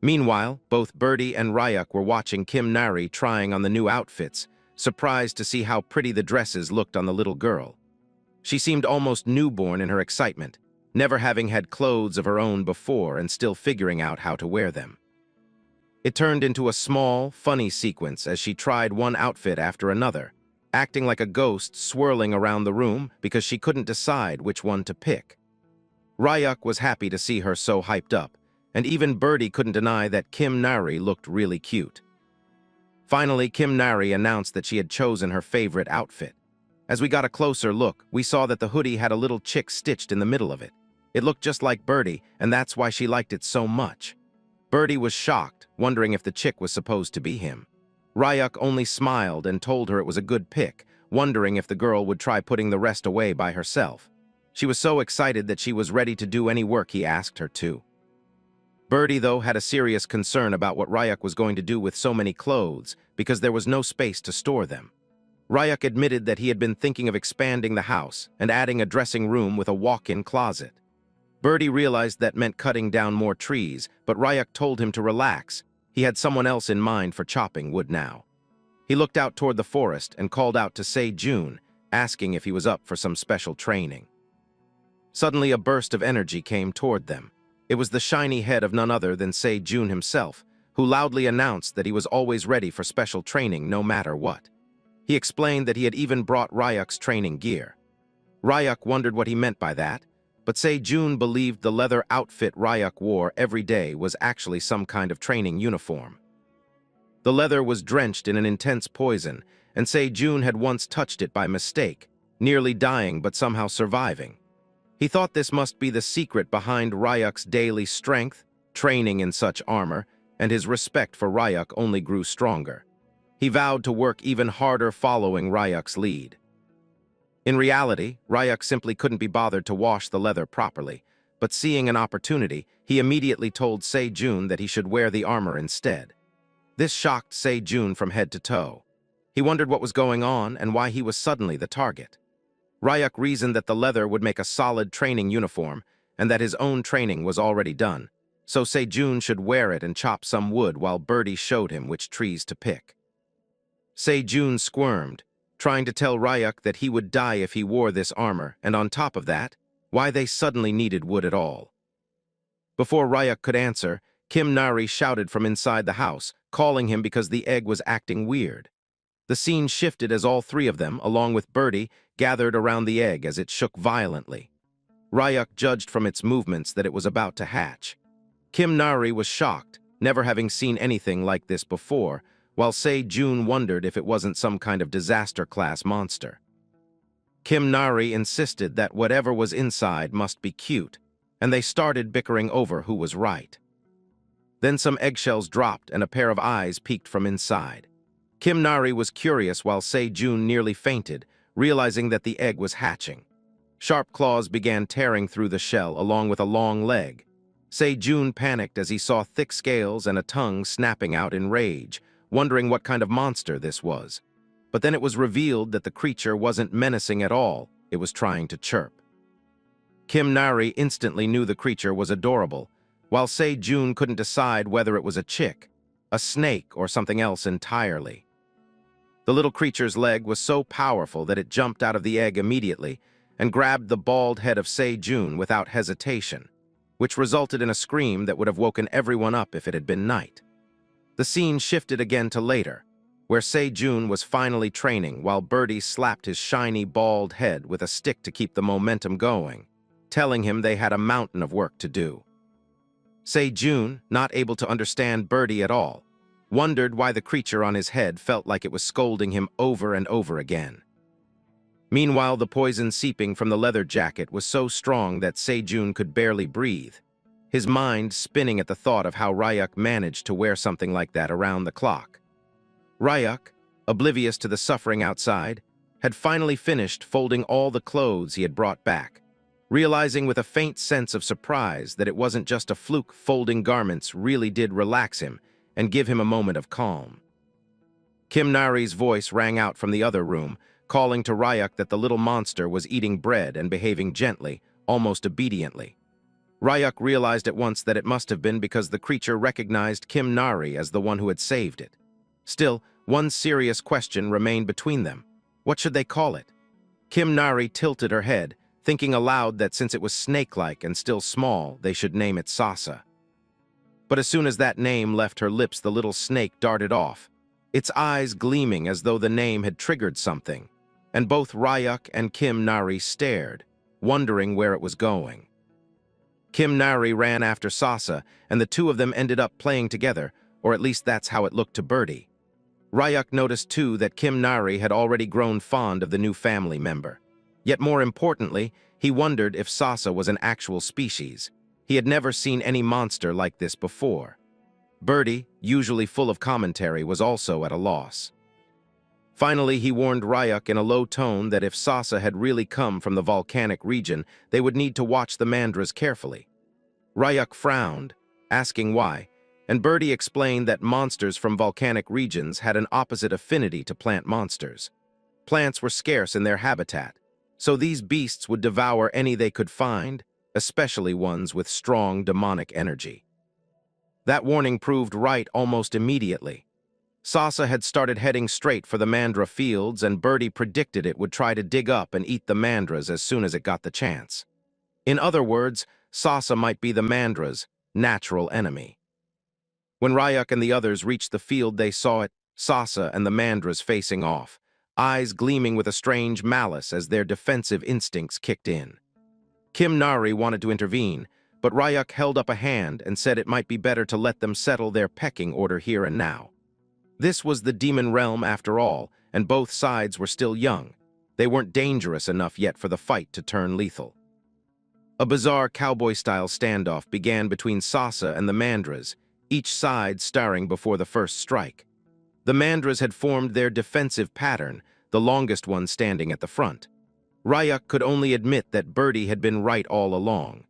Meanwhile, both Birdie and Ryak were watching Kim Nari trying on the new outfits, surprised to see how pretty the dresses looked on the little girl. She seemed almost newborn in her excitement, never having had clothes of her own before and still figuring out how to wear them. It turned into a small, funny sequence as she tried one outfit after another, acting like a ghost swirling around the room because she couldn't decide which one to pick. Ryak was happy to see her so hyped up, and even Birdie couldn't deny that Kim Nari looked really cute. Finally, Kim Nari announced that she had chosen her favorite outfit. As we got a closer look, we saw that the hoodie had a little chick stitched in the middle of it. It looked just like Birdie, and that's why she liked it so much. Birdie was shocked, wondering if the chick was supposed to be him. Ryak only smiled and told her it was a good pick, wondering if the girl would try putting the rest away by herself. She was so excited that she was ready to do any work he asked her to. Birdie, though, had a serious concern about what Ryak was going to do with so many clothes because there was no space to store them. Ryak admitted that he had been thinking of expanding the house and adding a dressing room with a walk-in closet. Birdie realized that meant cutting down more trees, but Ryak told him to relax. He had someone else in mind for chopping wood now. He looked out toward the forest and called out to Se-jun, asking if he was up for some special training. Suddenly, a burst of energy came toward them. It was the shiny head of none other than Se-jun himself, who loudly announced that he was always ready for special training no matter what. He explained that he had even brought Ryak's training gear. Ryuk wondered what he meant by that, but Se-jun believed the leather outfit Ryuk wore every day was actually some kind of training uniform. The leather was drenched in an intense poison, and Se-jun had once touched it by mistake, nearly dying but somehow surviving. He thought this must be the secret behind Ryuk's daily strength, training in such armor, and his respect for Ryuk only grew stronger. He vowed to work even harder following Ryuk's lead. In reality, Ryuk simply couldn't be bothered to wash the leather properly, but seeing an opportunity, he immediately told Se-jun that he should wear the armor instead. This shocked Se-jun from head to toe. He wondered what was going on and why he was suddenly the target. Ryuk reasoned that the leather would make a solid training uniform and that his own training was already done, so Se-jun should wear it and chop some wood while Birdie showed him which trees to pick. Se-jun squirmed, trying to tell Ryuk that he would die if he wore this armor, and on top of that, why they suddenly needed wood at all. Before Ryuk could answer, Kim Nari shouted from inside the house, calling him because the egg was acting weird. The scene shifted as all three of them, along with Birdie, gathered around the egg as it shook violently. Ryuk judged from its movements that it was about to hatch. Kim Nari was shocked, never having seen anything like this before, while Se-jun wondered if it wasn't some kind of disaster-class monster. Kim Nari insisted that whatever was inside must be cute, and they started bickering over who was right. Then some eggshells dropped and a pair of eyes peeked from inside. Kim Nari was curious while Se-jun nearly fainted, realizing that the egg was hatching. Sharp claws began tearing through the shell along with a long leg. Se-jun panicked as he saw thick scales and a tongue snapping out in rage, wondering what kind of monster this was. But then it was revealed that the creature wasn't menacing at all, it was trying to chirp. Kim Nari instantly knew the creature was adorable, while Se-jun couldn't decide whether it was a chick, a snake, or something else entirely. The little creature's leg was so powerful that it jumped out of the egg immediately and grabbed the bald head of Se-jun without hesitation, which resulted in a scream that would have woken everyone up if it had been night. The scene shifted again to later, where Se-jun was finally training while Birdie slapped his shiny bald head with a stick to keep the momentum going, telling him they had a mountain of work to do. Se-jun, not able to understand Birdie at all, wondered why the creature on his head felt like it was scolding him over and over again. Meanwhile, the poison seeping from the leather jacket was so strong that Se-jun could barely breathe, his mind spinning at the thought of how Ryuk managed to wear something like that around the clock. Ryuk, oblivious to the suffering outside, had finally finished folding all the clothes he had brought back, realizing with a faint sense of surprise that it wasn't just a fluke. Folding garments really did relax him and give him a moment of calm. Kim Nari's voice rang out from the other room, calling to Ryuk that the little monster was eating bread and behaving gently, almost obediently. Ryuk realized at once that it must have been because the creature recognized Kim Nari as the one who had saved it. Still, one serious question remained between them. What should they call it? Kim Nari tilted her head, thinking aloud that since it was snake-like and still small, they should name it Sasa. But as soon as that name left her lips, the little snake darted off, its eyes gleaming as though the name had triggered something, and both Ryuk and Kim Nari stared, wondering where it was going. Kim Nari ran after Sasa, and the two of them ended up playing together, or at least that's how it looked to Birdie. Ryuk noticed too that Kim Nari had already grown fond of the new family member. Yet more importantly, he wondered if Sasa was an actual species. He had never seen any monster like this before. Birdie, usually full of commentary, was also at a loss. Finally, he warned Ryuk in a low tone that if Sasa had really come from the volcanic region, they would need to watch the mandras carefully. Ryuk frowned, asking why, and Birdie explained that monsters from volcanic regions had an opposite affinity to plant monsters. Plants were scarce in their habitat, so these beasts would devour any they could find, especially ones with strong demonic energy. That warning proved right almost immediately. Sasa had started heading straight for the mandra fields, and Birdie predicted it would try to dig up and eat the mandras as soon as it got the chance. In other words, Sasa might be the mandra's natural enemy. When Ryuk and the others reached the field, they saw it, Sasa and the mandras facing off, eyes gleaming with a strange malice as their defensive instincts kicked in. Kim Nari wanted to intervene, but Ryuk held up a hand and said it might be better to let them settle their pecking order here and now. This was the demon realm after all, and both sides were still young. They weren't dangerous enough yet for the fight to turn lethal. A bizarre cowboy-style standoff began between Sasa and the Mandras, each side starring before the first strike. The Mandras had formed their defensive pattern, the longest one standing at the front. Ryuk could only admit that Birdie had been right all along.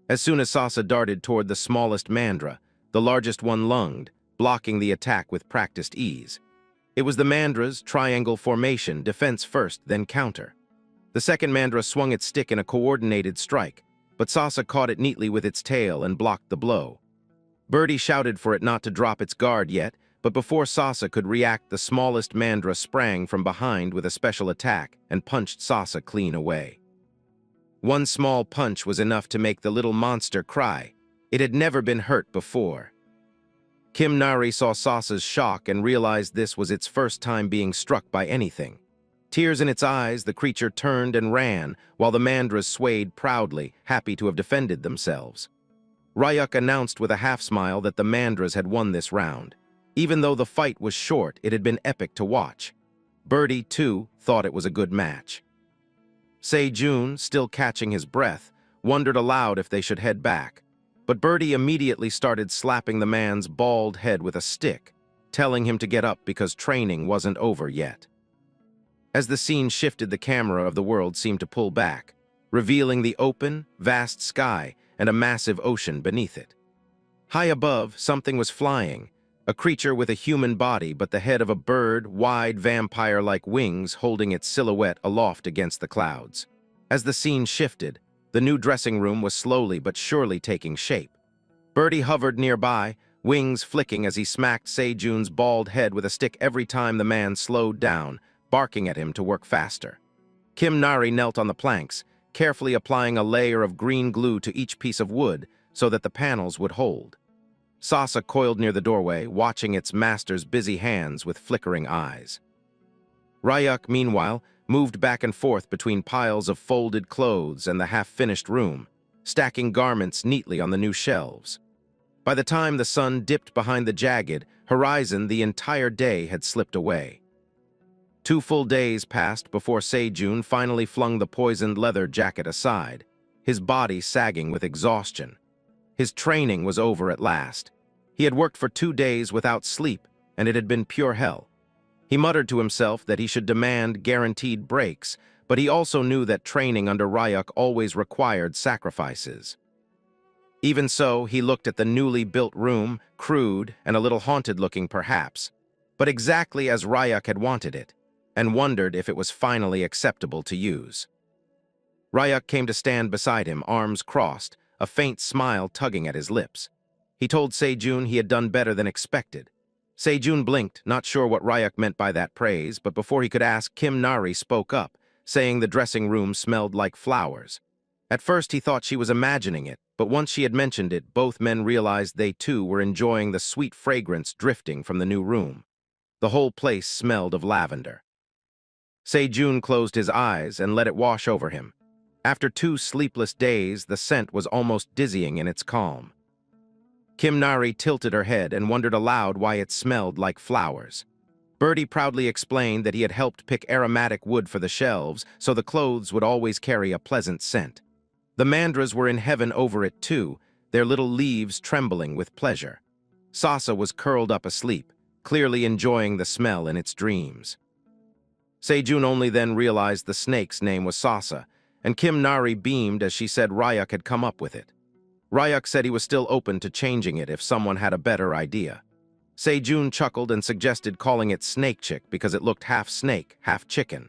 As soon as Sasa darted toward the smallest Mandra, the largest one lunged, blocking the attack with practiced ease. It was the Mandra's triangle formation, defense first, then counter. The second Mandra swung its stick in a coordinated strike, but Sasa caught it neatly with its tail and blocked the blow. Birdie shouted for it not to drop its guard yet, but before Sasa could react, the smallest Mandra sprang from behind with a special attack and punched Sasa clean away. One small punch was enough to make the little monster cry. It had never been hurt before. Kim Nari saw Sasa's shock and realized this was its first time being struck by anything. Tears in its eyes, the creature turned and ran, while the Mandras swayed proudly, happy to have defended themselves. Ryuk announced with a half-smile that the Mandras had won this round. Even though the fight was short, it had been epic to watch. Birdie, too, thought it was a good match. Se-jun, still catching his breath, wondered aloud if they should head back. But Birdie immediately started slapping the man's bald head with a stick, telling him to get up because training wasn't over yet. As the scene shifted, the camera of the world seemed to pull back, revealing the open, vast sky and a massive ocean beneath it. High above, something was flying, a creature with a human body but the head of a bird, wide vampire-like wings holding its silhouette aloft against the clouds. As the scene shifted, the new dressing room was slowly but surely taking shape. Birdie hovered nearby, wings flicking as he smacked Se-jun's bald head with a stick every time the man slowed down, barking at him to work faster. Kim Nari knelt on the planks, carefully applying a layer of green glue to each piece of wood so that the panels would hold. Sasa coiled near the doorway, watching its master's busy hands with flickering eyes. Ryuk, meanwhile, moved back and forth between piles of folded clothes and the half-finished room, stacking garments neatly on the new shelves. By the time the sun dipped behind the jagged horizon, the entire day had slipped away. 2 full days passed before Se-jun finally flung the poisoned leather jacket aside, his body sagging with exhaustion. His training was over at last. He had worked for 2 days without sleep, and it had been pure hell. He muttered to himself that he should demand guaranteed breaks, but he also knew that training under Ryuk always required sacrifices. Even so, he looked at the newly built room, crude and a little haunted-looking perhaps, but exactly as Ryuk had wanted it, and wondered if it was finally acceptable to use. Ryuk came to stand beside him, arms crossed, a faint smile tugging at his lips. He told Se-jun he had done better than expected. Se-jun blinked, not sure what Ryuk meant by that praise, but before he could ask, Kim Nari spoke up, saying the dressing room smelled like flowers. At first he thought she was imagining it, but once she had mentioned it, both men realized they too were enjoying the sweet fragrance drifting from the new room. The whole place smelled of lavender. Se-jun closed his eyes and let it wash over him. After 2 sleepless days, the scent was almost dizzying in its calm. Kim Nari tilted her head and wondered aloud why it smelled like flowers. Birdie proudly explained that he had helped pick aromatic wood for the shelves, so the clothes would always carry a pleasant scent. The Mandras were in heaven over it too, their little leaves trembling with pleasure. Sasa was curled up asleep, clearly enjoying the smell in its dreams. Se-jun only then realized the snake's name was Sasa, and Kim Nari beamed as she said Ryuk had come up with it. Ryuk said he was still open to changing it if someone had a better idea. Se-jun chuckled and suggested calling it Snake Chick because it looked half snake, half chicken.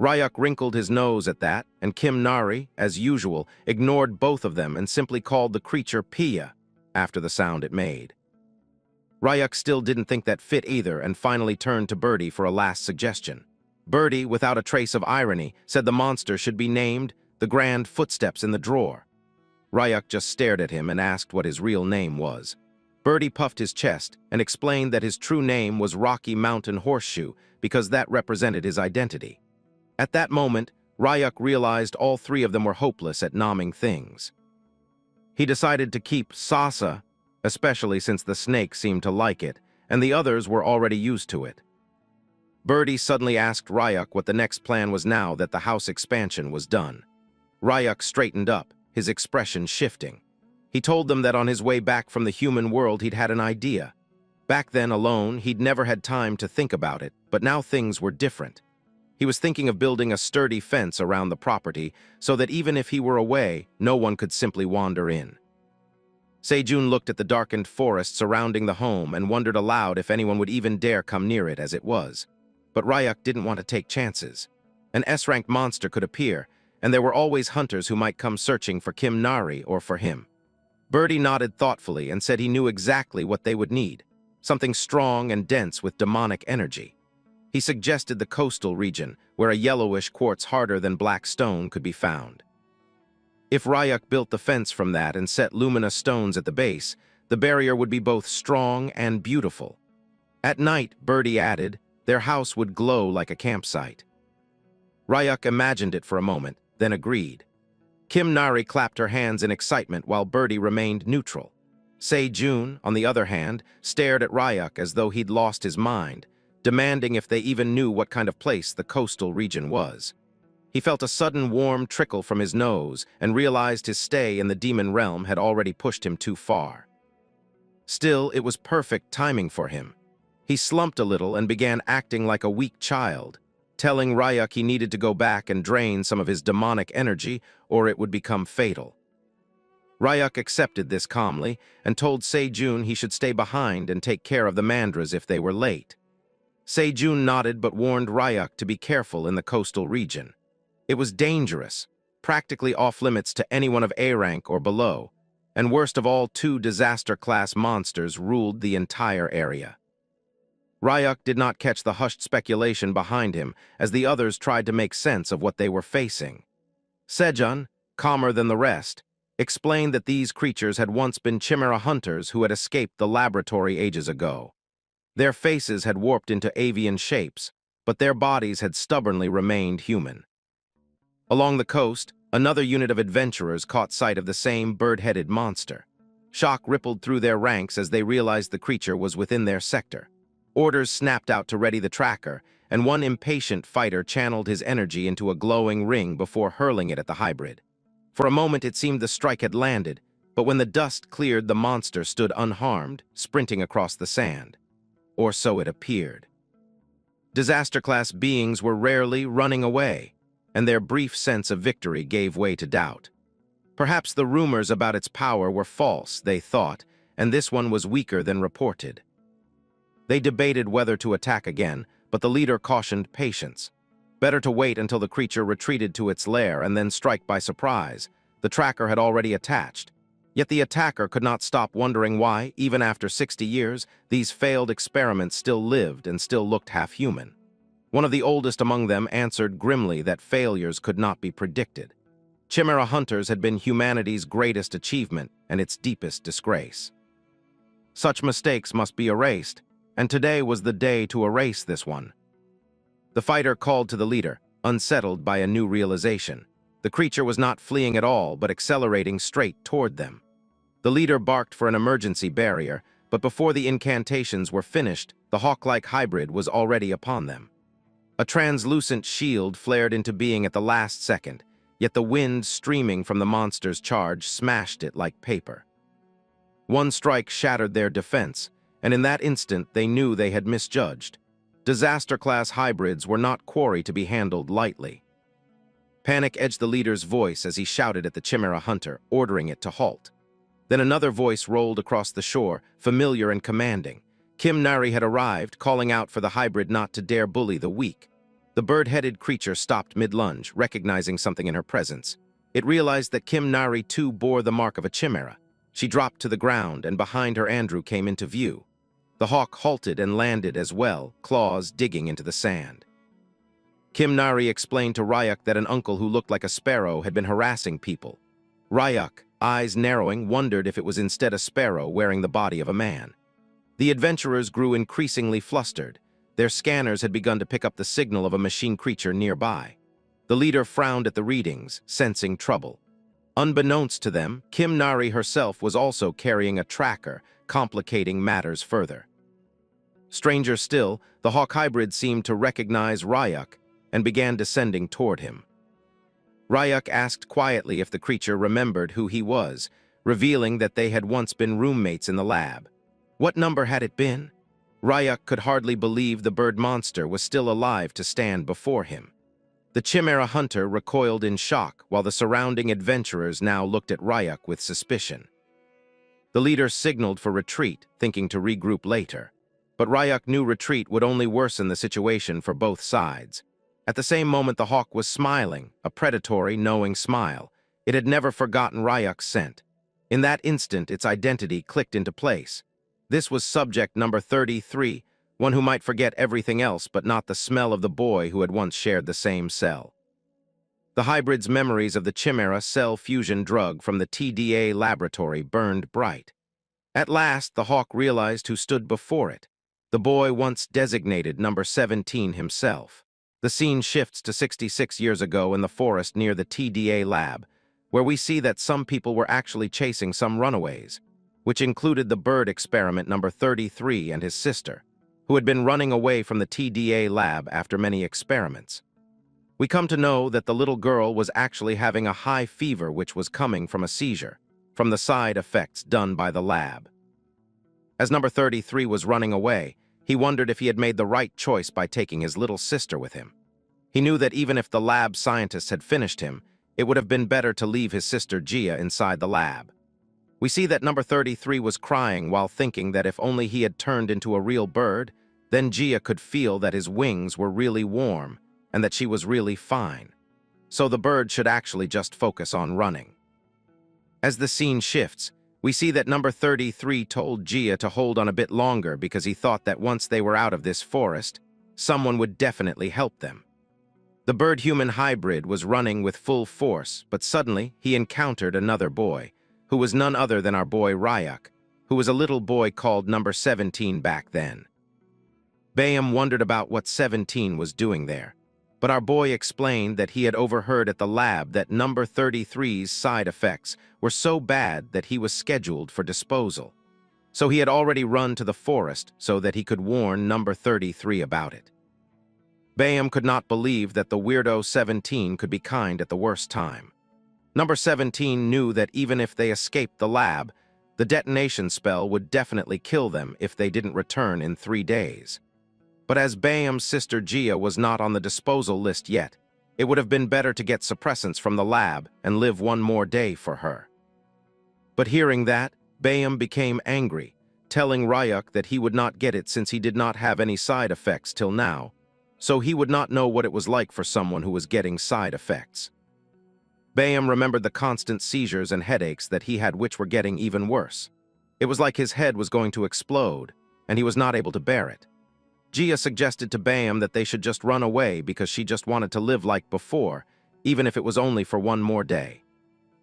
Ryuk wrinkled his nose at that, and Kim Nari, as usual, ignored both of them and simply called the creature Pia, after the sound it made. Ryuk still didn't think that fit either and finally turned to Birdie for a last suggestion. Birdie, without a trace of irony, said the monster should be named the Grand Footsteps in the Drawer. Ryuk just stared at him and asked what his real name was. Birdie puffed his chest and explained that his true name was Rocky Mountain Horseshoe because that represented his identity. At that moment, Ryuk realized all three of them were hopeless at nomming things. He decided to keep Sasa, especially since the snake seemed to like it, and the others were already used to it. Birdie suddenly asked Ryuk what the next plan was now that the house expansion was done. Ryuk straightened up, his expression shifting. He told them that on his way back from the human world he'd had an idea. Back then, alone, he'd never had time to think about it, but now things were different. He was thinking of building a sturdy fence around the property so that even if he were away, no one could simply wander in. Sejun looked at the darkened forest surrounding the home and wondered aloud if anyone would even dare come near it as it was. But Ryuk didn't want to take chances. An S-rank monster could appear, and there were always hunters who might come searching for Kim Nari or for him. Birdie nodded thoughtfully and said he knew exactly what they would need, something strong and dense with demonic energy. He suggested the coastal region, where a yellowish quartz harder than black stone could be found. If Ryuk built the fence from that and set luminous stones at the base, the barrier would be both strong and beautiful. At night, Birdie added, their house would glow like a campsite. Ryuk imagined it for a moment, then agreed. Kim Nari clapped her hands in excitement while Birdie remained neutral. Sejun, on the other hand, stared at Ryuk as though he'd lost his mind, demanding if they even knew what kind of place the coastal region was. He felt a sudden warm trickle from his nose and realized his stay in the demon realm had already pushed him too far. Still, it was perfect timing for him. He slumped a little and began acting like a weak child, telling Ryuk he needed to go back and drain some of his demonic energy or it would become fatal. Ryuk accepted this calmly and told Sejun he should stay behind and take care of the mandras if they were late. Sejun nodded but warned Ryuk to be careful in the coastal region. It was dangerous, practically off-limits to anyone of A rank or below, and worst of all, 2 disaster-class monsters ruled the entire area. Ryuk did not catch the hushed speculation behind him as the others tried to make sense of what they were facing. Sejun, calmer than the rest, explained that these creatures had once been chimera hunters who had escaped the laboratory ages ago. Their faces had warped into avian shapes, but their bodies had stubbornly remained human. Along the coast, another unit of adventurers caught sight of the same bird-headed monster. Shock rippled through their ranks as they realized the creature was within their sector. Orders snapped out to ready the tracker, and one impatient fighter channeled his energy into a glowing ring before hurling it at the hybrid. For a moment it seemed the strike had landed, but when the dust cleared, the monster stood unharmed, sprinting across the sand. Or so it appeared. Disaster-class beings were rarely running away, and their brief sense of victory gave way to doubt. Perhaps the rumors about its power were false, they thought, and this one was weaker than reported. They debated whether to attack again, but the leader cautioned patience. Better to wait until the creature retreated to its lair and then strike by surprise. The tracker had already attached. Yet the attacker could not stop wondering why, even after 60 years, these failed experiments still lived and still looked half-human. One of the oldest among them answered grimly that failures could not be predicted. Chimera hunters had been humanity's greatest achievement and its deepest disgrace. Such mistakes must be erased, and today was the day to erase this one. The fighter called to the leader, unsettled by a new realization. The creature was not fleeing at all, but accelerating straight toward them. The leader barked for an emergency barrier, but before the incantations were finished, the hawk-like hybrid was already upon them. A translucent shield flared into being at the last second, yet the wind streaming from the monster's charge smashed it like paper. One strike shattered their defense, and in that instant they knew they had misjudged. Disaster-class hybrids were not quarry to be handled lightly. Panic edged the leader's voice as he shouted at the chimera hunter, ordering it to halt. Then another voice rolled across the shore, familiar and commanding. Kim Nari had arrived, calling out for the hybrid not to dare bully the weak. The bird-headed creature stopped mid-lunge, recognizing something in her presence. It realized that Kim Nari too bore the mark of a chimera. She dropped to the ground, and behind her Andrew came into view. The hawk halted and landed as well, claws digging into the sand. Kim Nari explained to Ryuk that an uncle who looked like a sparrow had been harassing people. Ryuk, eyes narrowing, wondered if it was instead a sparrow wearing the body of a man. The adventurers grew increasingly flustered. Their scanners had begun to pick up the signal of a machine creature nearby. The leader frowned at the readings, sensing trouble. Unbeknownst to them, Kim Nari herself was also carrying a tracker, complicating matters further. Stranger still, the hawk hybrid seemed to recognize Ryuk and began descending toward him. Ryuk asked quietly if the creature remembered who he was, revealing that they had once been roommates in the lab. What number had it been? Ryuk could hardly believe the bird monster was still alive to stand before him. The Chimera hunter recoiled in shock, while the surrounding adventurers now looked at Ryuk with suspicion. The leader signaled for retreat, thinking to regroup later. But Ryuk knew retreat would only worsen the situation for both sides. At the same moment, the hawk was smiling, a predatory, knowing smile. It had never forgotten Ryuk's scent. In that instant, its identity clicked into place. This was subject number 33, one who might forget everything else but not the smell of the boy who had once shared the same cell. The hybrid's memories of the Chimera cell fusion drug from the TDA laboratory burned bright. At last, the hawk realized who stood before it. The boy once designated number 17 himself. The scene shifts to 66 years ago in the forest near the TDA lab, where we see that some people were actually chasing some runaways, which included the bird experiment number 33 and his sister, who had been running away from the TDA lab after many experiments. We come to know that the little girl was actually having a high fever which was coming from a seizure, from the side effects done by the lab. As number 33 was running away, he wondered if he had made the right choice by taking his little sister with him. He knew that even if the lab scientists had finished him, it would have been better to leave his sister Gia inside the lab. We see that number 33 was crying while thinking that if only he had turned into a real bird, then Gia could feel that his wings were really warm and that she was really fine. So the bird should actually just focus on running. As the scene shifts, we see that number 33 told Gia to hold on a bit longer because he thought that once they were out of this forest, someone would definitely help them. The bird-human hybrid was running with full force, but suddenly he encountered another boy, who was none other than our boy Ryuk, who was a little boy called number 17 back then. Bayam wondered about what 17 was doing there, but our boy explained that he had overheard at the lab that number 33's side effects were so bad that he was scheduled for disposal. So he had already run to the forest so that he could warn number 33 about it. Bayam could not believe that the weirdo 17 could be kind at the worst time. Number 17 knew that even if they escaped the lab, the detonation spell would definitely kill them if they didn't return in 3 days. But as Bayam's sister Gia was not on the disposal list yet, it would have been better to get suppressants from the lab and live one more day for her. But hearing that, Bayam became angry, telling Ryuk that he would not get it since he did not have any side effects till now, so he would not know what it was like for someone who was getting side effects. Bayam remembered the constant seizures and headaches that he had, which were getting even worse. It was like his head was going to explode, and he was not able to bear it. Gia suggested to Bayam that they should just run away because she just wanted to live like before, even if it was only for one more day.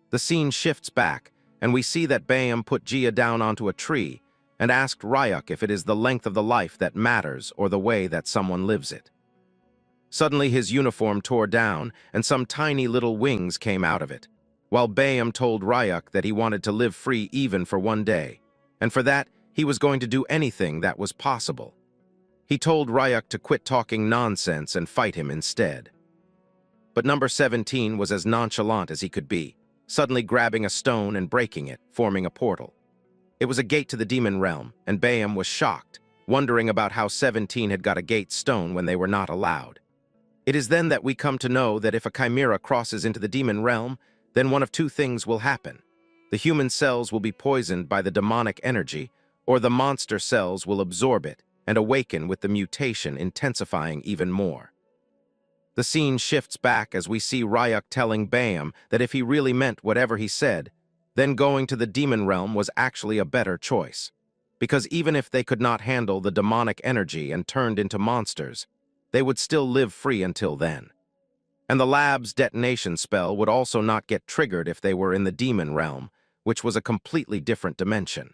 The scene shifts back, and we see that Bayam put Gia down onto a tree and asked Ryuk if it is the length of the life that matters or the way that someone lives it. Suddenly his uniform tore down, and some tiny little wings came out of it, while Bayam told Ryuk that he wanted to live free even for one day, and for that he was going to do anything that was possible. He told Ryuk to quit talking nonsense and fight him instead. But number 17 was as nonchalant as he could be, suddenly grabbing a stone and breaking it, forming a portal. It was a gate to the demon realm, and Bayam was shocked, wondering about how 17 had got a gate stone when they were not allowed. It is then that we come to know that if a chimera crosses into the demon realm, then one of two things will happen. The human cells will be poisoned by the demonic energy, or the monster cells will absorb it and awaken with the mutation intensifying even more. The scene shifts back as we see Ryuk telling Bayam that if he really meant whatever he said, then going to the demon realm was actually a better choice. Because even if they could not handle the demonic energy and turned into monsters, they would still live free until then. And the lab's detonation spell would also not get triggered if they were in the demon realm, which was a completely different dimension.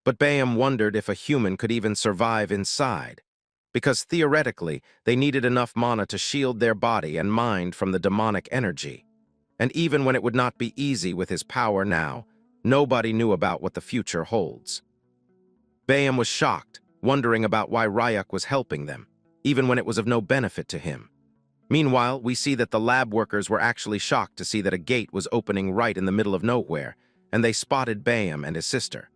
But Bayam wondered if a human could even survive inside, because theoretically they needed enough mana to shield their body and mind from the demonic energy. And even when it would not be easy with his power now, nobody knew about what the future holds. Bayam was shocked, wondering about why Ryak was helping them, even when it was of no benefit to him. Meanwhile, we see that the lab workers were actually shocked to see that a gate was opening right in the middle of nowhere, and they spotted Bayam and his sister.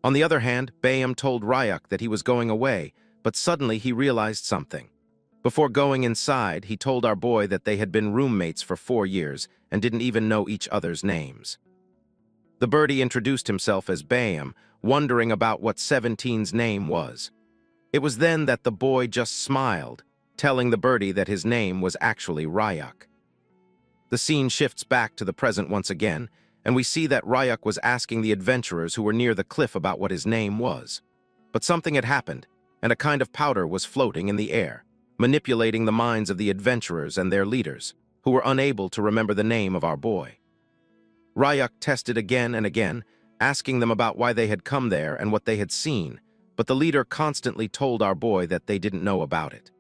On the other hand, Bayam told Ryak that he was going away, but suddenly he realized something. Before going inside, he told our boy that they had been roommates for 4 years and didn't even know each other's names. The birdie introduced himself as Bayam, wondering about what 17's name was. It was then that the boy just smiled, telling the birdie that his name was actually Ryak. The scene shifts back to the present once again, and we see that Ryak was asking the adventurers who were near the cliff about what his name was. But something had happened, and a kind of powder was floating in the air, manipulating the minds of the adventurers and their leaders, who were unable to remember the name of our boy. Ryak tested again and again, asking them about why they had come there and what they had seen, but the leader constantly told our boy that they didn't know about it.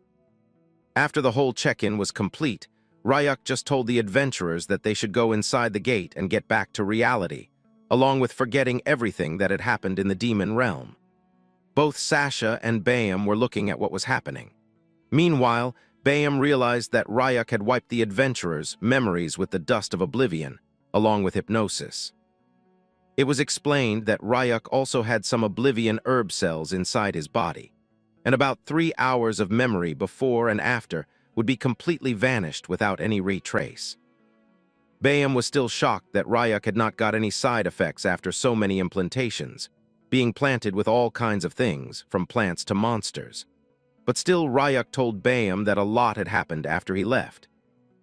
After the whole check-in was complete, Ryak just told the adventurers that they should go inside the gate and get back to reality, along with forgetting everything that had happened in the demon realm. Both Sasha and Bayam were looking at what was happening. Meanwhile, Bayam realized that Ryak had wiped the adventurers' memories with the dust of oblivion, along with hypnosis. It was explained that Ryak also had some oblivion herb cells inside his body, and about 3 hours of memory before and after would be completely vanished without any retrace. Bayam was still shocked that Ryak had not got any side effects after so many implantations, being planted with all kinds of things, from plants to monsters. But still, Ryak told Bayam that a lot had happened after he left.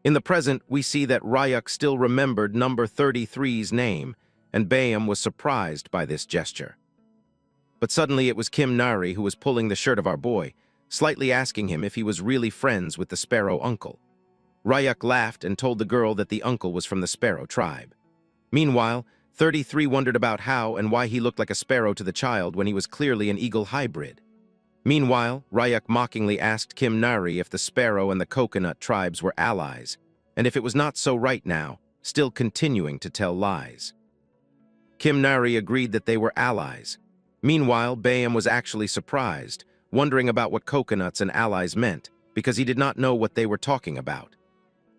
In the present, we see that Ryak still remembered number 33's name, and Bayam was surprised by this gesture. But suddenly it was Kim Nari who was pulling the shirt of our boy, slightly asking him if he was really friends with the Sparrow uncle. Ryak laughed and told the girl that the uncle was from the Sparrow tribe. Meanwhile, 33 wondered about how and why he looked like a sparrow to the child when he was clearly an eagle hybrid. Meanwhile, Ryak mockingly asked Kim Nari if the Sparrow and the Coconut tribes were allies, and if it was not so right now, still continuing to tell lies. Kim Nari agreed that they were allies. Meanwhile, Bayam was actually surprised, wondering about what coconuts and allies meant, because he did not know what they were talking about.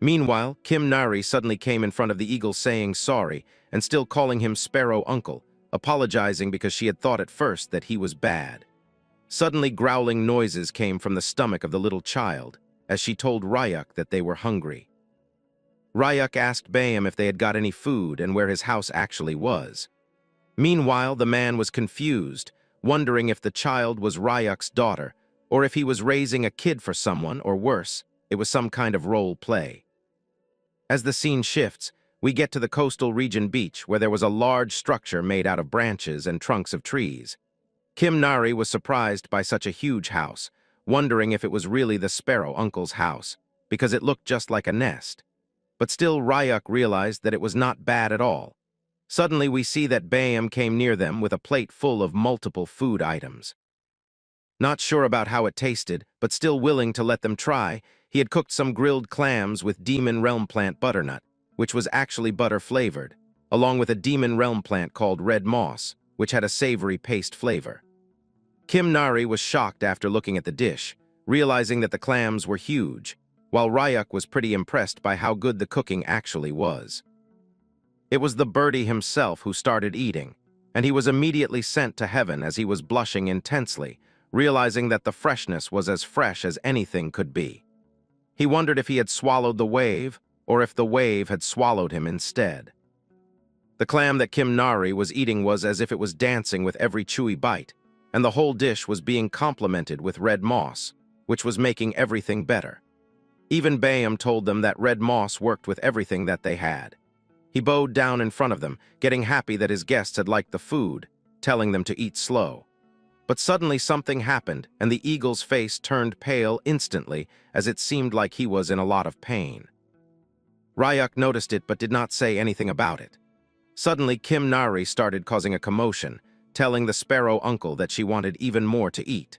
Meanwhile, Kim Nari suddenly came in front of the eagle saying sorry and still calling him Sparrow Uncle, apologizing because she had thought at first that he was bad. Suddenly growling noises came from the stomach of the little child, as she told Ryak that they were hungry. Ryak asked Bayam if they had got any food and where his house actually was. Meanwhile, the man was confused, wondering if the child was Ryak's daughter, or if he was raising a kid for someone, or worse, it was some kind of role play. As the scene shifts, we get to the coastal region beach where there was a large structure made out of branches and trunks of trees. Kim Nari was surprised by such a huge house, wondering if it was really the Sparrow uncle's house, because it looked just like a nest. But still, Ryak realized that it was not bad at all. Suddenly, we see that Bayam came near them with a plate full of multiple food items. Not sure about how it tasted, but still willing to let them try, he had cooked some grilled clams with Demon Realm plant butternut, which was actually butter-flavored, along with a Demon Realm plant called red moss, which had a savory paste flavor. Kim Nari was shocked after looking at the dish, realizing that the clams were huge, while Ryak was pretty impressed by how good the cooking actually was. It was the birdie himself who started eating, and he was immediately sent to heaven as he was blushing intensely, realizing that the freshness was as fresh as anything could be. He wondered if he had swallowed the wave, or if the wave had swallowed him instead. The clam that Kim Nari was eating was as if it was dancing with every chewy bite, and the whole dish was being complemented with red moss, which was making everything better. Even Bayam told them that red moss worked with everything that they had. He bowed down in front of them, getting happy that his guests had liked the food, telling them to eat slow. But suddenly something happened, and the eagle's face turned pale instantly, as it seemed like he was in a lot of pain. Ryak noticed it but did not say anything about it. Suddenly, Kim Nari started causing a commotion, telling the sparrow uncle that she wanted even more to eat.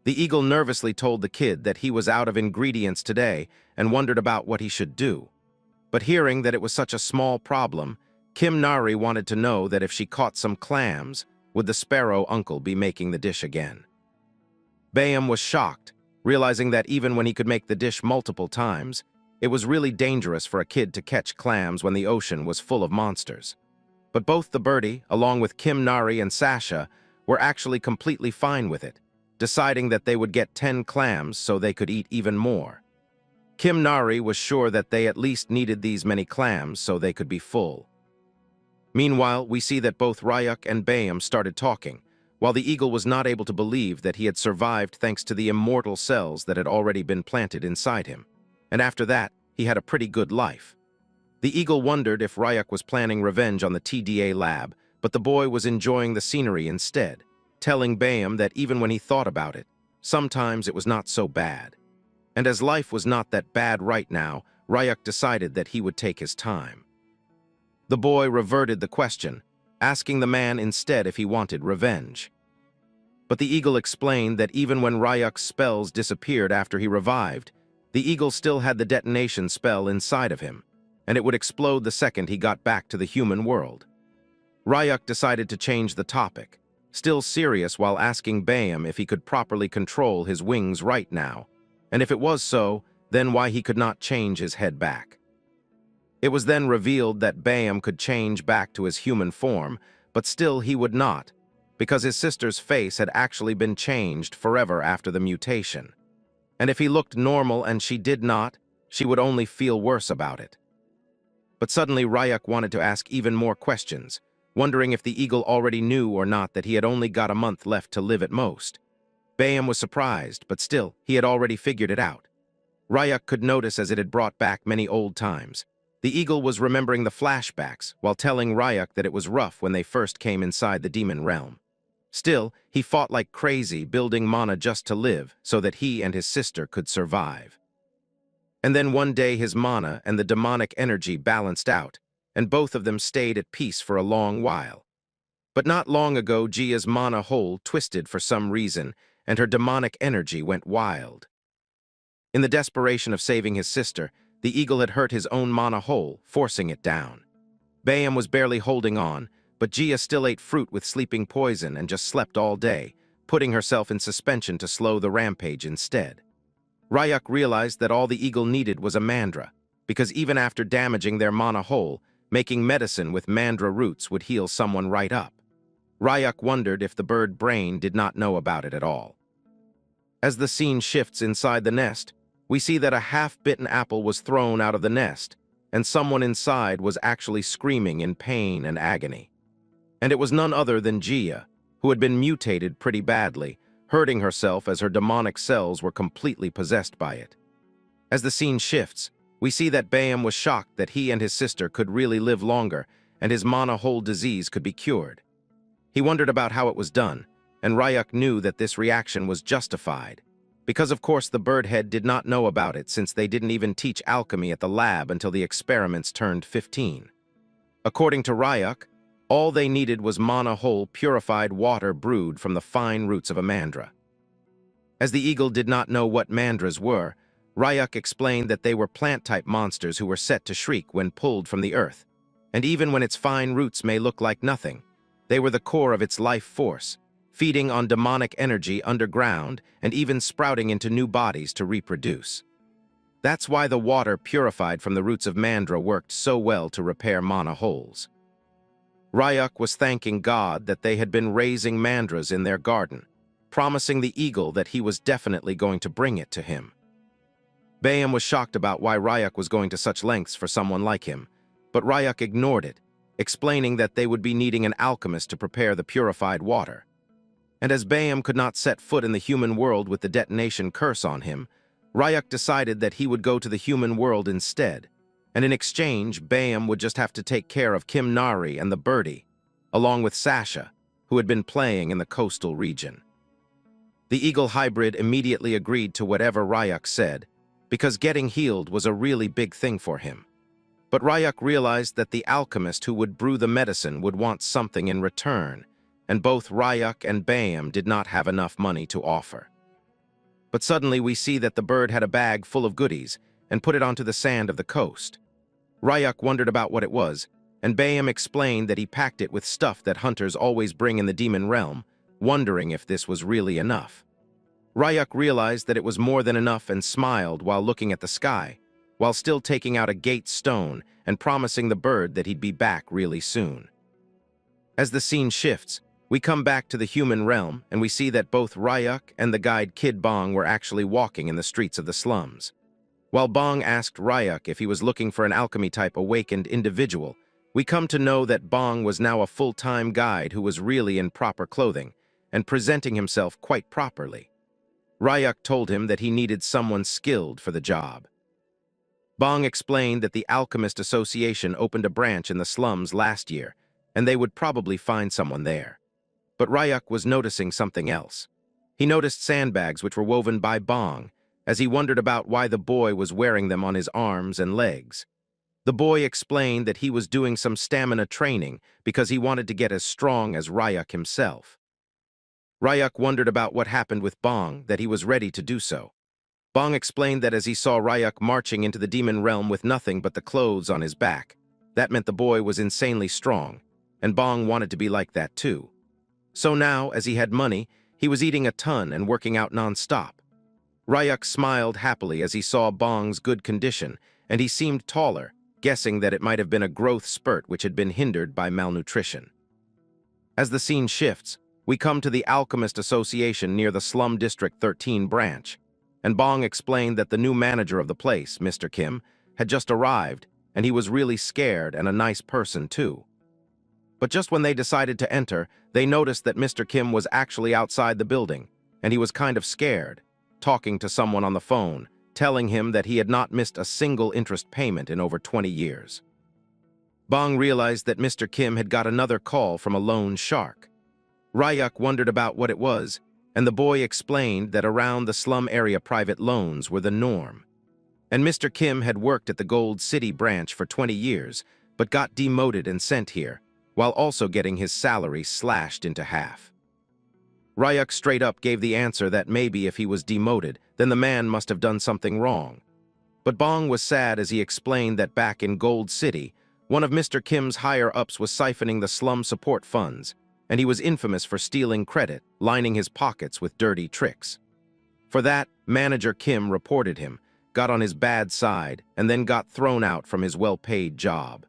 The eagle nervously told the kid that he was out of ingredients today and wondered about what he should do. But hearing that it was such a small problem, Kim Nari wanted to know that if she caught some clams, would the sparrow uncle be making the dish again? Bayam was shocked, realizing that even when he could make the dish multiple times, it was really dangerous for a kid to catch clams when the ocean was full of monsters. But both the birdie, along with Kim Nari and Sasha, were actually completely fine with it, deciding that they would get 10 clams so they could eat even more. Kim Nari was sure that they at least needed these many clams so they could be full. Meanwhile, we see that both Ryuk and Bayam started talking, while the eagle was not able to believe that he had survived thanks to the immortal cells that had already been planted inside him. And after that, he had a pretty good life. The eagle wondered if Ryuk was planning revenge on the TDA lab, but the boy was enjoying the scenery instead, telling Bayam that even when he thought about it, sometimes it was not so bad. And as life was not that bad right now, Ryuk decided that he would take his time. The boy reverted the question, asking the man instead if he wanted revenge. But the eagle explained that even when Ryuk's spells disappeared after he revived, the eagle still had the detonation spell inside of him, and it would explode the second he got back to the human world. Ryuk decided to change the topic, still serious while asking Bayam if he could properly control his wings right now, and if it was so, then why he could not change his head back. It was then revealed that Bayam could change back to his human form, but still he would not, because his sister's face had actually been changed forever after the mutation. And if he looked normal and she did not, she would only feel worse about it. But suddenly Ryuk wanted to ask even more questions, wondering if the eagle already knew or not that he had only got a month left to live at most. Bayam was surprised, but still, he had already figured it out. Ryuk could notice as it had brought back many old times. The eagle was remembering the flashbacks while telling Ryuk that it was rough when they first came inside the demon realm. Still, he fought like crazy, building mana just to live so that he and his sister could survive. And then one day his mana and the demonic energy balanced out, and both of them stayed at peace for a long while. But not long ago, Gia's mana hole twisted for some reason, and her demonic energy went wild. In the desperation of saving his sister, the eagle had hurt his own mana hole, forcing it down. Bayam was barely holding on, but Gia still ate fruit with sleeping poison and just slept all day, putting herself in suspension to slow the rampage instead. Ryuk realized that all the eagle needed was a mandra, because even after damaging their mana hole, making medicine with mandra roots would heal someone right up. Ryuk wondered if the bird brain did not know about it at all. As the scene shifts inside the nest, we see that a half-bitten apple was thrown out of the nest, and someone inside was actually screaming in pain and agony. And it was none other than Gia, who had been mutated pretty badly, hurting herself as her demonic cells were completely possessed by it. As the scene shifts, we see that Bayam was shocked that he and his sister could really live longer and his mana hole disease could be cured. He wondered about how it was done, and Ryuk knew that this reaction was justified, because of course the birdhead did not know about it since they didn't even teach alchemy at the lab until the experiments turned 15. According to Ryuk, all they needed was mana hole purified water brewed from the fine roots of a mandra. As the eagle did not know what mandras were, Ryuk explained that they were plant-type monsters who were set to shriek when pulled from the earth, and even when its fine roots may look like nothing, they were the core of its life force, feeding on demonic energy underground and even sprouting into new bodies to reproduce. That's why the water purified from the roots of mandra worked so well to repair mana holes. Ryuk was thanking God that they had been raising mandras in their garden, promising the eagle that he was definitely going to bring it to him. Bayam was shocked about why Ryuk was going to such lengths for someone like him, but Ryuk ignored it, explaining that they would be needing an alchemist to prepare the purified water. And as Bayam could not set foot in the human world with the detonation curse on him, Ryuk decided that he would go to the human world instead, and in exchange, Bayam would just have to take care of Kim Nari and the birdie, along with Sasha, who had been playing in the coastal region. The eagle hybrid immediately agreed to whatever Ryuk said, because getting healed was a really big thing for him. But Rayuk realized that the alchemist who would brew the medicine would want something in return, and both Rayuk and Bayam did not have enough money to offer. But suddenly we see that the bird had a bag full of goodies and put it onto the sand of the coast. Rayuk wondered about what it was, and Bayam explained that he packed it with stuff that hunters always bring in the demon realm, wondering if this was really enough. Rayuk realized that it was more than enough and smiled while looking at the sky, while still taking out a gate stone and promising the bird that he'd be back really soon. As the scene shifts, we come back to the human realm and we see that both Rayuk and the guide Kid Bong were actually walking in the streets of the slums. While Bong asked Rayuk if he was looking for an alchemy-type awakened individual, we come to know that Bong was now a full-time guide who was really in proper clothing and presenting himself quite properly. Rayuk told him that he needed someone skilled for the job. Bong explained that the Alchemist Association opened a branch in the slums last year, and they would probably find someone there. But Rayuk was noticing something else. He noticed sandbags which were woven by Bong, as he wondered about why the boy was wearing them on his arms and legs. The boy explained that he was doing some stamina training because he wanted to get as strong as Rayuk himself. Rayuk wondered about what happened with Bong, that he was ready to do so. Bong explained that as he saw Rayuk marching into the demon realm with nothing but the clothes on his back, that meant the boy was insanely strong, and Bong wanted to be like that too. So now, as he had money, he was eating a ton and working out non-stop. Rayuk smiled happily as he saw Bong's good condition, and he seemed taller, guessing that it might have been a growth spurt which had been hindered by malnutrition. As the scene shifts, we come to the Alchemist Association near the Slum District 13 branch, and Bong explained that the new manager of the place, Mr. Kim, had just arrived, and he was really scared and a nice person too. But just when they decided to enter, they noticed that Mr. Kim was actually outside the building, and he was kind of scared, talking to someone on the phone, telling him that he had not missed a single interest payment in over 20 years. Bong realized that Mr. Kim had got another call from a loan shark. Rayuk wondered about what it was, and the boy explained that around the slum area private loans were the norm. And Mr. Kim had worked at the Gold City branch for 20 years, but got demoted and sent here, while also getting his salary slashed into half. Rayuk straight up gave the answer that maybe if he was demoted, then the man must have done something wrong. But Bong was sad as he explained that back in Gold City, one of Mr. Kim's higher-ups was siphoning the slum support funds, and he was infamous for stealing credit, lining his pockets with dirty tricks. For that, Manager Kim reported him, got on his bad side, and then got thrown out from his well-paid job.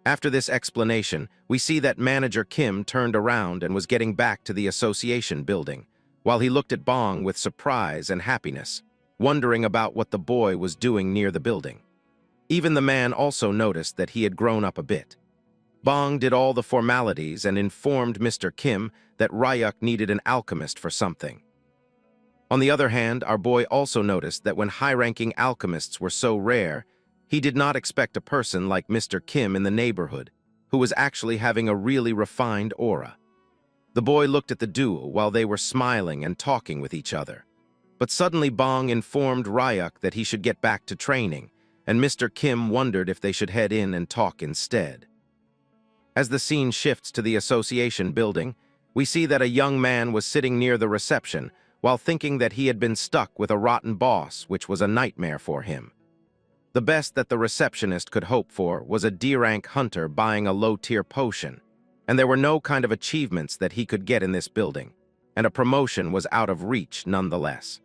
After this explanation, we see that Manager Kim turned around and was getting back to the association building, while he looked at Bong with surprise and happiness, wondering about what the boy was doing near the building. Even the man also noticed that he had grown up a bit. Bong did all the formalities and informed Mr. Kim that Rayuk needed an alchemist for something. On the other hand, our boy also noticed that when high-ranking alchemists were so rare, he did not expect a person like Mr. Kim in the neighborhood, who was actually having a really refined aura. The boy looked at the duo while they were smiling and talking with each other. But suddenly Bong informed Rayuk that he should get back to training, and Mr. Kim wondered if they should head in and talk instead. As the scene shifts to the association building, we see that a young man was sitting near the reception while thinking that he had been stuck with a rotten boss, which was a nightmare for him. The best that the receptionist could hope for was a D-rank hunter buying a low-tier potion, and there were no kind of achievements that he could get in this building, and a promotion was out of reach nonetheless.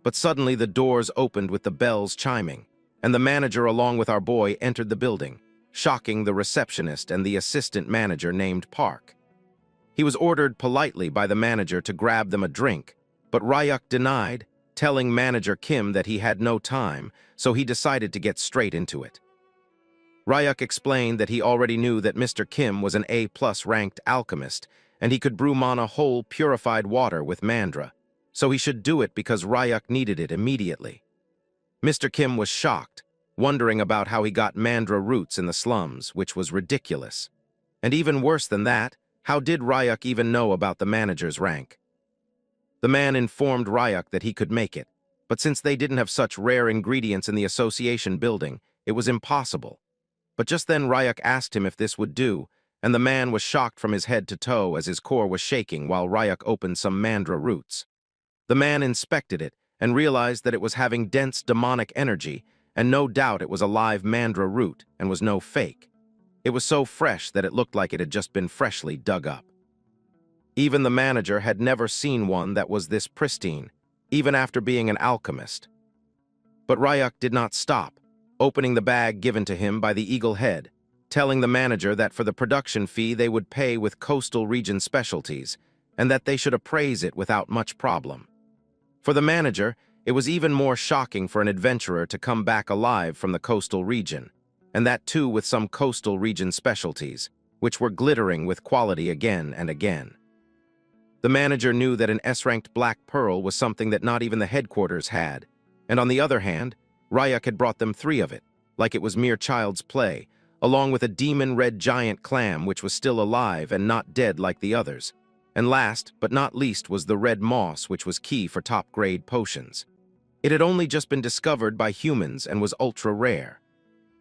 But suddenly the doors opened with the bells chiming, and the manager along with our boy entered the building, shocking the receptionist and the assistant manager named Park. He was ordered politely by the manager to grab them a drink, but Rayuk denied, telling Manager Kim that he had no time, so he decided to get straight into it. Rayuk explained that he already knew that Mr. Kim was an A+ ranked alchemist, and he could brew mana whole purified water with mandra, so he should do it because Rayuk needed it immediately. Mr. Kim was shocked, wondering about how he got mandra roots in the slums, which was ridiculous. And even worse than that, how did Rayuk even know about the manager's rank? The man informed Rayuk that he could make it, but since they didn't have such rare ingredients in the association building, It was impossible. But just then Ryak asked him if this would do, and the man was shocked from his head to toe as his core was shaking while Ryak opened some mandra roots. The man inspected it and realized that it was having dense demonic energy, and no doubt it was a live mandra root and was no fake. It was so fresh that it looked like it had just been freshly dug up. Even the manager had never seen one that was this pristine, even after being an alchemist. But Ryak did not stop, opening the bag given to him by the Eagle Head, telling the manager that for the production fee they would pay with coastal region specialties, and that they should appraise it without much problem. For the manager, it was even more shocking for an adventurer to come back alive from the coastal region, and that too with some coastal region specialties, which were glittering with quality again and again. The manager knew that an S-ranked black pearl was something that not even the headquarters had, and on the other hand, Ryak had brought them 3 of it, like it was mere child's play, along with a demon-red giant clam which was still alive and not dead like the others. And last, but not least, was the red moss which was key for top-grade potions. It had only just been discovered by humans and was ultra-rare.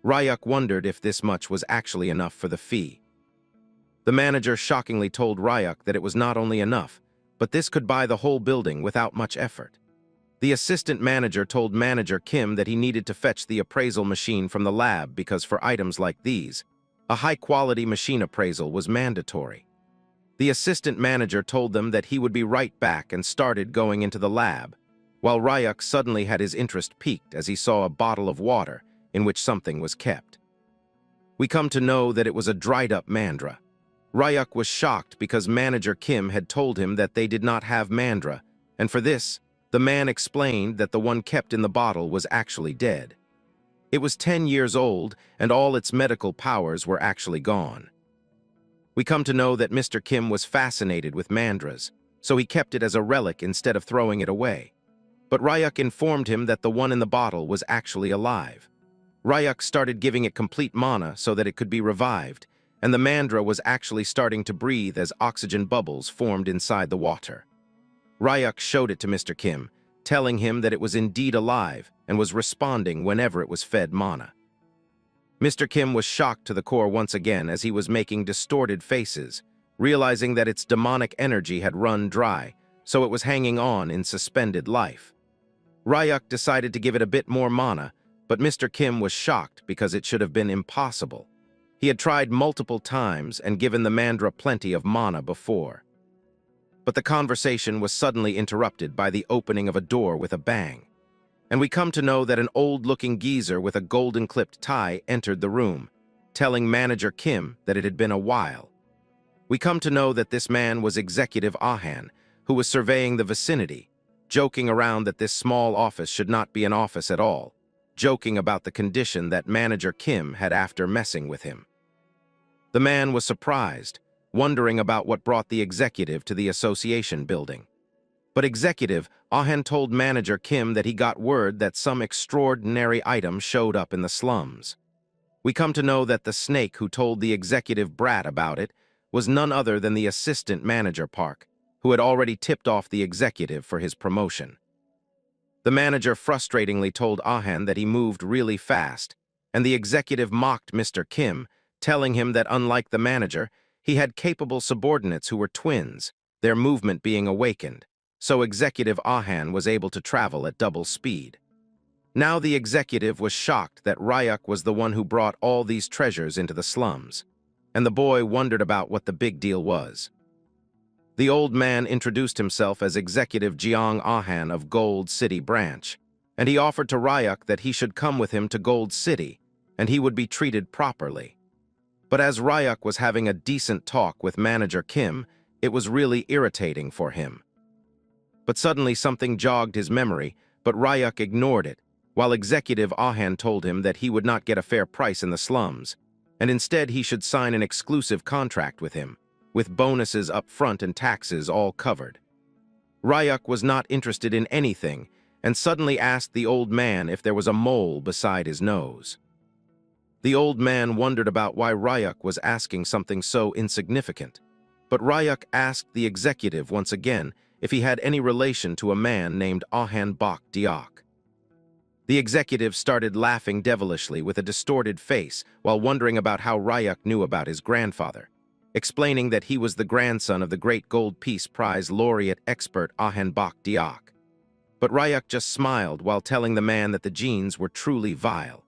Ryak wondered if this much was actually enough for the fee. The manager shockingly told Ryak that it was not only enough, but this could buy the whole building without much effort. The assistant manager told Manager Kim that he needed to fetch the appraisal machine from the lab because for items like these, a high-quality machine appraisal was mandatory. The assistant manager told them that he would be right back and started going into the lab, while Ryak suddenly had his interest piqued as he saw a bottle of water in which something was kept. We come to know that it was a dried-up mandra. Ryak was shocked because Manager Kim had told him that they did not have mandra, and for this, the man explained that the one kept in the bottle was actually dead. It was 10 years old, and all its medical powers were actually gone. We come to know that Mr. Kim was fascinated with mandras, so he kept it as a relic instead of throwing it away. But Ryak informed him that the one in the bottle was actually alive. Ryak started giving it complete mana so that it could be revived, and the mandra was actually starting to breathe as oxygen bubbles formed inside the water. Ryak showed it to Mr. Kim, telling him that it was indeed alive and was responding whenever it was fed mana. Mr. Kim was shocked to the core once again as he was making distorted faces, realizing that its demonic energy had run dry, so it was hanging on in suspended life. Ryak decided to give it a bit more mana, but Mr. Kim was shocked because it should have been impossible. He had tried multiple times and given the mandra plenty of mana before. But the conversation was suddenly interrupted by the opening of a door with a bang. And we come to know that an old-looking geezer with a golden-clipped tie entered the room, telling Manager Kim that it had been a while. We come to know that this man was Executive Ahan, who was surveying the vicinity, joking around that this small office should not be an office at all, joking about the condition that Manager Kim had after messing with him. The man was surprised, wondering about what brought the executive to the association building. But Executive Ahan told Manager Kim that he got word that some extraordinary item showed up in the slums. We come to know that the snake who told the executive brat about it was none other than the assistant manager Park, who had already tipped off the executive for his promotion. The manager frustratingly told Ahan that he moved really fast, and the executive mocked Mr. Kim, telling him that unlike the manager, he had capable subordinates who were twins, their movement being awakened, so Executive Ahan was able to travel at double speed. Now the executive was shocked that Ryak was the one who brought all these treasures into the slums, and the boy wondered about what the big deal was. The old man introduced himself as Executive Jiang Ahan of Gold City Branch, and he offered to Ryak that he should come with him to Gold City, and he would be treated properly. But as Ryak was having a decent talk with Manager Kim, it was really irritating for him. But suddenly something jogged his memory, but Ryak ignored it, while Executive Ahan told him that he would not get a fair price in the slums, and instead he should sign an exclusive contract with him, with bonuses up front and taxes all covered. Ryak was not interested in anything, and suddenly asked the old man if there was a mole beside his nose. The old man wondered about why Ryak was asking something so insignificant, but Ryak asked the executive once again if he had any relation to a man named Ahan Bak Diak. The executive started laughing devilishly with a distorted face while wondering about how Ryuk knew about his grandfather, explaining that he was the grandson of the great Gold Peace Prize laureate expert Ahan Bak Diak. But Ryuk just smiled while telling the man that the genes were truly vile.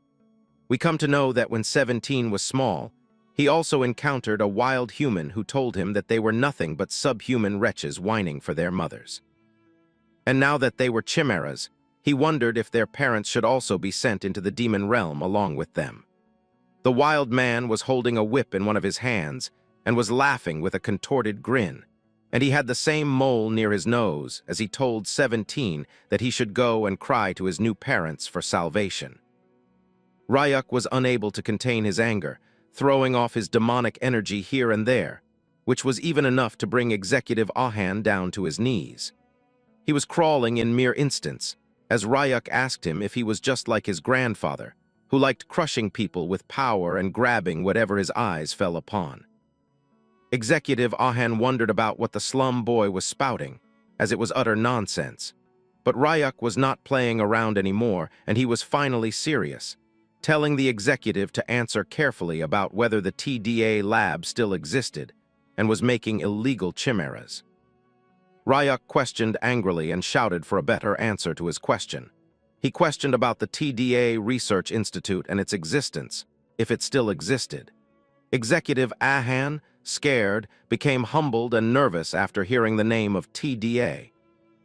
We come to know that when 17 was small, he also encountered a wild human who told him that they were nothing but subhuman wretches whining for their mothers. And now that they were chimeras, he wondered if their parents should also be sent into the demon realm along with them. The wild man was holding a whip in one of his hands and was laughing with a contorted grin, and he had the same mole near his nose as he told 17 that he should go and cry to his new parents for salvation. Ryuk was unable to contain his anger, throwing off his demonic energy here and there, which was even enough to bring Executive Ahan down to his knees. He was crawling in mere instants, as Ryuk asked him if he was just like his grandfather, who liked crushing people with power and grabbing whatever his eyes fell upon. Executive Ahan wondered about what the slum boy was spouting, as it was utter nonsense. But Ryuk was not playing around anymore, and he was finally serious, telling the executive to answer carefully about whether the TDA lab still existed and was making illegal chimeras. Ryuk questioned angrily and shouted for a better answer to his question. He questioned about the TDA Research Institute and its existence, if it still existed. Executive Ahan, scared, became humbled and nervous after hearing the name of TDA.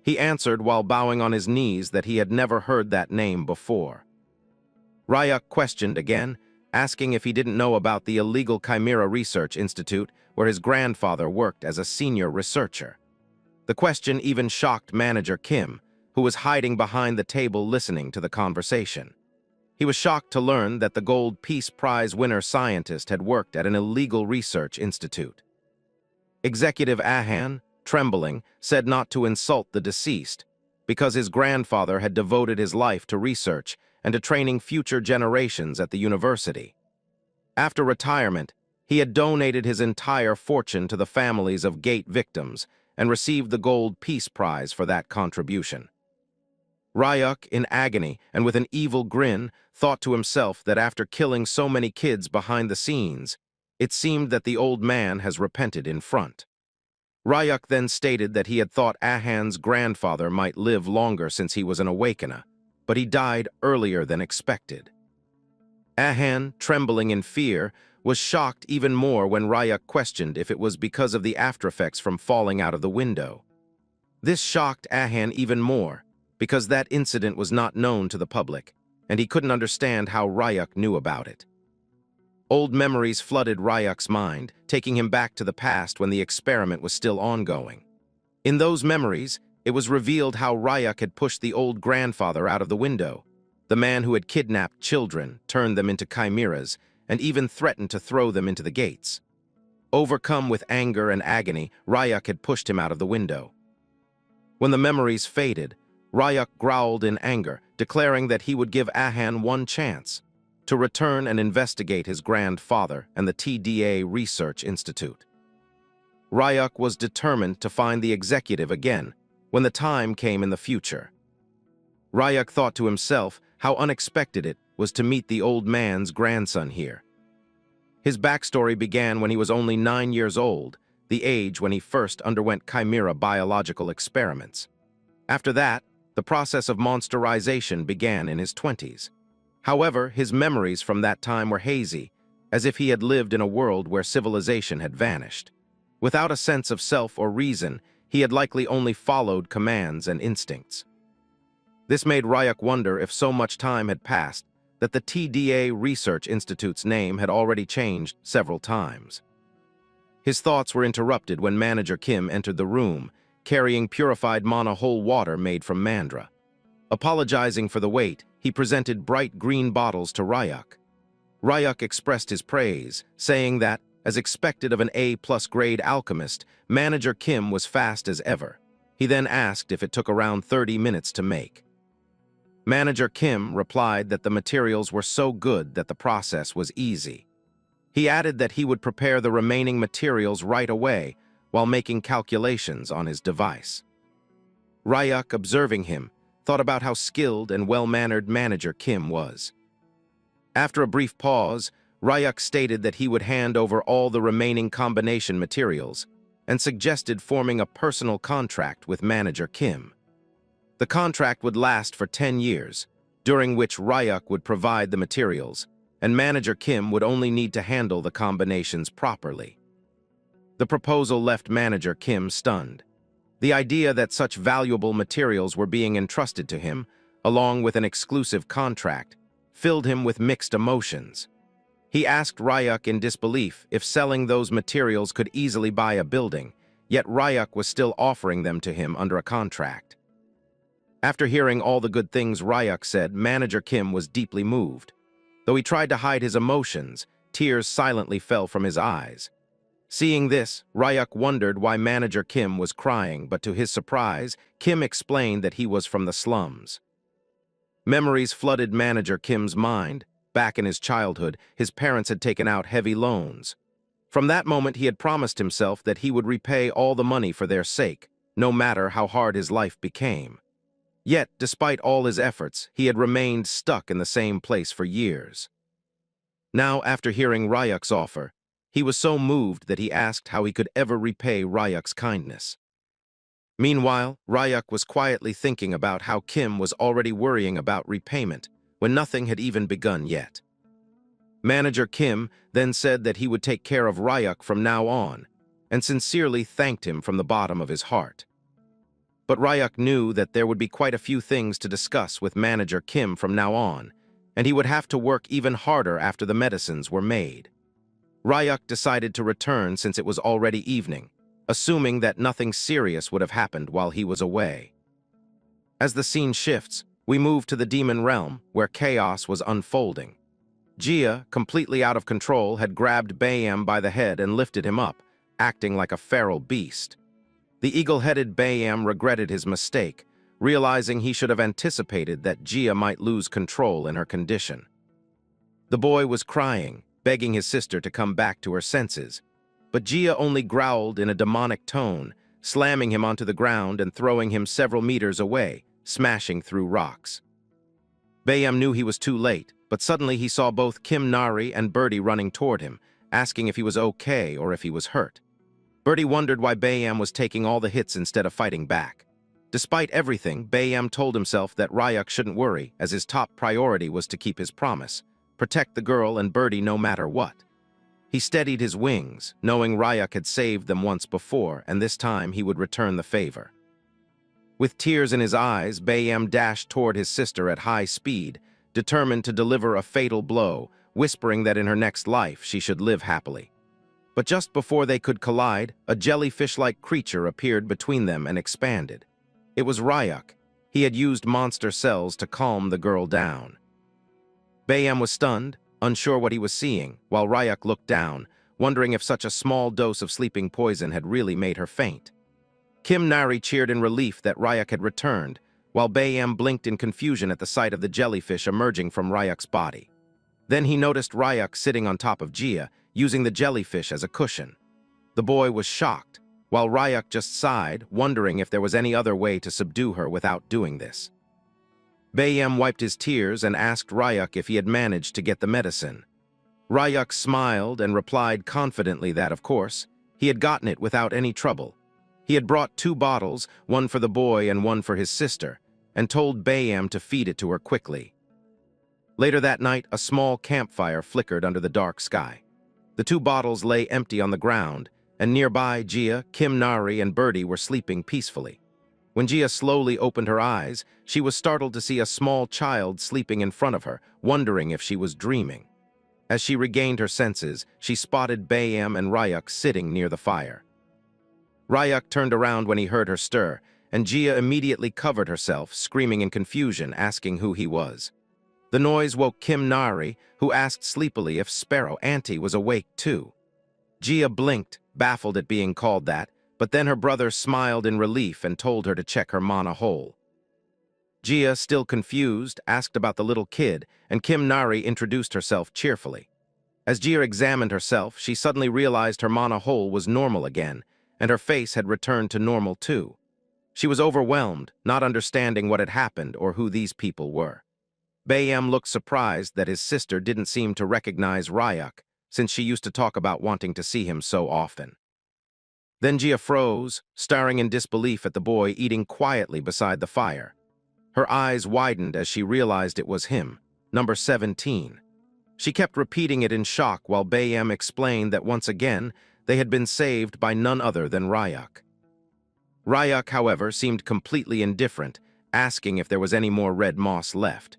He answered while bowing on his knees that he had never heard that name before. Ryuk questioned again, asking if he didn't know about the illegal Chimera Research Institute where his grandfather worked as a senior researcher. The question even shocked Manager Kim, who was hiding behind the table listening to the conversation. He was shocked to learn that the Gold Peace Prize winner scientist had worked at an illegal research institute. Executive Ahan, trembling, said not to insult the deceased, because his grandfather had devoted his life to research and to training future generations at the university. After retirement, he had donated his entire fortune to the families of Gate victims and received the Gold Peace Prize for that contribution. Ryuk, in agony and with an evil grin, thought to himself that after killing so many kids behind the scenes, it seemed that the old man has repented in front. Ryuk then stated that he had thought Ahan's grandfather might live longer since he was an awakener, but he died earlier than expected. Ahan, trembling in fear, was shocked even more when Ryuk questioned if it was because of the aftereffects from falling out of the window. This shocked Ahan even more, because that incident was not known to the public, and he couldn't understand how Ryuk knew about it. Old memories flooded Ryuk's mind, taking him back to the past when the experiment was still ongoing. In those memories, it was revealed how Ryuk had pushed the old grandfather out of the window, the man who had kidnapped children, turned them into chimeras, and even threatened to throw them into the gates. Overcome with anger and agony, Ryuk had pushed him out of the window. When the memories faded, Ryuk growled in anger, declaring that he would give Ahan one chance to return and investigate his grandfather and the TDA Research Institute. Ryuk was determined to find the executive again when the time came in the future. Ryuk thought to himself how unexpected it was to meet the old man's grandson here. His backstory began when he was only 9 years old, the age when he first underwent chimera biological experiments. After that, the process of monsterization began in his 20s. However, his memories from that time were hazy, as if he had lived in a world where civilization had vanished. Without a sense of self or reason, he had likely only followed commands and instincts. This made Ryuk wonder if so much time had passed that the TDA Research Institute's name had already changed several times. His thoughts were interrupted when Manager Kim entered the room, carrying purified whole water made from mandra. Apologizing for the wait, he presented bright green bottles to Ryuk. Ryuk expressed his praise, saying that, as expected of an A+ grade alchemist, Manager Kim was fast as ever. He then asked if it took around 30 minutes to make. Manager Kim replied that the materials were so good that the process was easy. He added that he would prepare the remaining materials right away while making calculations on his device. Ryuk, observing him, thought about how skilled and well-mannered manager Kim was. After a brief pause, Ryuk stated that he would hand over all the remaining combination materials and suggested forming a personal contract with manager Kim. The contract would last for 10 years, during which Ryuk would provide the materials, and manager Kim would only need to handle the combinations properly. The proposal left manager Kim stunned. The idea that such valuable materials were being entrusted to him, along with an exclusive contract, filled him with mixed emotions. He asked Ryuk in disbelief if selling those materials could easily buy a building, yet Ryuk was still offering them to him under a contract. After hearing all the good things Ryuk said, manager Kim was deeply moved. Though he tried to hide his emotions, tears silently fell from his eyes. Seeing this, Ryuk wondered why manager Kim was crying, but to his surprise, Kim explained that he was from the slums. Memories flooded manager Kim's mind. Back in his childhood, his parents had taken out heavy loans. From that moment, he had promised himself that he would repay all the money for their sake, no matter how hard his life became. Yet, despite all his efforts, he had remained stuck in the same place for years. Now, after hearing Ryuk's offer, he was so moved that he asked how he could ever repay Ryuk's kindness. Meanwhile, Ryuk was quietly thinking about how Kim was already worrying about repayment, when nothing had even begun yet. Manager Kim then said that he would take care of Ryuk from now on, and sincerely thanked him from the bottom of his heart. But Ryuk knew that there would be quite a few things to discuss with manager Kim from now on, and he would have to work even harder after the medicines were made. Ryuk decided to return since it was already evening, assuming that nothing serious would have happened while he was away. As the scene shifts, we move to the demon realm, where chaos was unfolding. Jia, completely out of control, had grabbed Bayam by the head and lifted him up, acting like a feral beast. The eagle-headed Bayam regretted his mistake, realizing he should have anticipated that Jia might lose control in her condition. The boy was crying, begging his sister to come back to her senses, but Jia only growled in a demonic tone, slamming him onto the ground and throwing him several meters away, smashing through rocks. Bayam knew he was too late, but suddenly he saw both Kim Nari and Birdie running toward him, asking if he was okay or if he was hurt. Birdie wondered why Bayam was taking all the hits instead of fighting back. Despite everything, Bayam told himself that Ryuk shouldn't worry, as his top priority was to keep his promise, protect the girl and Birdie no matter what. He steadied his wings, knowing Ryuk had saved them once before, and this time he would return the favor. With tears in his eyes, Bayam dashed toward his sister at high speed, determined to deliver a fatal blow, whispering that in her next life she should live happily. But just before they could collide, a jellyfish-like creature appeared between them and expanded. It was Ryuk. He had used monster cells to calm the girl down. Bayam was stunned, unsure what he was seeing, while Ryuk looked down, wondering if such a small dose of sleeping poison had really made her faint. Kim Nari cheered in relief that Ryuk had returned, while Bayam blinked in confusion at the sight of the jellyfish emerging from Ryuk's body. Then he noticed Ryuk sitting on top of Jia, using the jellyfish as a cushion. The boy was shocked, while Ryuk just sighed, wondering if there was any other way to subdue her without doing this. Bayam wiped his tears and asked Ryuk if he had managed to get the medicine. Ryuk smiled and replied confidently that, of course, he had gotten it without any trouble. He had brought 2 bottles, one for the boy and one for his sister, and told Bayam to feed it to her quickly. Later that night, a small campfire flickered under the dark sky. The 2 bottles lay empty on the ground, and nearby Jia, Kim Nari, and Birdie were sleeping peacefully. When Jia slowly opened her eyes, she was startled to see a small child sleeping in front of her, wondering if she was dreaming. As she regained her senses, she spotted Bayam and Ryuk sitting near the fire. Ryuk turned around when he heard her stir, and Jia immediately covered herself, screaming in confusion, asking who he was. The noise woke Kim Nari, who asked sleepily if Sparrow Auntie was awake too. Jia blinked, baffled at being called that, but then her brother smiled in relief and told her to check her mana hole. Jia, still confused, asked about the little kid, and Kim Nari introduced herself cheerfully. As Jia examined herself, she suddenly realized her mana hole was normal again, and her face had returned to normal too. She was overwhelmed, not understanding what had happened or who these people were. Bayam looked surprised that his sister didn't seem to recognize Ryuk, since she used to talk about wanting to see him so often. Then Gia froze, staring in disbelief at the boy eating quietly beside the fire. Her eyes widened as she realized it was him, number 17. She kept repeating it in shock while Bayam explained that once again they had been saved by none other than Ryuk. Ryuk, however, seemed completely indifferent, asking if there was any more red moss left.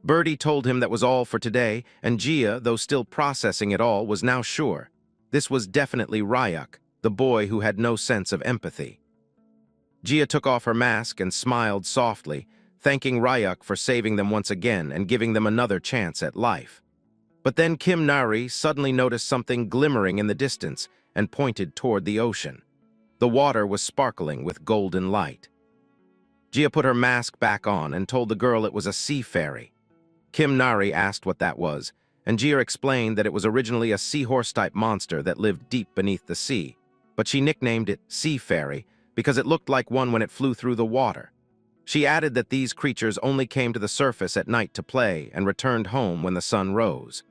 Birdie told him that was all for today, and Gia, though still processing it all, was now sure. This was definitely Ryuk, the boy who had no sense of empathy. Gia took off her mask and smiled softly, thanking Ryuk for saving them once again and giving them another chance at life. But then Kim Nari suddenly noticed something glimmering in the distance and pointed toward the ocean. The water was sparkling with golden light. Gia put her mask back on and told the girl it was a sea fairy. Kim Nari asked what that was, and Gia explained that it was originally a seahorse-type monster that lived deep beneath the sea, but she nicknamed it Sea Fairy because it looked like one when it flew through the water. She added that these creatures only came to the surface at night to play and returned home when the sun rose.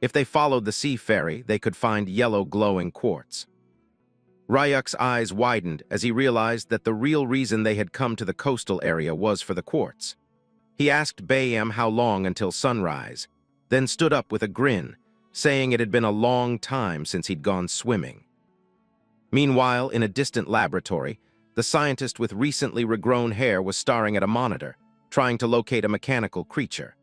If they followed the Sea Fairy, they could find yellow glowing quartz. Ryuk's eyes widened as he realized that the real reason they had come to the coastal area was for the quartz. He asked Bayam how long until sunrise, then stood up with a grin, saying it had been a long time since he'd gone swimming. Meanwhile, in a distant laboratory, the scientist with recently regrown hair was staring at a monitor, trying to locate a mechanical creature.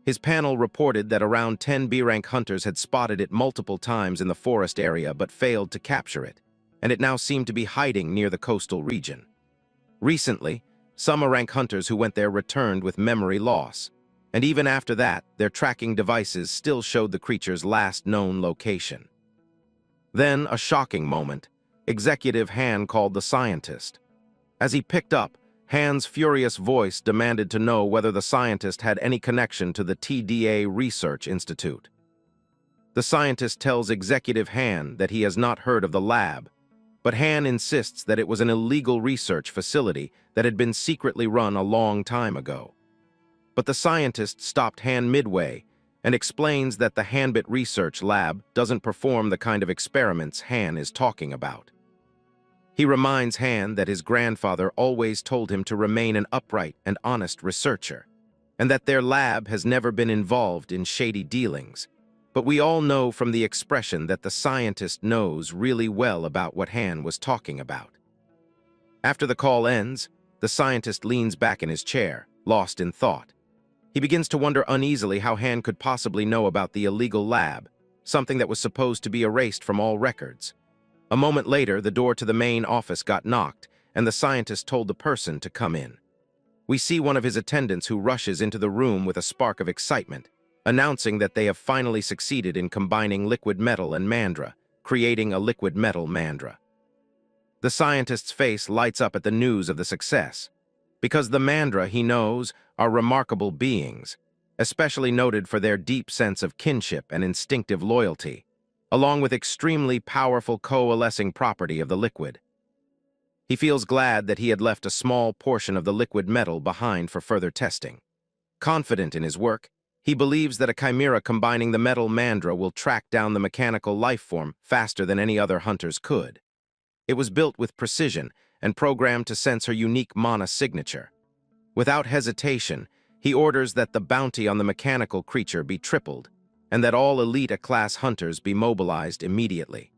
His panel reported that around 10 B-rank hunters had spotted it multiple times in the forest area but failed to capture it, and it now seemed to be hiding near the coastal region. Recently, some A-rank hunters who went there returned with memory loss, and even after that, their tracking devices still showed the creature's last known location. Then, a shocking moment. Executive Han called the scientist. As he picked up, Han's furious voice demanded to know whether the scientist had any connection to the TDA Research Institute. The scientist tells Executive Han that he has not heard of the lab, but Han insists that it was an illegal research facility that had been secretly run a long time ago. But the scientist stopped Han midway and explains that the Hanbit Research Lab doesn't perform the kind of experiments Han is talking about. He reminds Han that his grandfather always told him to remain an upright and honest researcher, and that their lab has never been involved in shady dealings. But we all know from the expression that the scientist knows really well about what Han was talking about. After the call ends, the scientist leans back in his chair, lost in thought. He begins to wonder uneasily how Han could possibly know about the illegal lab, something that was supposed to be erased from all records. A moment later, the door to the main office got knocked, and the scientist told the person to come in. We see one of his attendants who rushes into the room with a spark of excitement, announcing that they have finally succeeded in combining liquid metal and mandra, creating a liquid metal mandra. The scientist's face lights up at the news of the success, because the mandra, he knows, are remarkable beings, especially noted for their deep sense of kinship and instinctive loyalty, along with extremely powerful coalescing property of the liquid. He feels glad that he had left a small portion of the liquid metal behind for further testing. Confident in his work, he believes that a chimera combining the metal mandra will track down the mechanical life form faster than any other hunters could. It was built with precision and programmed to sense her unique mana signature. Without hesitation, he orders that the bounty on the mechanical creature be tripled, and that all elite A-class hunters be mobilized immediately.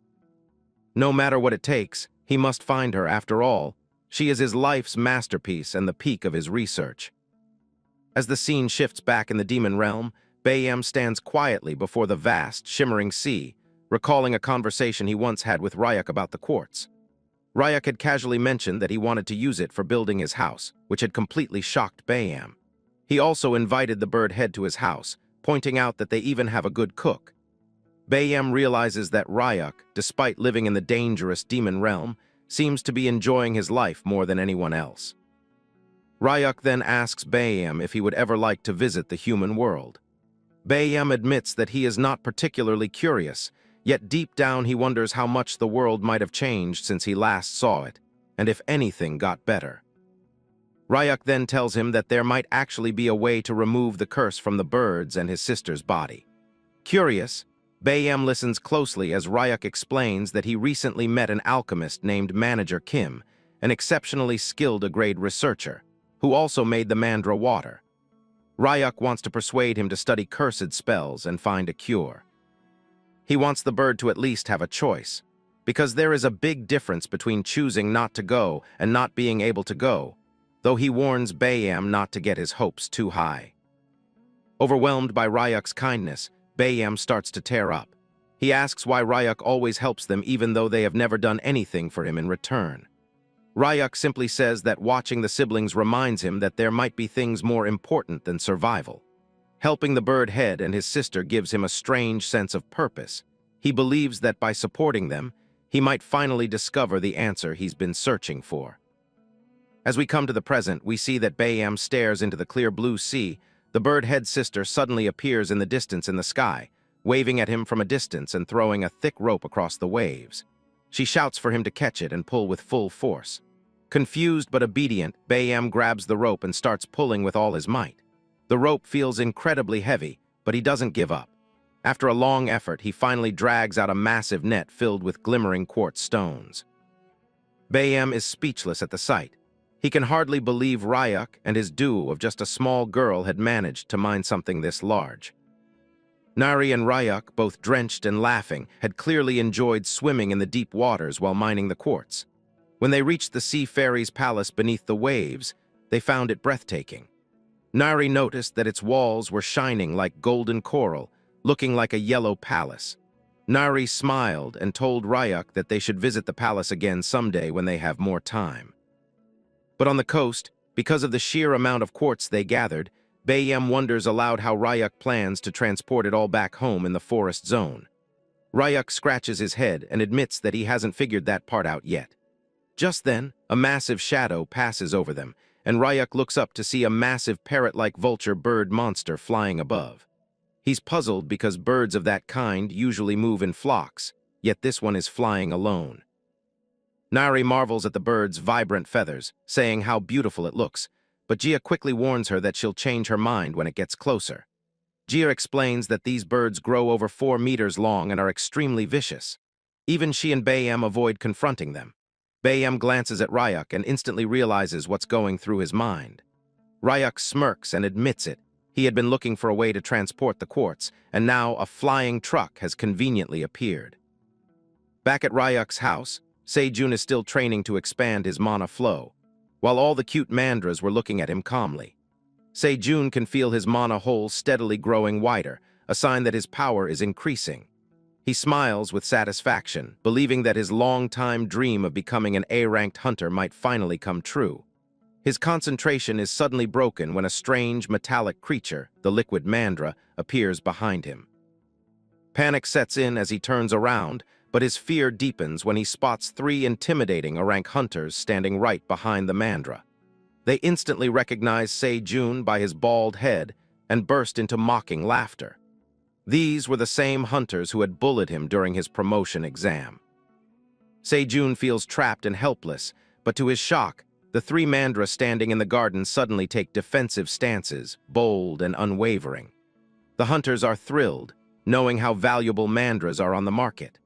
No matter what it takes, he must find her after all. She is his life's masterpiece and the peak of his research. As the scene shifts back in the demon realm, Bayam stands quietly before the vast, shimmering sea, recalling a conversation he once had with Ryuk about the quartz. Ryuk had casually mentioned that he wanted to use it for building his house, which had completely shocked Bayam. He also invited the bird head to his house, pointing out that they even have a good cook. Bayam realizes that Ryuk, despite living in the dangerous demon realm, seems to be enjoying his life more than anyone else. Ryuk then asks Bayam if he would ever like to visit the human world. Bayam admits that he is not particularly curious, yet deep down he wonders how much the world might have changed since he last saw it, and if anything got better. Ryuk then tells him that there might actually be a way to remove the curse from the birds and his sister's body. Curious, Bayam listens closely as Ryuk explains that he recently met an alchemist named Manager Kim, an exceptionally skilled A-grade researcher, who also made the mandra water. Ryuk wants to persuade him to study cursed spells and find a cure. He wants the bird to at least have a choice, because there is a big difference between choosing not to go and not being able to go, though he warns Bayam not to get his hopes too high. Overwhelmed by Ryuk's kindness, Bayam starts to tear up. He asks why Ryuk always helps them even though they have never done anything for him in return. Ryuk simply says that watching the siblings reminds him that there might be things more important than survival. Helping the bird head and his sister gives him a strange sense of purpose. He believes that by supporting them, he might finally discover the answer he's been searching for. As we come to the present, we see that Bayam stares into the clear blue sea. The bird-head sister suddenly appears in the distance in the sky, waving at him from a distance and throwing a thick rope across the waves. She shouts for him to catch it and pull with full force. Confused but obedient, Bayam grabs the rope and starts pulling with all his might. The rope feels incredibly heavy, but he doesn't give up. After a long effort, he finally drags out a massive net filled with glimmering quartz stones. Bayam is speechless at the sight. He can hardly believe Ryuk and his duo of just a small girl had managed to mine something this large. Nari and Ryuk, both drenched and laughing, had clearly enjoyed swimming in the deep waters while mining the quartz. When they reached the sea fairy's palace beneath the waves, they found it breathtaking. Nari noticed that its walls were shining like golden coral, looking like a yellow palace. Nari smiled and told Ryuk that they should visit the palace again someday when they have more time. But on the coast, because of the sheer amount of quartz they gathered, Bayam wonders aloud how Ryuk plans to transport it all back home in the forest zone. Ryuk scratches his head and admits that he hasn't figured that part out yet. Just then, a massive shadow passes over them, and Ryuk looks up to see a massive parrot-like vulture bird monster flying above. He's puzzled because birds of that kind usually move in flocks, yet this one is flying alone. Nari marvels at the bird's vibrant feathers, saying how beautiful it looks, but Gia quickly warns her that she'll change her mind when it gets closer. Gia explains that these birds grow over 4 meters long and are extremely vicious. Even she and Bayam avoid confronting them. Bayam glances at Ryuk and instantly realizes what's going through his mind. Ryuk smirks and admits it. He had been looking for a way to transport the quartz, and now a flying truck has conveniently appeared. Back at Ryuk's house, Sejun is still training to expand his mana flow, while all the cute mandras were looking at him calmly. Sejun can feel his mana hole steadily growing wider, a sign that his power is increasing. He smiles with satisfaction, believing that his long-time dream of becoming an A-ranked hunter might finally come true. His concentration is suddenly broken when a strange metallic creature, the liquid mandra, appears behind him. Panic sets in as he turns around, but his fear deepens when he spots 3 intimidating A-rank hunters standing right behind the mandra. They instantly recognize Sejun by his bald head and burst into mocking laughter. These were the same hunters who had bullied him during his promotion exam. Sejun feels trapped and helpless, but to his shock, the 3 mandra standing in the garden suddenly take defensive stances, bold and unwavering. The hunters are thrilled, knowing how valuable mandras are on the market.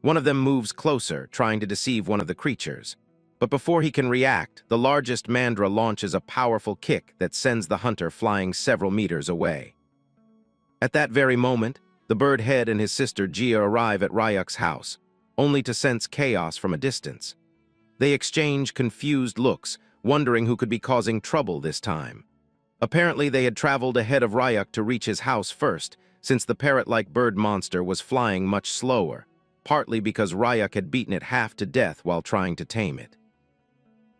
One of them moves closer, trying to deceive one of the creatures. But before he can react, the largest mandra launches a powerful kick that sends the hunter flying several meters away. At that very moment, the bird head and his sister Gia arrive at Ryuk's house, only to sense chaos from a distance. They exchange confused looks, wondering who could be causing trouble this time. Apparently, they had traveled ahead of Ryuk to reach his house first, since the parrot-like bird monster was flying much slower, partly because Ryuk had beaten it half to death while trying to tame it.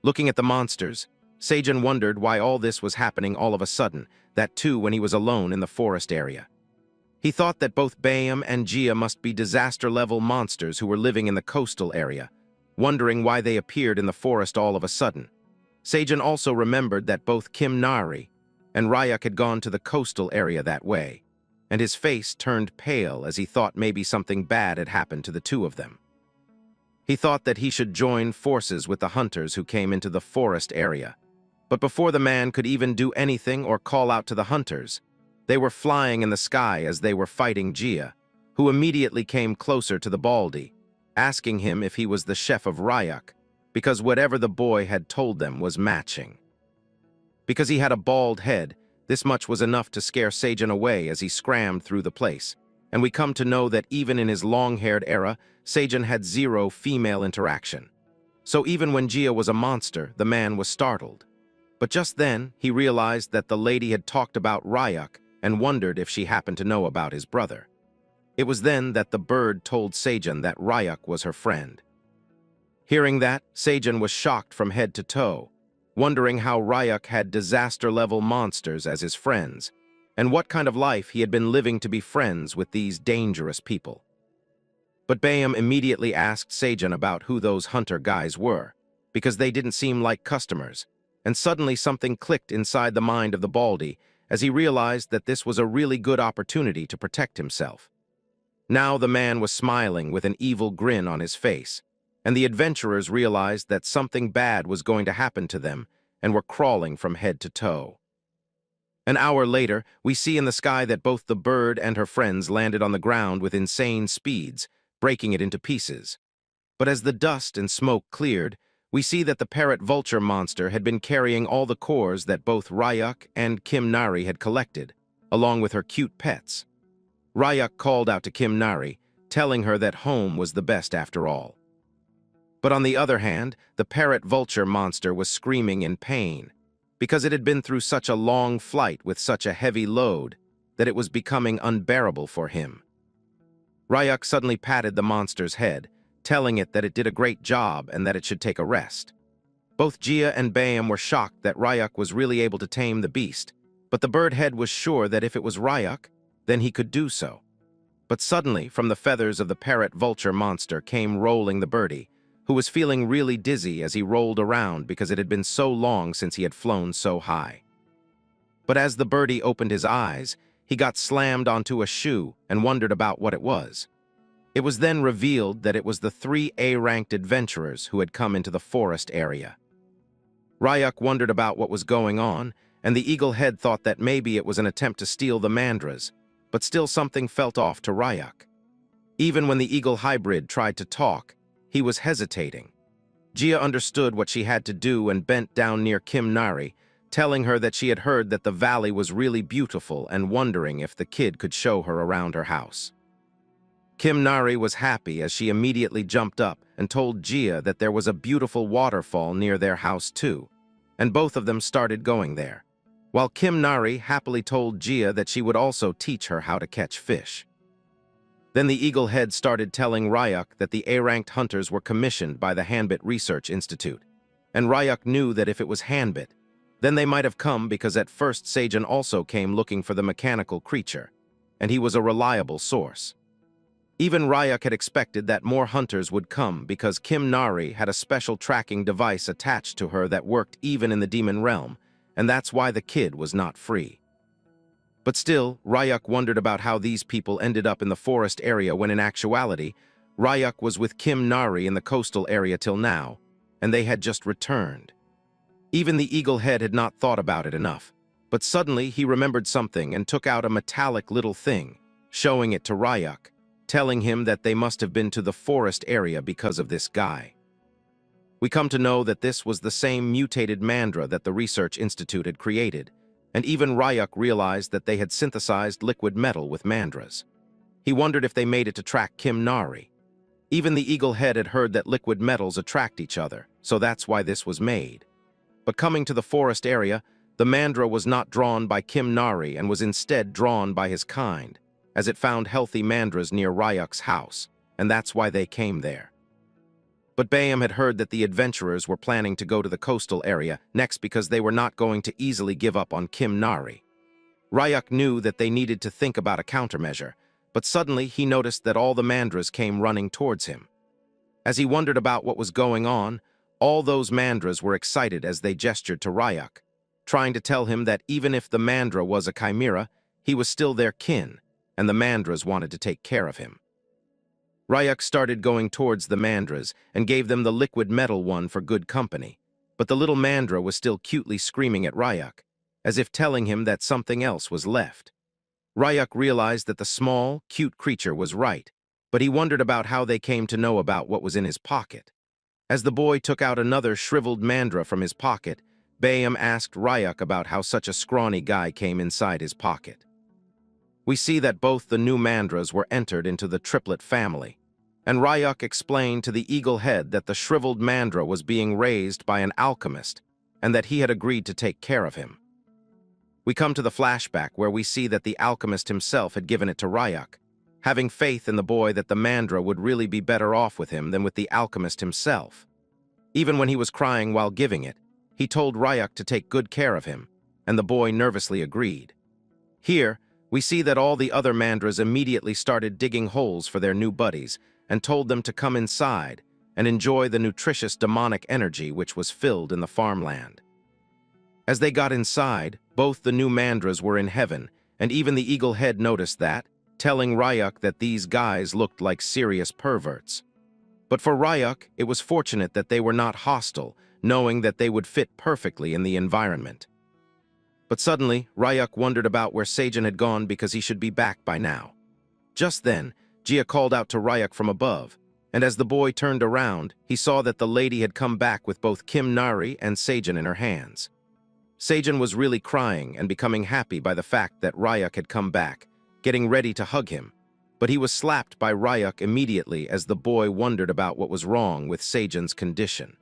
Looking at the monsters, Sejun wondered why all this was happening all of a sudden, that too when he was alone in the forest area. He thought that both Bayam and Gia must be disaster-level monsters who were living in the coastal area, wondering why they appeared in the forest all of a sudden. Sejun also remembered that both Kim Nari and Ryuk had gone to the coastal area that way, and his face turned pale as he thought maybe something bad had happened to the 2 of them. He thought that he should join forces with the hunters who came into the forest area, But before the man could even do anything or call out to the hunters, they were flying in the sky as they were fighting Gia, who immediately came closer to the Baldy, asking him if he was the chef of Ryuk, because whatever the boy had told them was matching. Because he had a bald head, this much was enough to scare Seijin away as he scrammed through the place, and we come to know that even in his long-haired era, Seijin had zero female interaction. So even when Gia was a monster, the man was startled. But just then, he realized that the lady had talked about Ryuk and wondered if she happened to know about his brother. It was then that the bird told Seijin that Ryuk was her friend. Hearing that, Seijin was shocked from head to toe, wondering how Ryuk had disaster-level monsters as his friends, and what kind of life he had been living to be friends with these dangerous people. But Bayam immediately asked Seijin about who those hunter guys were, because they didn't seem like customers, and suddenly something clicked inside the mind of the Baldy as he realized that this was a really good opportunity to protect himself. Now the man was smiling with an evil grin on his face, and the adventurers realized that something bad was going to happen to them and were crawling from head to toe. An hour later, we see in the sky that both the bird and her friends landed on the ground with insane speeds, breaking it into pieces. But as the dust and smoke cleared, we see that the parrot-vulture monster had been carrying all the cores that both Ryuk and Kim Nari had collected, along with her cute pets. Ryuk called out to Kim Nari, telling her that home was the best after all. But on the other hand, the parrot-vulture monster was screaming in pain, because it had been through such a long flight with such a heavy load that it was becoming unbearable for him. Ryuk suddenly patted the monster's head, telling it that it did a great job and that it should take a rest. Both Gia and Bayam were shocked that Ryuk was really able to tame the beast, but the bird head was sure that if it was Ryuk, then he could do so. But suddenly, from the feathers of the parrot-vulture monster came rolling the birdie, who was feeling really dizzy as he rolled around because it had been so long since he had flown so high. But as the birdie opened his eyes, he got slammed onto a shoe and wondered about what it was. It was then revealed that it was the 3 A-ranked adventurers who had come into the forest area. Ryuk wondered about what was going on, and the eagle head thought that maybe it was an attempt to steal the mandras, but still something felt off to Ryuk. Even when the eagle hybrid tried to talk, he was hesitating. Gia understood what she had to do and bent down near Kim Nari, telling her that she had heard that the valley was really beautiful and wondering if the kid could show her around her house. Kim Nari was happy as she immediately jumped up and told Gia that there was a beautiful waterfall near their house too, and both of them started going there, while Kim Nari happily told Gia that she would also teach her how to catch fish. Then the eagle head started telling Ryuk that the A-ranked hunters were commissioned by the Hanbit Research Institute, and Ryuk knew that if it was Hanbit, then they might have come because at first Seijin also came looking for the mechanical creature, and he was a reliable source. Even Ryuk had expected that more hunters would come because Kim Nari had a special tracking device attached to her that worked even in the demon realm, and that's why the kid was not free. But still, Ryuk wondered about how these people ended up in the forest area when in actuality, Ryuk was with Kim Nari in the coastal area till now, and they had just returned. Even the eagle head had not thought about it enough, but suddenly he remembered something and took out a metallic little thing, showing it to Ryuk, telling him that they must have been to the forest area because of this guy. We come to know that this was the same mutated mandra that the Research Institute had created, and even Ryuk realized that they had synthesized liquid metal with mandras. He wondered if they made it to track Kim Nari. Even the eagle head had heard that liquid metals attract each other, so that's why this was made. But coming to the forest area, the mandra was not drawn by Kim Nari and was instead drawn by his kind, as it found healthy mandras near Ryuk's house, and that's why they came there. But Bayam had heard that the adventurers were planning to go to the coastal area next because they were not going to easily give up on Kim Nari. Ryuk knew that they needed to think about a countermeasure, but suddenly he noticed that all the mandras came running towards him. As he wondered about what was going on, all those mandras were excited as they gestured to Ryuk, trying to tell him that even if the mandra was a chimera, he was still their kin, and the mandras wanted to take care of him. Ryuk started going towards the mandras and gave them the liquid metal one for good company, but the little mandra was still cutely screaming at Ryuk, as if telling him that something else was left. Ryuk realized that the small, cute creature was right, but he wondered about how they came to know about what was in his pocket. As the boy took out another shriveled mandra from his pocket, Bayam asked Ryuk about how such a scrawny guy came inside his pocket. We see that both the new mandras were entered into the triplet family, and Ryuk explained to the eagle head that the shriveled mandra was being raised by an alchemist and that he had agreed to take care of him. We come to the flashback where we see that the alchemist himself had given it to Ryuk, having faith in the boy that the mandra would really be better off with him than with the alchemist himself. Even when he was crying while giving it, he told Ryuk to take good care of him, and the boy nervously agreed. Here, we see that all the other mandras immediately started digging holes for their new buddies and told them to come inside and enjoy the nutritious demonic energy which was filled in the farmland. As they got inside, both the new mandras were in heaven, and even the eagle head noticed that, telling Ryuk that these guys looked like serious perverts. But for Ryuk, it was fortunate that they were not hostile, knowing that they would fit perfectly in the environment. But suddenly, Ryuk wondered about where Seijin had gone because he should be back by now. Just then, Jia called out to Ryuk from above, and as the boy turned around, he saw that the lady had come back with both Kim Nari and Seijin in her hands. Seijin was really crying and becoming happy by the fact that Ryuk had come back, getting ready to hug him, but he was slapped by Ryuk immediately as the boy wondered about what was wrong with Seijin's condition.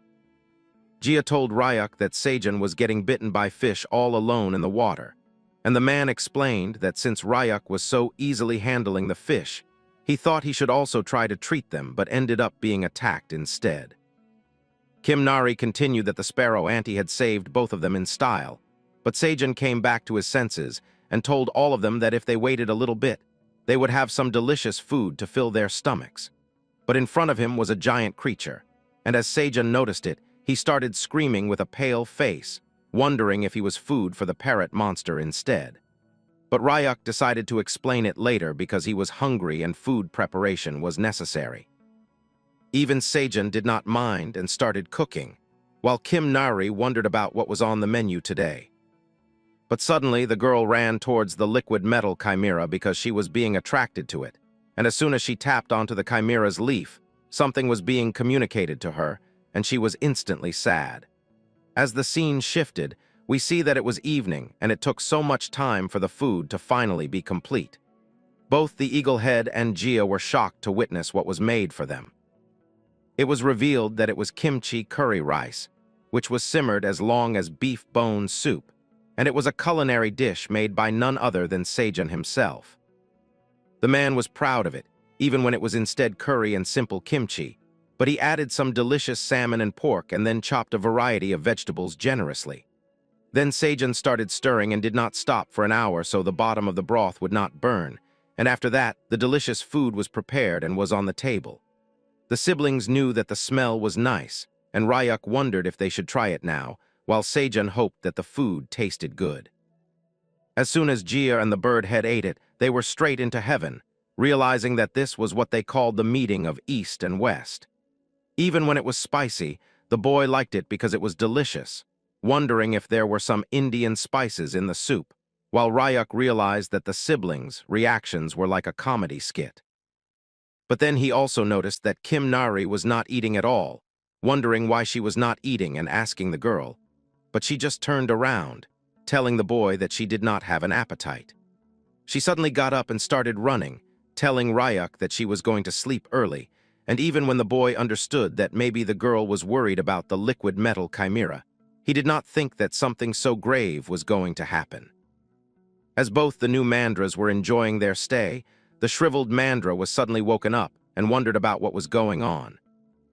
Jia told Ryuk that Seijin was getting bitten by fish all alone in the water, and the man explained that since Ryuk was so easily handling the fish, he thought he should also try to treat them but ended up being attacked instead. Kim Nari continued that the sparrow auntie had saved both of them in style, but Seijin came back to his senses and told all of them that if they waited a little bit, they would have some delicious food to fill their stomachs. But in front of him was a giant creature, and as Seijin noticed it, he started screaming with a pale face, wondering if he was food for the parrot monster instead. But Ryuk decided to explain it later because he was hungry and food preparation was necessary. Even Seijin did not mind and started cooking, while Kim Nari wondered about what was on the menu today. But suddenly the girl ran towards the liquid metal chimera because she was being attracted to it, and as soon as she tapped onto the chimera's leaf, something was being communicated to her, and she was instantly sad. As the scene shifted, we see that it was evening and it took so much time for the food to finally be complete. Both the eagle head and Jia were shocked to witness what was made for them. It was revealed that it was kimchi curry rice, which was simmered as long as beef bone soup, and it was a culinary dish made by none other than Seijin himself. The man was proud of it, even when it was instead curry and simple kimchi, but he added some delicious salmon and pork and then chopped a variety of vegetables generously. Then Seijin started stirring and did not stop for an hour so the bottom of the broth would not burn, and after that, the delicious food was prepared and was on the table. The siblings knew that the smell was nice, and Ryuk wondered if they should try it now, while Seijin hoped that the food tasted good. As soon as Jia and the bird head ate it, they were straight into heaven, realizing that this was what they called the meeting of East and West. Even when it was spicy, the boy liked it because it was delicious, wondering if there were some Indian spices in the soup, while Ryuk realized that the siblings' reactions were like a comedy skit. But then he also noticed that Kim Nari was not eating at all, wondering why she was not eating and asking the girl, but she just turned around, telling the boy that she did not have an appetite. She suddenly got up and started running, telling Ryuk that she was going to sleep early, and even when the boy understood that maybe the girl was worried about the liquid metal chimera, he did not think that something so grave was going to happen. As both the new mandras were enjoying their stay, the shriveled mandra was suddenly woken up and wondered about what was going on.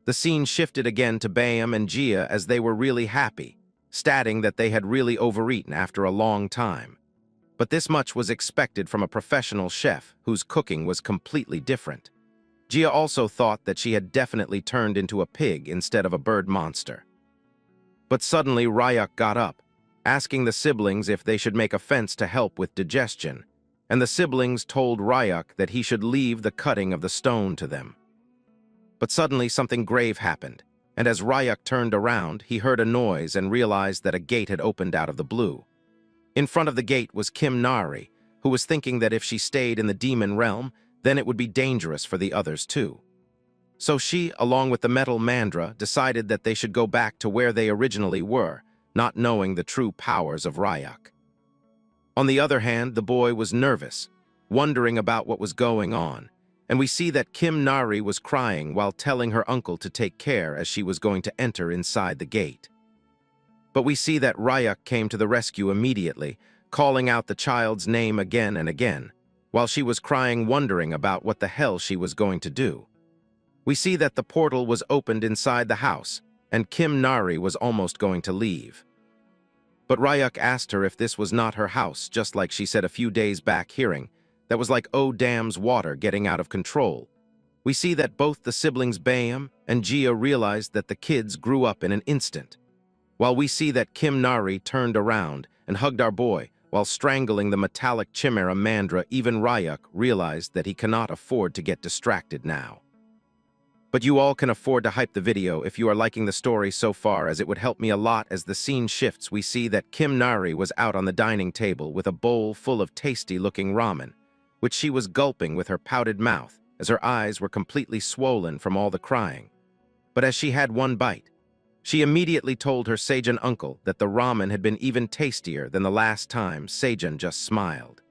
The scene shifted again to Bayam and Jia as they were really happy, stating that they had really overeaten after a long time. But this much was expected from a professional chef whose cooking was completely different. Jia also thought that she had definitely turned into a pig instead of a bird monster. But suddenly Ryuk got up, asking the siblings if they should make a fence to help with digestion, and the siblings told Ryuk that he should leave the cutting of the stone to them. But suddenly something grave happened, and as Ryak turned around, he heard a noise and realized that a gate had opened out of the blue. In front of the gate was Kim Nari, who was thinking that if she stayed in the demon realm, then it would be dangerous for the others too. So she, along with the metal Mandra, decided that they should go back to where they originally were, not knowing the true powers of Ryak. On the other hand, the boy was nervous, wondering about what was going on, and we see that Kim Nari was crying while telling her uncle to take care as she was going to enter inside the gate. But we see that Ryak came to the rescue immediately, calling out the child's name again and again, while she was crying, wondering about what the hell she was going to do. We see that the portal was opened inside the house, and Kim Nari was almost going to leave. But Ryak asked her if this was not her house, just like she said a few days back, hearing that was like oh damn's water getting out of control. We see that both the siblings Bayam and Gia realized that the kids grew up in an instant, while we see that Kim Nari turned around and hugged our boy while strangling the metallic chimera Mandra. Even Ryak realized that he cannot afford to get distracted now. But you all can afford to hype the video if you are liking the story so far, as it would help me a lot. As the scene shifts, we see that Kim Nari was out on the dining table with a bowl full of tasty-looking ramen, which she was gulping with her pouted mouth, as her eyes were completely swollen from all the crying. But as she had one bite, she immediately told her Seijun uncle that the ramen had been even tastier than the last time. Seijun just smiled,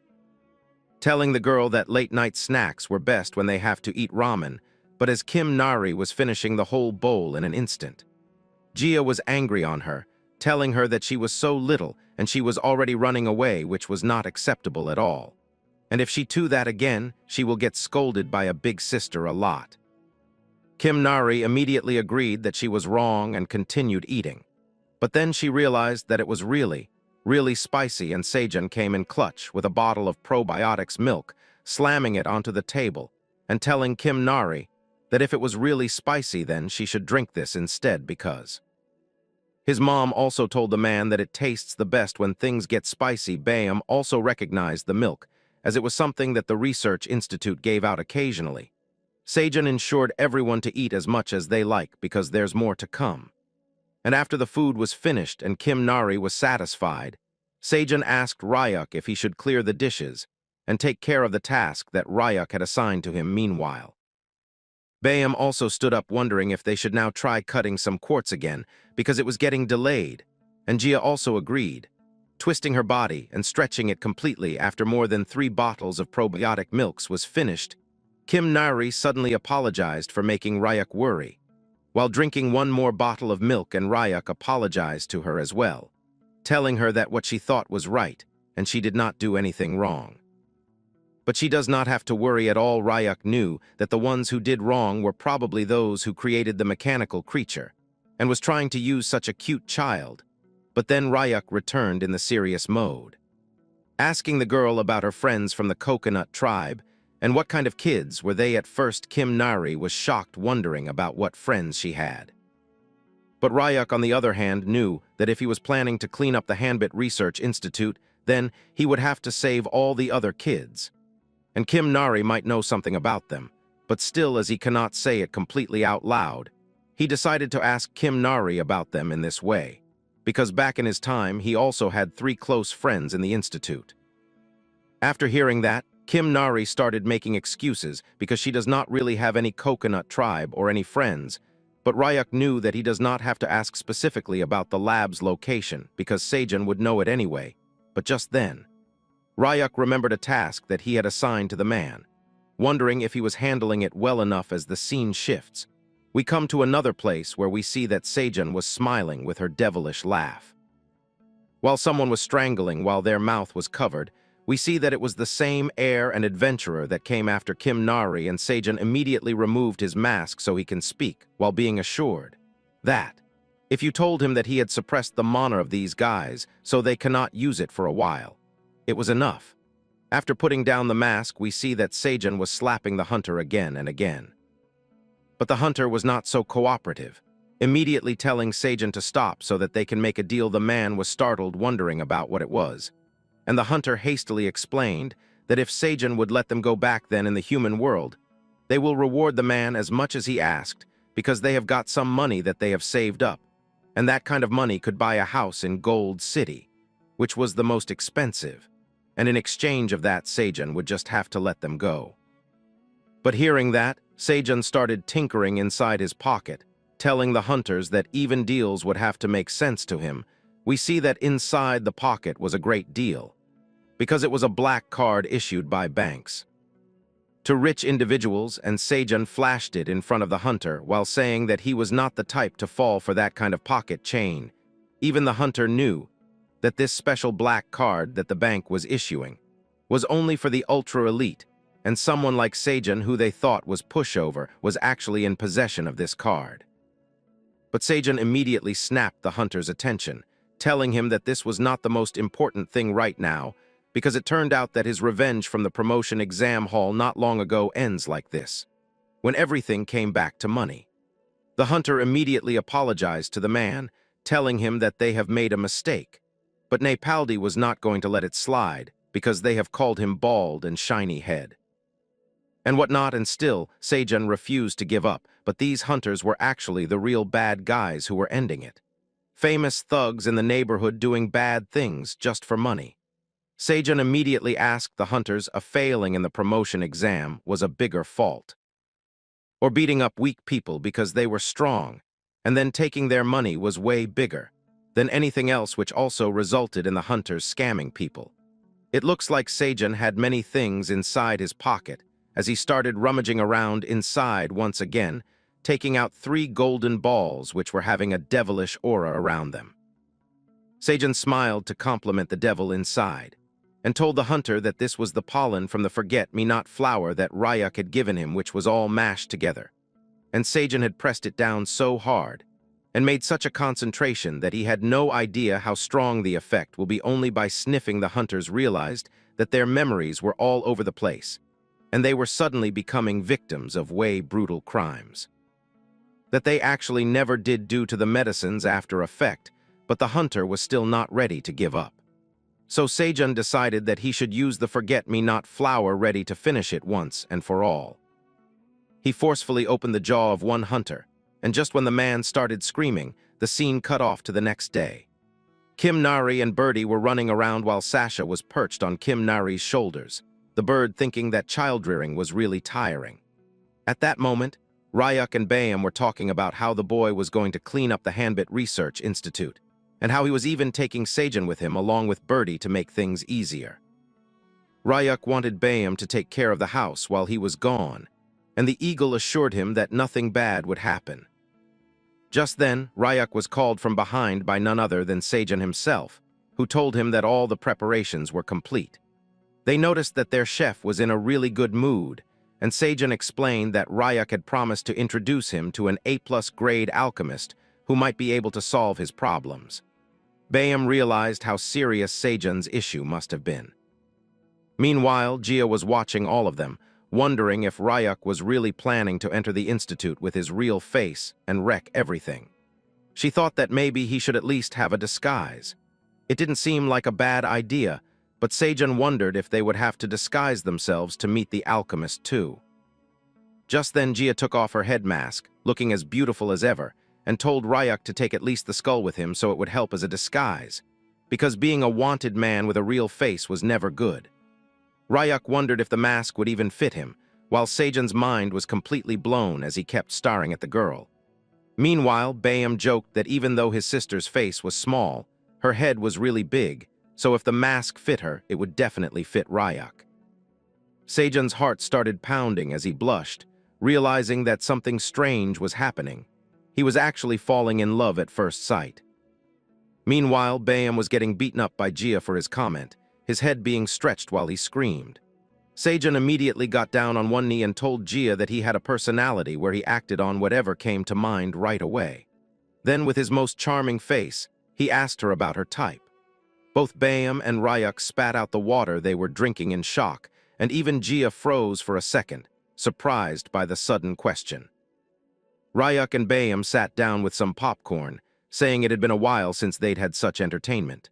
telling the girl that late-night snacks were best when they have to eat ramen. But as Kim Nari was finishing the whole bowl in an instant, Gia was angry on her, telling her that she was so little and she was already running away, which was not acceptable at all. And if she do that again, she will get scolded by a big sister a lot. Kim Nari immediately agreed that she was wrong and continued eating. But then she realized that it was really spicy, and Seijun came in clutch with a bottle of probiotics milk, slamming it onto the table and telling Kim Nari that if it was really spicy, then she should drink this instead, because his mom also told the man that it tastes the best when things get spicy. Bayam also recognized the milk, as it was something that the research institute gave out occasionally. Seijun ensured everyone to eat as much as they like, because there's more to come. And after the food was finished and Kim Nari was satisfied, Seijun asked Ryak if he should clear the dishes and take care of the task that Ryak had assigned to him. Meanwhile, Bayam also stood up, wondering if they should now try cutting some quartz again, because it was getting delayed, and Gia also agreed, twisting her body and stretching it completely. After more than 3 bottles of probiotic milks was finished, Kim Nari suddenly apologized for making Ryak worry, while drinking one more bottle of milk, and Ryak apologized to her as well, telling her that what she thought was right, and she did not do anything wrong. But she does not have to worry at all. Ryak knew that the ones who did wrong were probably those who created the mechanical creature, and was trying to use such a cute child. But then Ryak returned in the serious mode, asking the girl about her friends from the coconut tribe, and what kind of kids were they. At first, Kim Nari was shocked, wondering about what friends she had. But Ryak, on the other hand, knew that if he was planning to clean up the Hanbit Research Institute, then he would have to save all the other kids. And Kim Nari might know something about them, but still, as he cannot say it completely out loud, he decided to ask Kim Nari about them in this way, because back in his time, he also had 3 close friends in the institute. After hearing that, Kim Nari started making excuses because she does not really have any coconut tribe or any friends, but Ryak knew that he does not have to ask specifically about the lab's location, because Seijun would know it anyway. But just then, Ryak remembered a task that he had assigned to the man, wondering if he was handling it well enough. As the scene shifts, we come to another place where we see that Seijun was smiling with her devilish laugh. While someone was strangling while their mouth was covered, we see that it was the same heir and adventurer that came after Kim Nari, and Seijun immediately removed his mask so he can speak, while being assured that if you told him that he had suppressed the mana of these guys so they cannot use it for a while, it was enough. After putting down the mask, we see that Seijun was slapping the hunter again and again. But the hunter was not so cooperative, immediately telling Seijun to stop so that they can make a deal. The man was startled, wondering about what it was, and the hunter hastily explained that if Seijun would let them go back then in the human world, they will reward the man as much as he asked, because they have got some money that they have saved up, and that kind of money could buy a house in Gold City, which was the most expensive, and in exchange of that, Seijun would just have to let them go. But hearing that, Seijun started tinkering inside his pocket, telling the hunters that even deals would have to make sense to him. We see that inside the pocket was a great deal, because it was a black card issued by banks to rich individuals, and Seijun flashed it in front of the hunter while saying that he was not the type to fall for that kind of pocket chain. Even the hunter knew that this special black card that the bank was issuing was only for the ultra-elite, and someone like Seijun, who they thought was pushover, was actually in possession of this card. But Seijun immediately snapped the hunter's attention, telling him that this was not the most important thing right now, because it turned out that his revenge from the promotion exam hall not long ago ends like this, when everything came back to money. The hunter immediately apologized to the man, telling him that they have made a mistake, but Nepaldi was not going to let it slide, because they have called him bald and shiny head and whatnot, and still, Seijun refused to give up, but these hunters were actually the real bad guys who were ending it. Famous thugs in the neighborhood doing bad things just for money. Seijun immediately asked the hunters if failing in the promotion exam was a bigger fault, or beating up weak people because they were strong, and then taking their money was way bigger than anything else, which also resulted in the hunters scamming people. It looks like Seijun had many things inside his pocket as he started rummaging around inside once again, taking out 3 golden balls which were having a devilish aura around them. Seijun smiled to compliment the devil inside, and told the hunter that this was the pollen from the forget-me-not flower that Ryuk had given him, which was all mashed together. And Seijun had pressed it down so hard, and made such a concentration that he had no idea how strong the effect will be. Only by sniffing the hunters realized that their memories were all over the place, and they were suddenly becoming victims of way brutal crimes that they actually never did due to the medicine's after effect, but the hunter was still not ready to give up. So Seijun decided that he should use the forget-me-not flower ready to finish it once and for all. He forcefully opened the jaw of one hunter, and just when the man started screaming, the scene cut off to the next day. Kim Nari and Birdie were running around while Sasha was perched on Kim Nari's shoulders, the bird thinking that child-rearing was really tiring. At that moment, Ryuk and Bayam were talking about how the boy was going to clean up the Hanbit Research Institute, and how he was even taking Seijun with him along with Birdie to make things easier. Ryuk wanted Bayam to take care of the house while he was gone, and the eagle assured him that nothing bad would happen. Just then, Ryuk was called from behind by none other than Seijun himself, who told him that all the preparations were complete. They noticed that their chef was in a really good mood, and Seijun explained that Ryuk had promised to introduce him to an A+ grade alchemist who might be able to solve his problems. Bayam realized how serious Seijun's issue must have been. Meanwhile, Gia was watching all of them, wondering if Ryuk was really planning to enter the institute with his real face and wreck everything. She thought that maybe he should at least have a disguise. It didn't seem like a bad idea, but Seijun wondered if they would have to disguise themselves to meet the alchemist too. Just then Gia took off her head mask, looking as beautiful as ever, and told Ryuk to take at least the skull with him so it would help as a disguise, because being a wanted man with a real face was never good. Ryuk wondered if the mask would even fit him, while Seijun's mind was completely blown as he kept staring at the girl. Meanwhile, Bayam joked that even though his sister's face was small, her head was really big, so if the mask fit her, it would definitely fit Ryuk. Seijun's heart started pounding as he blushed, realizing that something strange was happening. He was actually falling in love at first sight. Meanwhile, Bayam was getting beaten up by Gia for his comment, his head being stretched while he screamed. Seijun immediately got down on one knee and told Gia that he had a personality where he acted on whatever came to mind right away. Then, with his most charming face, he asked her about her type. Both Bayam and Ryuk spat out the water they were drinking in shock, and even Gia froze for a second, surprised by the sudden question. Ryuk and Bayam sat down with some popcorn, saying it had been a while since they'd had such entertainment.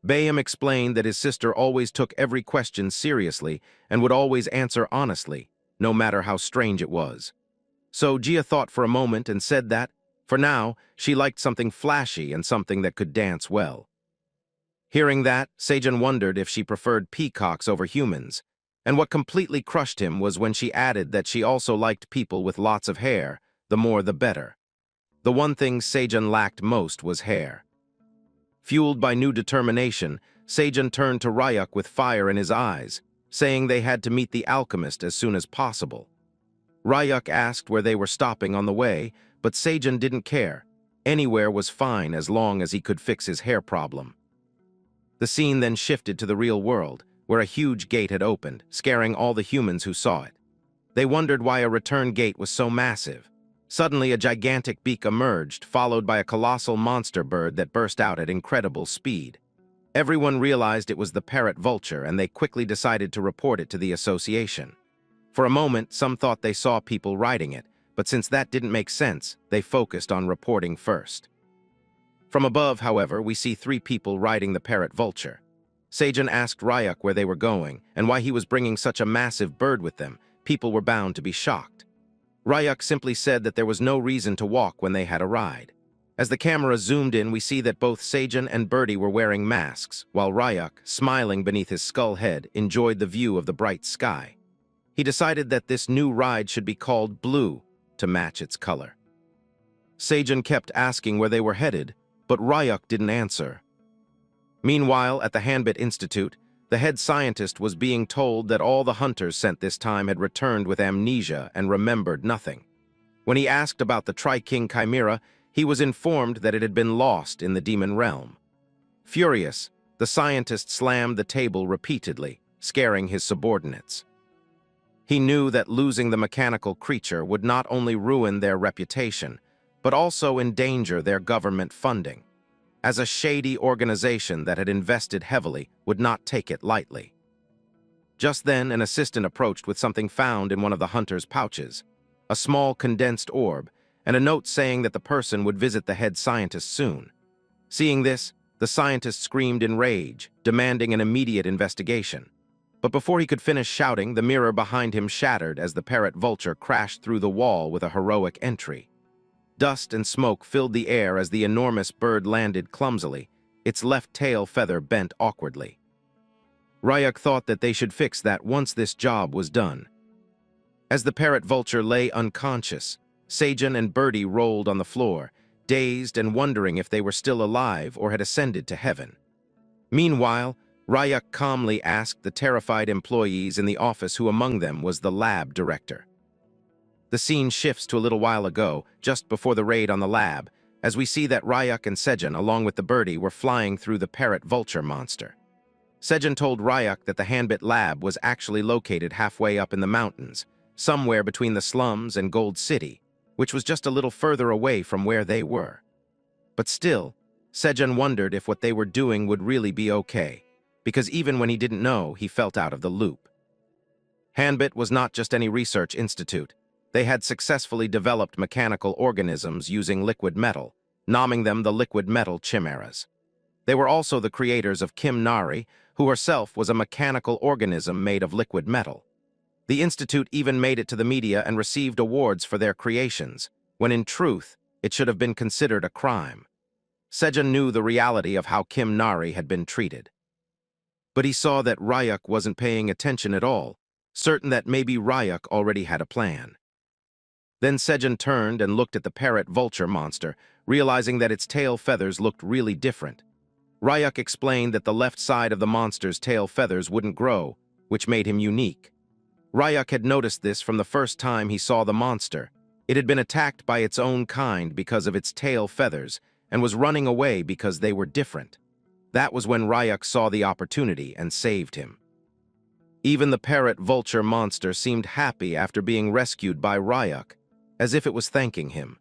Bayam explained that his sister always took every question seriously and would always answer honestly, no matter how strange it was. So Gia thought for a moment and said that, for now, she liked something flashy and something that could dance well. Hearing that, Seijun wondered if she preferred peacocks over humans, and what completely crushed him was when she added that she also liked people with lots of hair, the more the better. The one thing Seijun lacked most was hair. Fueled by new determination, Seijun turned to Ryuk with fire in his eyes, saying they had to meet the alchemist as soon as possible. Ryuk asked where they were stopping on the way, but Seijun didn't care. Anywhere was fine as long as he could fix his hair problem. The scene then shifted to the real world, where a huge gate had opened, scaring all the humans who saw it. They wondered why a return gate was so massive. Suddenly, a gigantic beak emerged, followed by a colossal monster bird that burst out at incredible speed. Everyone realized it was the parrot vulture, and they quickly decided to report it to the association. For a moment, some thought they saw people riding it, but since that didn't make sense, they focused on reporting first. From above, however, we see 3 people riding the parrot vulture. Seijun asked Ryuk where they were going, and why he was bringing such a massive bird with them. People were bound to be shocked. Ryuk simply said that there was no reason to walk when they had a ride. As the camera zoomed in, we see that both Seijun and Birdie were wearing masks, while Ryuk, smiling beneath his skull head, enjoyed the view of the bright sky. He decided that this new ride should be called Blue, to match its color. Seijun kept asking where they were headed, but Ryuk didn't answer. Meanwhile, at the Hanbit Institute, the head scientist was being told that all the hunters sent this time had returned with amnesia and remembered nothing. When he asked about the Tri-King Chimera, he was informed that it had been lost in the demon realm. Furious, the scientist slammed the table repeatedly, scaring his subordinates. He knew that losing the mechanical creature would not only ruin their reputation, but also endanger their government funding, as a shady organization that had invested heavily would not take it lightly. Just then, an assistant approached with something found in one of the hunter's pouches, a small condensed orb, and a note saying that the person would visit the head scientist soon. Seeing this, the scientist screamed in rage, demanding an immediate investigation. But before he could finish shouting, the mirror behind him shattered as the parrot vulture crashed through the wall with a heroic entry. Dust and smoke filled the air as the enormous bird landed clumsily, its left tail feather bent awkwardly. Ryuk thought that they should fix that once this job was done. As the parrot vulture lay unconscious, Seijun and Birdie rolled on the floor, dazed and wondering if they were still alive or had ascended to heaven. Meanwhile, Ryuk calmly asked the terrified employees in the office who among them was the lab director. The scene shifts to a little while ago, just before the raid on the lab, as we see that Ryuk and Seijun, along with the birdie, were flying through the parrot vulture monster. Seijun told Ryuk that the Hanbit lab was actually located halfway up in the mountains, somewhere between the slums and Gold City, which was just a little further away from where they were. But still, Seijun wondered if what they were doing would really be okay, because even when he didn't know, he felt out of the loop. Hanbit was not just any research institute. They had successfully developed mechanical organisms using liquid metal, naming them the liquid metal chimeras. They were also the creators of Kim Nari, who herself was a mechanical organism made of liquid metal. The institute even made it to the media and received awards for their creations, when in truth, it should have been considered a crime. Seijun knew the reality of how Kim Nari had been treated. But he saw that Ryuk wasn't paying attention at all, certain that maybe Ryuk already had a plan. Then Seijun turned and looked at the parrot vulture monster, realizing that its tail feathers looked really different. Ryuk explained that the left side of the monster's tail feathers wouldn't grow, which made him unique. Ryuk had noticed this from the first time he saw the monster. It had been attacked by its own kind because of its tail feathers and was running away because they were different. That was when Ryuk saw the opportunity and saved him. Even the parrot vulture monster seemed happy after being rescued by Ryuk, as if it was thanking him.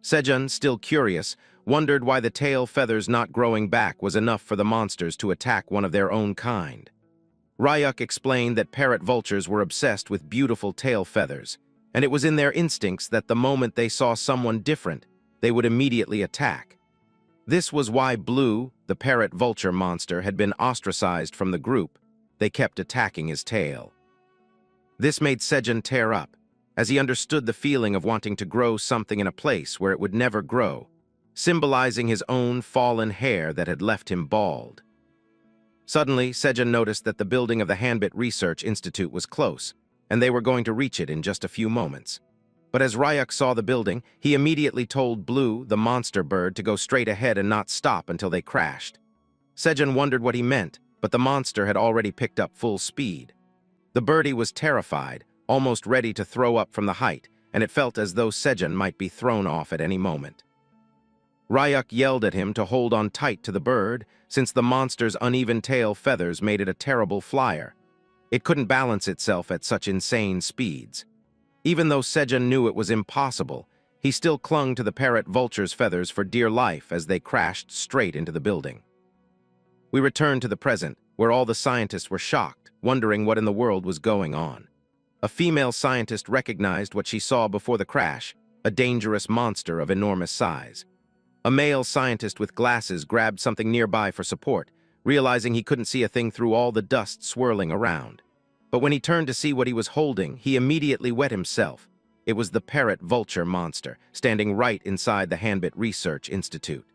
Seijun, still curious, wondered why the tail feathers not growing back was enough for the monsters to attack one of their own kind. Ryuk explained that parrot vultures were obsessed with beautiful tail feathers, and it was in their instincts that the moment they saw someone different, they would immediately attack. This was why Blue, the parrot vulture monster, had been ostracized from the group. They kept attacking his tail. This made Seijun tear up. as he understood the feeling of wanting to grow something in a place where it would never grow, symbolizing his own fallen hair that had left him bald. Suddenly, Sejun noticed that the building of the Hanbit Research Institute was close, and they were going to reach it in just a few moments. But as Ryuk saw the building, he immediately told Blue, the monster bird, to go straight ahead and not stop until they crashed. Sejun wondered what he meant, but the monster had already picked up full speed. The birdie was terrified, almost ready to throw up from the height, and it felt as though Sejun might be thrown off at any moment. Ryuk yelled at him to hold on tight to the bird, since the monster's uneven tail feathers made it a terrible flyer. It couldn't balance itself at such insane speeds. Even though Sejun knew it was impossible, he still clung to the parrot vulture's feathers for dear life as they crashed straight into the building. We returned to the present, where all the scientists were shocked, wondering what in the world was going on. A female scientist recognized what she saw before the crash, a dangerous monster of enormous size. A male scientist with glasses grabbed something nearby for support, realizing he couldn't see a thing through all the dust swirling around. But when he turned to see what he was holding, he immediately wet himself. It was the parrot vulture monster, standing right inside the Hanbit Research Institute.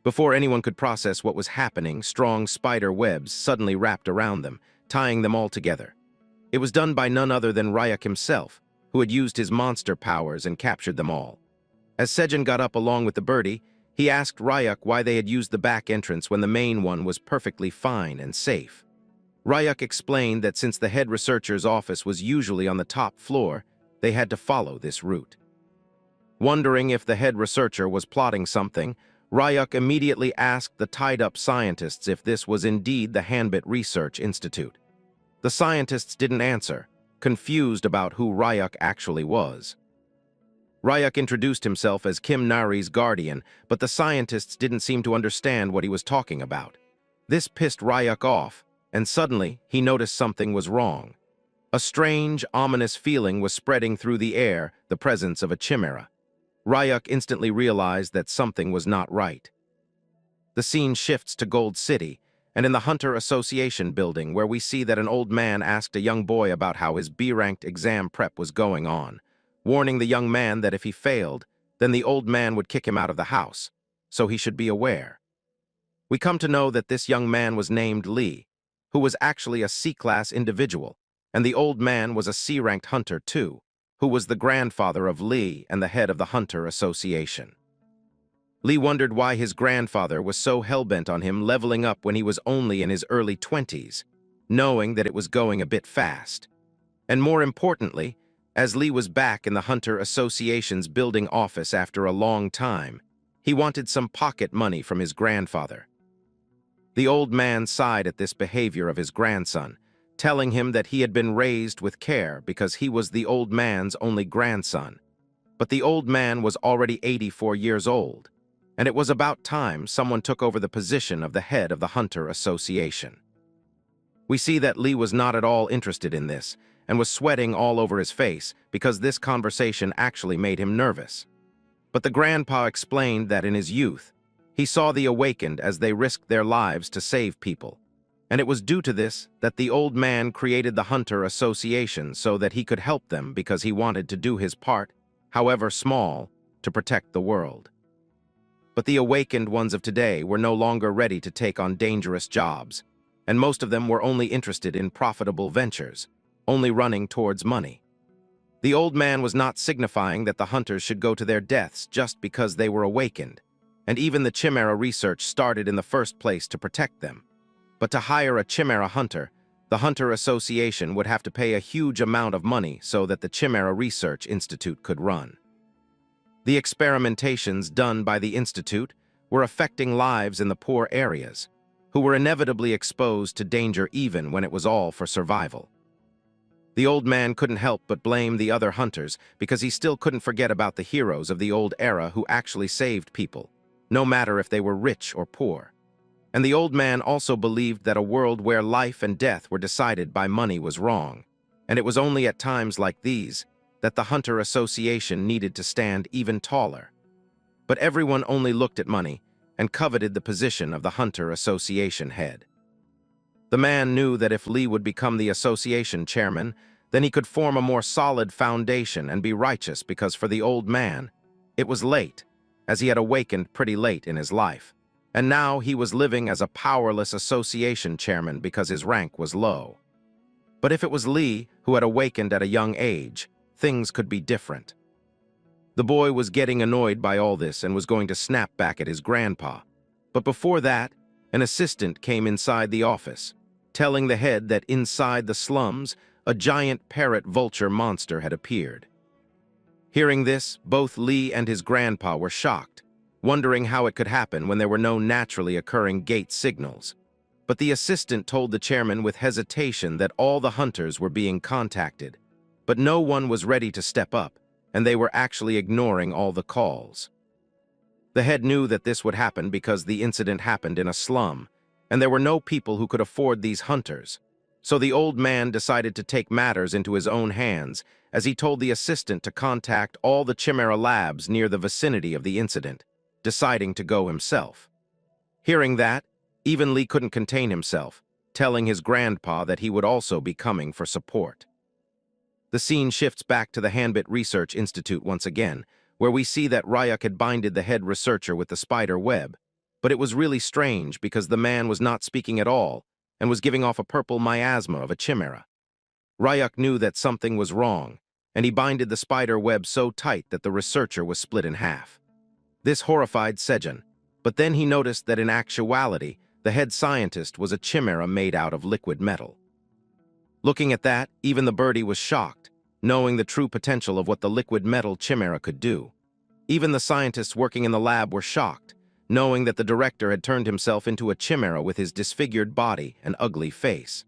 Before anyone could process what was happening, strong spider webs suddenly wrapped around them, tying them all together. It was done by none other than Ryuk himself, who had used his monster powers and captured them all. As Sejun got up along with the birdie, he asked Ryuk why they had used the back entrance when the main one was perfectly fine and safe. Ryuk explained that since the head researcher's office was usually on the top floor, they had to follow this route. Wondering if the head researcher was plotting something, Ryuk immediately asked the tied-up scientists if this was indeed the Hanbit Research Institute. The scientists didn't answer, confused about who Ryuk actually was. Ryuk introduced himself as Kim Nari's guardian, but the scientists didn't seem to understand what he was talking about. This pissed Ryuk off, and suddenly he noticed something was wrong. A strange, ominous feeling was spreading through the air, the presence of a chimera. Ryuk instantly realized that something was not right. The scene shifts to Gold City, and in the Hunter Association building, where we see that an old man asked a young boy about how his B-ranked exam prep was going on, warning the young man that if he failed, then the old man would kick him out of the house, so he should be aware. We come to know that this young man was named Lee, who was actually a C-class individual, and the old man was a C-ranked hunter too, who was the grandfather of Lee and the head of the Hunter Association. Lee wondered why his grandfather was so hell-bent on him leveling up when he was only in his early 20s, knowing that it was going a bit fast. And more importantly, as Lee was back in the Hunter Association's building office after a long time, he wanted some pocket money from his grandfather. The old man sighed at this behavior of his grandson, telling him that he had been raised with care because he was the old man's only grandson. But the old man was already 84 years old, and it was about time someone took over the position of the head of the Hunter Association. We see that Lee was not at all interested in this, and was sweating all over his face because this conversation actually made him nervous. But the grandpa explained that in his youth, he saw the awakened as they risked their lives to save people. And it was due to this that the old man created the Hunter Association so that he could help them because he wanted to do his part, however small, to protect the world. But the awakened ones of today were no longer ready to take on dangerous jobs, and most of them were only interested in profitable ventures, only running towards money. The old man was not signifying that the hunters should go to their deaths just because they were awakened, and even the Chimera research started in the first place to protect them. But to hire a Chimera hunter, the Hunter Association would have to pay a huge amount of money so that the Chimera Research Institute could run. The experimentations done by the Institute were affecting lives in the poor areas, who were inevitably exposed to danger even when it was all for survival. The old man couldn't help but blame the other hunters because he still couldn't forget about the heroes of the old era who actually saved people, no matter if they were rich or poor. And the old man also believed that a world where life and death were decided by money was wrong, and it was only at times like these that the Hunter Association needed to stand even taller. But everyone only looked at money and coveted the position of the Hunter Association head. The man knew that if Lee would become the association chairman, Then he could form a more solid foundation and be righteous, because for the old man, it was late, as he had awakened pretty late in his life. And now he was living as a powerless association chairman because his rank was low. But if it was Lee who had awakened at a young age, things could be different. The boy was getting annoyed by all this and was going to snap back at his grandpa. But before that, an assistant came inside the office, telling the head that inside the slums, a giant parrot vulture monster had appeared. Hearing this, both Lee and his grandpa were shocked, wondering how it could happen when there were no naturally occurring gate signals. But the assistant told the chairman with hesitation that all the hunters were being contacted, but no one was ready to step up, and they were actually ignoring all the calls. The head knew that this would happen because the incident happened in a slum, and there were no people who could afford these hunters. So the old man decided to take matters into his own hands, as he told the assistant to contact all the Chimera labs near the vicinity of the incident, deciding to go himself. Hearing that, even Lee couldn't contain himself, telling his grandpa that he would also be coming for support. The scene shifts back to the Hanbit Research Institute once again, where we see that Ryuk had binded the head researcher with the spider web, but it was really strange because the man was not speaking at all and was giving off a purple miasma of a chimera. Ryuk knew that something was wrong, and he binded the spider web so tight that the researcher was split in half. This horrified Sejun, but then he noticed that in actuality, the head scientist was a chimera made out of liquid metal. Looking at that, even the birdie was shocked, knowing the true potential of what the liquid metal chimera could do. Even the scientists working in the lab were shocked, knowing that the director had turned himself into a chimera with his disfigured body and ugly face.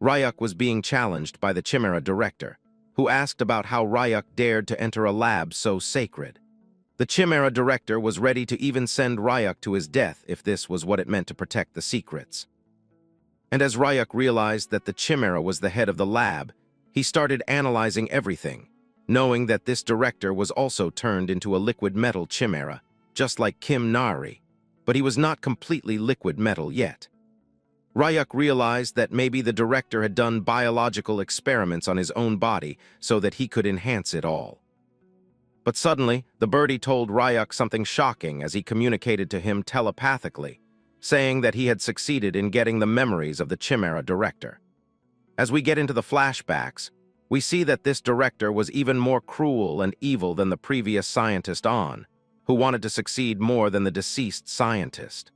Ryuk was being challenged by the chimera director, who asked about how Ryuk dared to enter a lab so sacred. The chimera director was ready to even send Ryuk to his death if this was what it meant to protect the secrets. And as Ryuk realized that the chimera was the head of the lab, he started analyzing everything, knowing that this director was also turned into a liquid metal chimera, just like Kim Nari, but he was not completely liquid metal yet. Ryuk realized that maybe the director had done biological experiments on his own body so that he could enhance it all. But suddenly, the birdie told Ryuk something shocking as he communicated to him telepathically, saying that he had succeeded in getting the memories of the chimera director. As we get into the flashbacks, we see that this director was even more cruel and evil than the previous scientist On, who wanted to succeed more than the deceased scientist.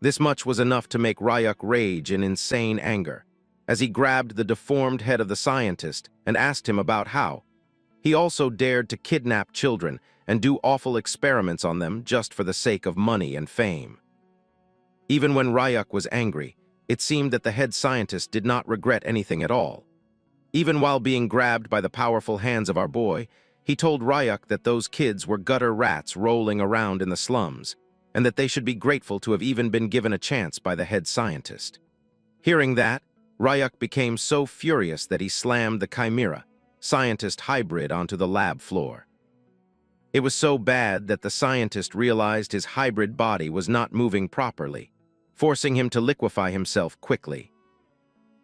This much was enough to make Ryuk rage in insane anger, as he grabbed the deformed head of the scientist and asked him about how he also dared to kidnap children and do awful experiments on them just for the sake of money and fame. Even when Ryuk was angry, it seemed that the head scientist did not regret anything at all. Even while being grabbed by the powerful hands of our boy, he told Ryuk that those kids were gutter rats rolling around in the slums, and that they should be grateful to have even been given a chance by the head scientist. Hearing that, Ryuk became so furious that he slammed the Chimera, scientist hybrid, onto the lab floor. It was so bad that the scientist realized his hybrid body was not moving properly, forcing him to liquefy himself quickly.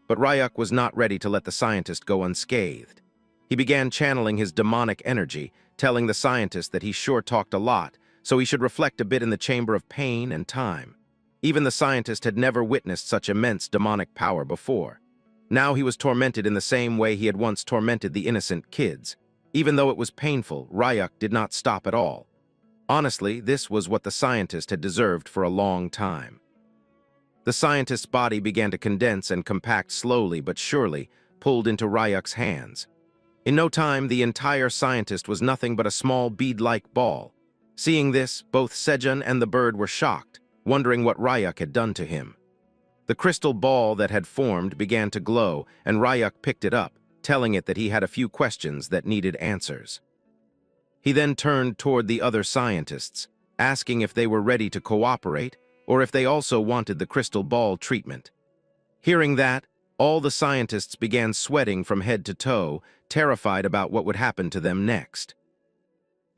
But Ryuk was not ready to let the scientist go unscathed. He began channeling his demonic energy, telling the scientist that he sure talked a lot, so he should reflect a bit in the chamber of pain and time. Even the scientist had never witnessed such immense demonic power before. Now he was tormented in the same way he had once tormented the innocent kids. Even though it was painful, Ryuk did not stop at all. Honestly, this was what the scientist had deserved for a long time. The scientist's body began to condense and compact slowly but surely, pulled into Ryuk's hands. In no time, the entire scientist was nothing but a small bead-like ball. Seeing this, both Sejun and the bird were shocked, wondering what Ryuk had done to him. The crystal ball that had formed began to glow, and Ryuk picked it up, telling it that he had a few questions that needed answers. He then turned toward the other scientists, asking if they were ready to cooperate, or if they also wanted the crystal ball treatment. Hearing that, all the scientists began sweating from head to toe, terrified about what would happen to them next.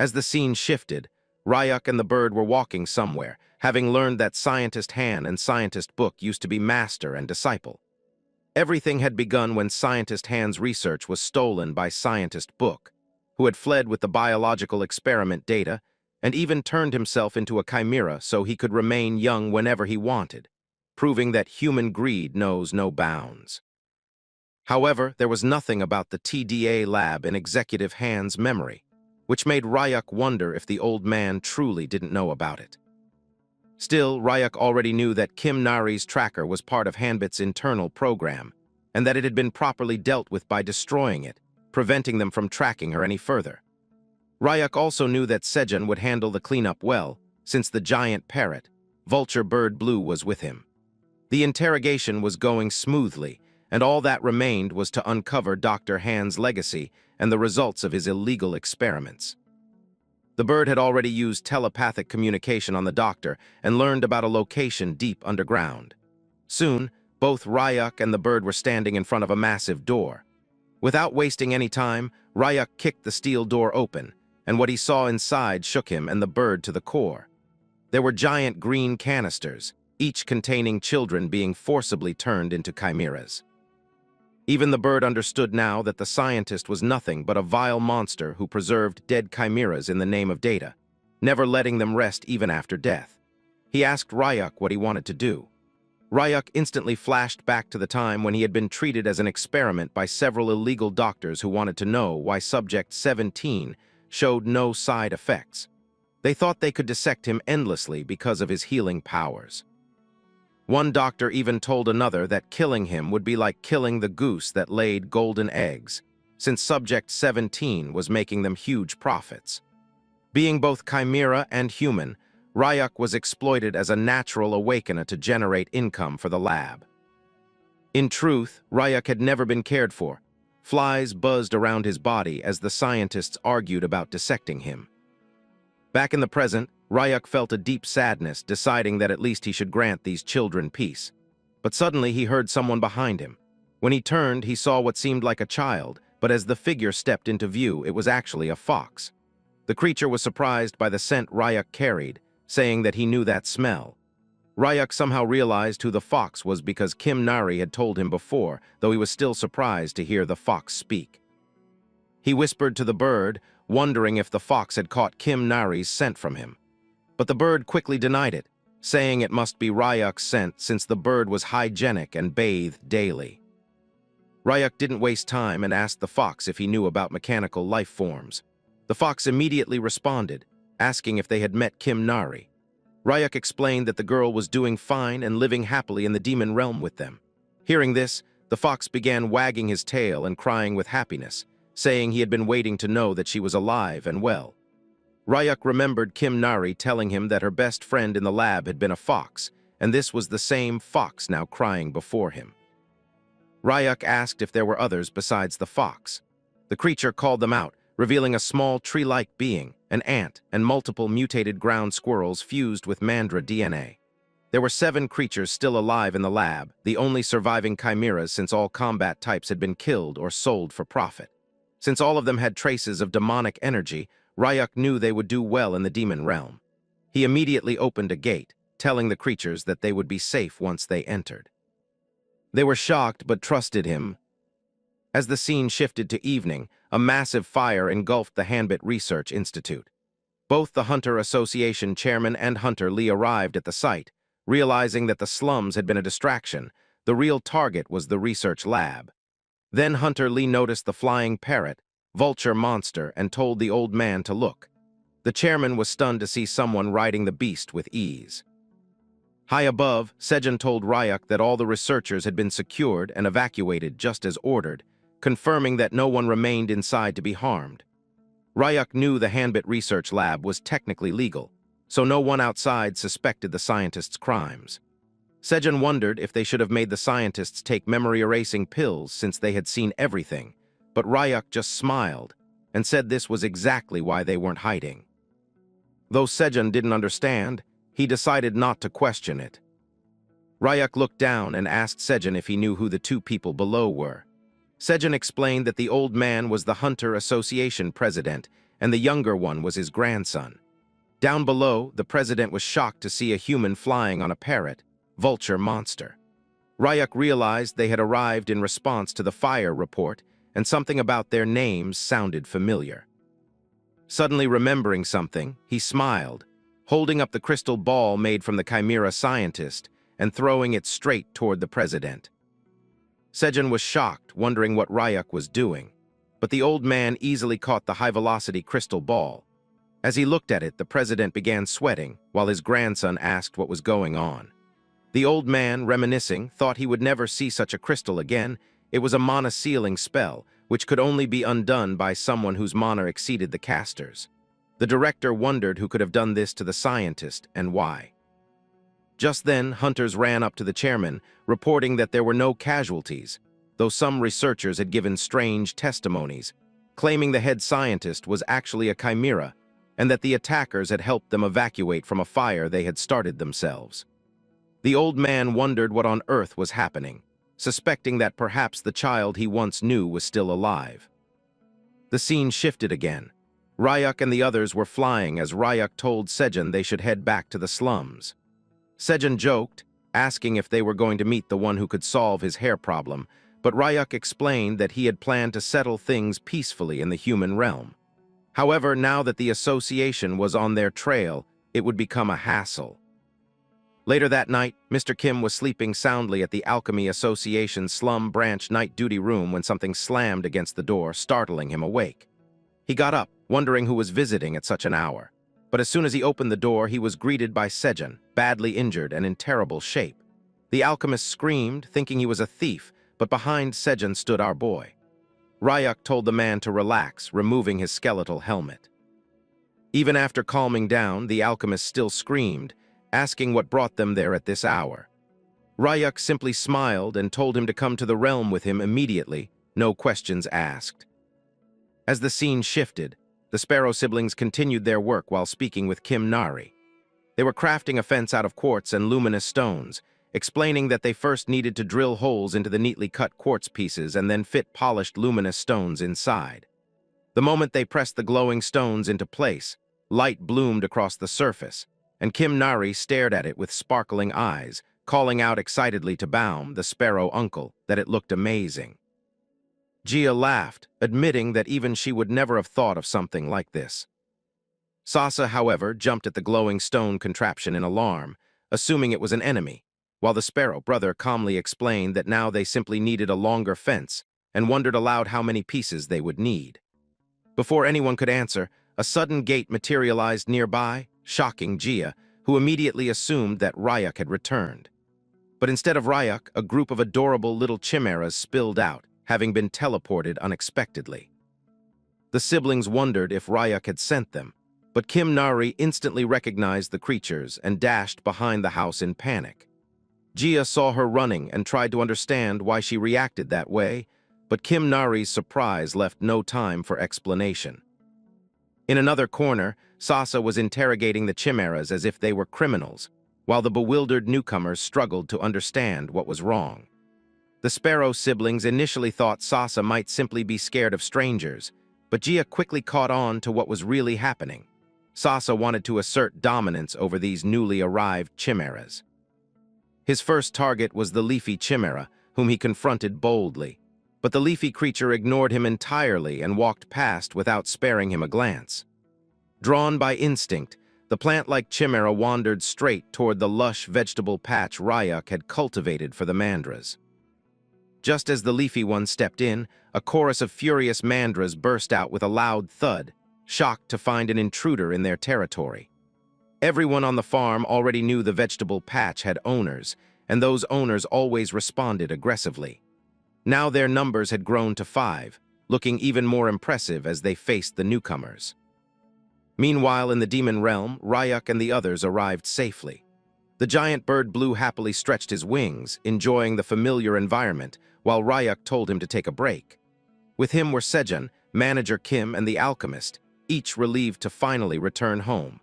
As the scene shifted, Ryuk and the bird were walking somewhere, having learned that Scientist Han and Scientist Book used to be master and disciple. Everything had begun when Scientist Han's research was stolen by Scientist Book, who had fled with the biological experiment data and even turned himself into a chimera so he could remain young whenever he wanted, proving that human greed knows no bounds. However, there was nothing about the TDA lab in Executive Han's memory, which made Ryuk wonder if the old man truly didn't know about it. Still, Ryuk already knew that Kim Nari's tracker was part of Hanbit's internal program, and that it had been properly dealt with by destroying it, preventing them from tracking her any further. Ryuk also knew that Sejun would handle the cleanup well, since the giant parrot, Vulture Bird Blue, was with him. The interrogation was going smoothly, and all that remained was to uncover Dr. Han's legacy and the results of his illegal experiments. The bird had already used telepathic communication on the doctor and learned about a location deep underground. Soon, both Ryuk and the bird were standing in front of a massive door. Without wasting any time, Ryuk kicked the steel door open, and what he saw inside shook him and the bird to the core. There were giant green canisters, each containing children being forcibly turned into chimeras. Even the bird understood now that the scientist was nothing but a vile monster who preserved dead chimeras in the name of data, never letting them rest even after death. He asked Ryuk what he wanted to do. Ryuk instantly flashed back to the time when he had been treated as an experiment by several illegal doctors who wanted to know why Subject 17 showed no side effects. They thought they could dissect him endlessly because of his healing powers. One doctor even told another that killing him would be like killing the goose that laid golden eggs, since Subject 17 was making them huge profits. Being both chimera and human, Ryuk was exploited as a natural awakener to generate income for the lab. In truth, Ryuk had never been cared for. Flies buzzed around his body as the scientists argued about dissecting him. Back in the present, Ryuk felt a deep sadness, deciding that at least he should grant these children peace. But suddenly he heard someone behind him. When he turned, he saw what seemed like a child, but as the figure stepped into view, it was actually a fox. The creature was surprised by the scent Ryuk carried, saying that he knew that smell. Ryuk somehow realized who the fox was because Kim Nari had told him before, though he was still surprised to hear the fox speak. He whispered to the bird, wondering if the fox had caught Kim Nari's scent from him. But the bird quickly denied it, saying it must be Ryuk's scent since the bird was hygienic and bathed daily. Ryuk didn't waste time and asked the fox if he knew about mechanical life forms. The fox immediately responded, asking if they had met Kim Nari. Ryuk explained that the girl was doing fine and living happily in the demon realm with them. Hearing this, the fox began wagging his tail and crying with happiness, saying he had been waiting to know that she was alive and well. Ryuk remembered Kim Nari telling him that her best friend in the lab had been a fox, and this was the same fox now crying before him. Ryuk asked if there were others besides the fox. The creature called them out, revealing a small tree-like being, an ant, and multiple mutated ground squirrels fused with Mandra DNA. There were 7 creatures still alive in the lab, the only surviving chimeras since all combat types had been killed or sold for profit. Since all of them had traces of demonic energy, Ryuk knew they would do well in the demon realm. He immediately opened a gate, telling the creatures that they would be safe once they entered. They were shocked but trusted him. As the scene shifted to evening, a massive fire engulfed the Hanbit Research Institute. Both the Hunter Association chairman and Hunter Lee arrived at the site, realizing that the slums had been a distraction. The real target was the research lab. Then Hunter Lee noticed the flying parrot, Vulture Monster, and told the old man to look. The chairman was stunned to see someone riding the beast with ease. High above, Sejun told Ryuk that all the researchers had been secured and evacuated just as ordered, confirming that no one remained inside to be harmed. Ryuk knew the Hanbit Research Lab was technically legal, so no one outside suspected the scientists' crimes. Sejun wondered if they should have made the scientists take memory-erasing pills since they had seen everything, but Ryuk just smiled and said this was exactly why they weren't hiding. Though Sejun didn't understand, he decided not to question it. Ryuk looked down and asked Sejun if he knew who the 2 people below were. Sejun explained that the old man was the Hunter Association president and the younger one was his grandson. Down below, the president was shocked to see a human flying on a parrot, Vulture Monster. Ryuk realized they had arrived in response to the fire report, and something about their names sounded familiar. Suddenly remembering something, he smiled, holding up the crystal ball made from the Chimera scientist and throwing it straight toward the president. Sejun was shocked, wondering what Ryuk was doing, but the old man easily caught the high-velocity crystal ball. As he looked at it, the president began sweating, while his grandson asked what was going on. The old man, reminiscing, thought he would never see such a crystal again. It was a mana sealing spell, which could only be undone by someone whose mana exceeded the caster's. The director wondered who could have done this to the scientist and why. Just then, hunters ran up to the chairman, reporting that there were no casualties, though some researchers had given strange testimonies, claiming the head scientist was actually a chimera and that the attackers had helped them evacuate from a fire they had started themselves. The old man wondered what on earth was happening, suspecting that perhaps the child he once knew was still alive. The scene shifted again. Ryuk and the others were flying as Ryuk told Sejun they should head back to the slums. Sejun joked, asking if they were going to meet the one who could solve his hair problem, but Ryuk explained that he had planned to settle things peacefully in the human realm. However, now that the association was on their trail, it would become a hassle. Later that night, Mr. Kim was sleeping soundly at the Alchemy Association's slum branch night duty room when something slammed against the door, startling him awake. He got up, wondering who was visiting at such an hour. But as soon as he opened the door, he was greeted by Sejun, badly injured and in terrible shape. The alchemist screamed, thinking he was a thief, but behind Sejun stood our boy. Ryuk told the man to relax, removing his skeletal helmet. Even after calming down, the alchemist still screamed, asking what brought them there at this hour. Ryuk simply smiled and told him to come to the realm with him immediately, no questions asked. As the scene shifted, the Sparrow siblings continued their work while speaking with Kim Nari. They were crafting a fence out of quartz and luminous stones, explaining that they first needed to drill holes into the neatly cut quartz pieces and then fit polished luminous stones inside. The moment they pressed the glowing stones into place, light bloomed across the surface, and Kim Nari stared at it with sparkling eyes, calling out excitedly to Baum, the Sparrow uncle, that it looked amazing. Gia laughed, admitting that even she would never have thought of something like this. Sasa, however, jumped at the glowing stone contraption in alarm, assuming it was an enemy, while the Sparrow brother calmly explained that now they simply needed a longer fence and wondered aloud how many pieces they would need. Before anyone could answer, a sudden gate materialized nearby, shocking Gia, who immediately assumed that Ryuk had returned. But instead of Ryuk, a group of adorable little chimeras spilled out, having been teleported unexpectedly. The siblings wondered if Ryuk had sent them, but Kim Nari instantly recognized the creatures and dashed behind the house in panic. Gia saw her running and tried to understand why she reacted that way, but Kim Nari's surprise left no time for explanation. In another corner, Sasa was interrogating the chimeras as if they were criminals, while the bewildered newcomers struggled to understand what was wrong. The Sparrow siblings initially thought Sasa might simply be scared of strangers, but Gia quickly caught on to what was really happening. Sasa wanted to assert dominance over these newly arrived chimeras. His first target was the leafy chimera, whom he confronted boldly, but the leafy creature ignored him entirely and walked past without sparing him a glance. Drawn by instinct, the plant-like chimera wandered straight toward the lush vegetable patch Ryuk had cultivated for the mandras. Just as the leafy one stepped in, a chorus of furious mandras burst out with a loud thud, shocked to find an intruder in their territory. Everyone on the farm already knew the vegetable patch had owners, and those owners always responded aggressively. Now their numbers had grown to 5, looking even more impressive as they faced the newcomers. Meanwhile, in the demon realm, Ryuk and the others arrived safely. The giant bird blue happily stretched his wings, enjoying the familiar environment, while Ryuk told him to take a break. With him were Sejun, Manager Kim, and the alchemist, each relieved to finally return home.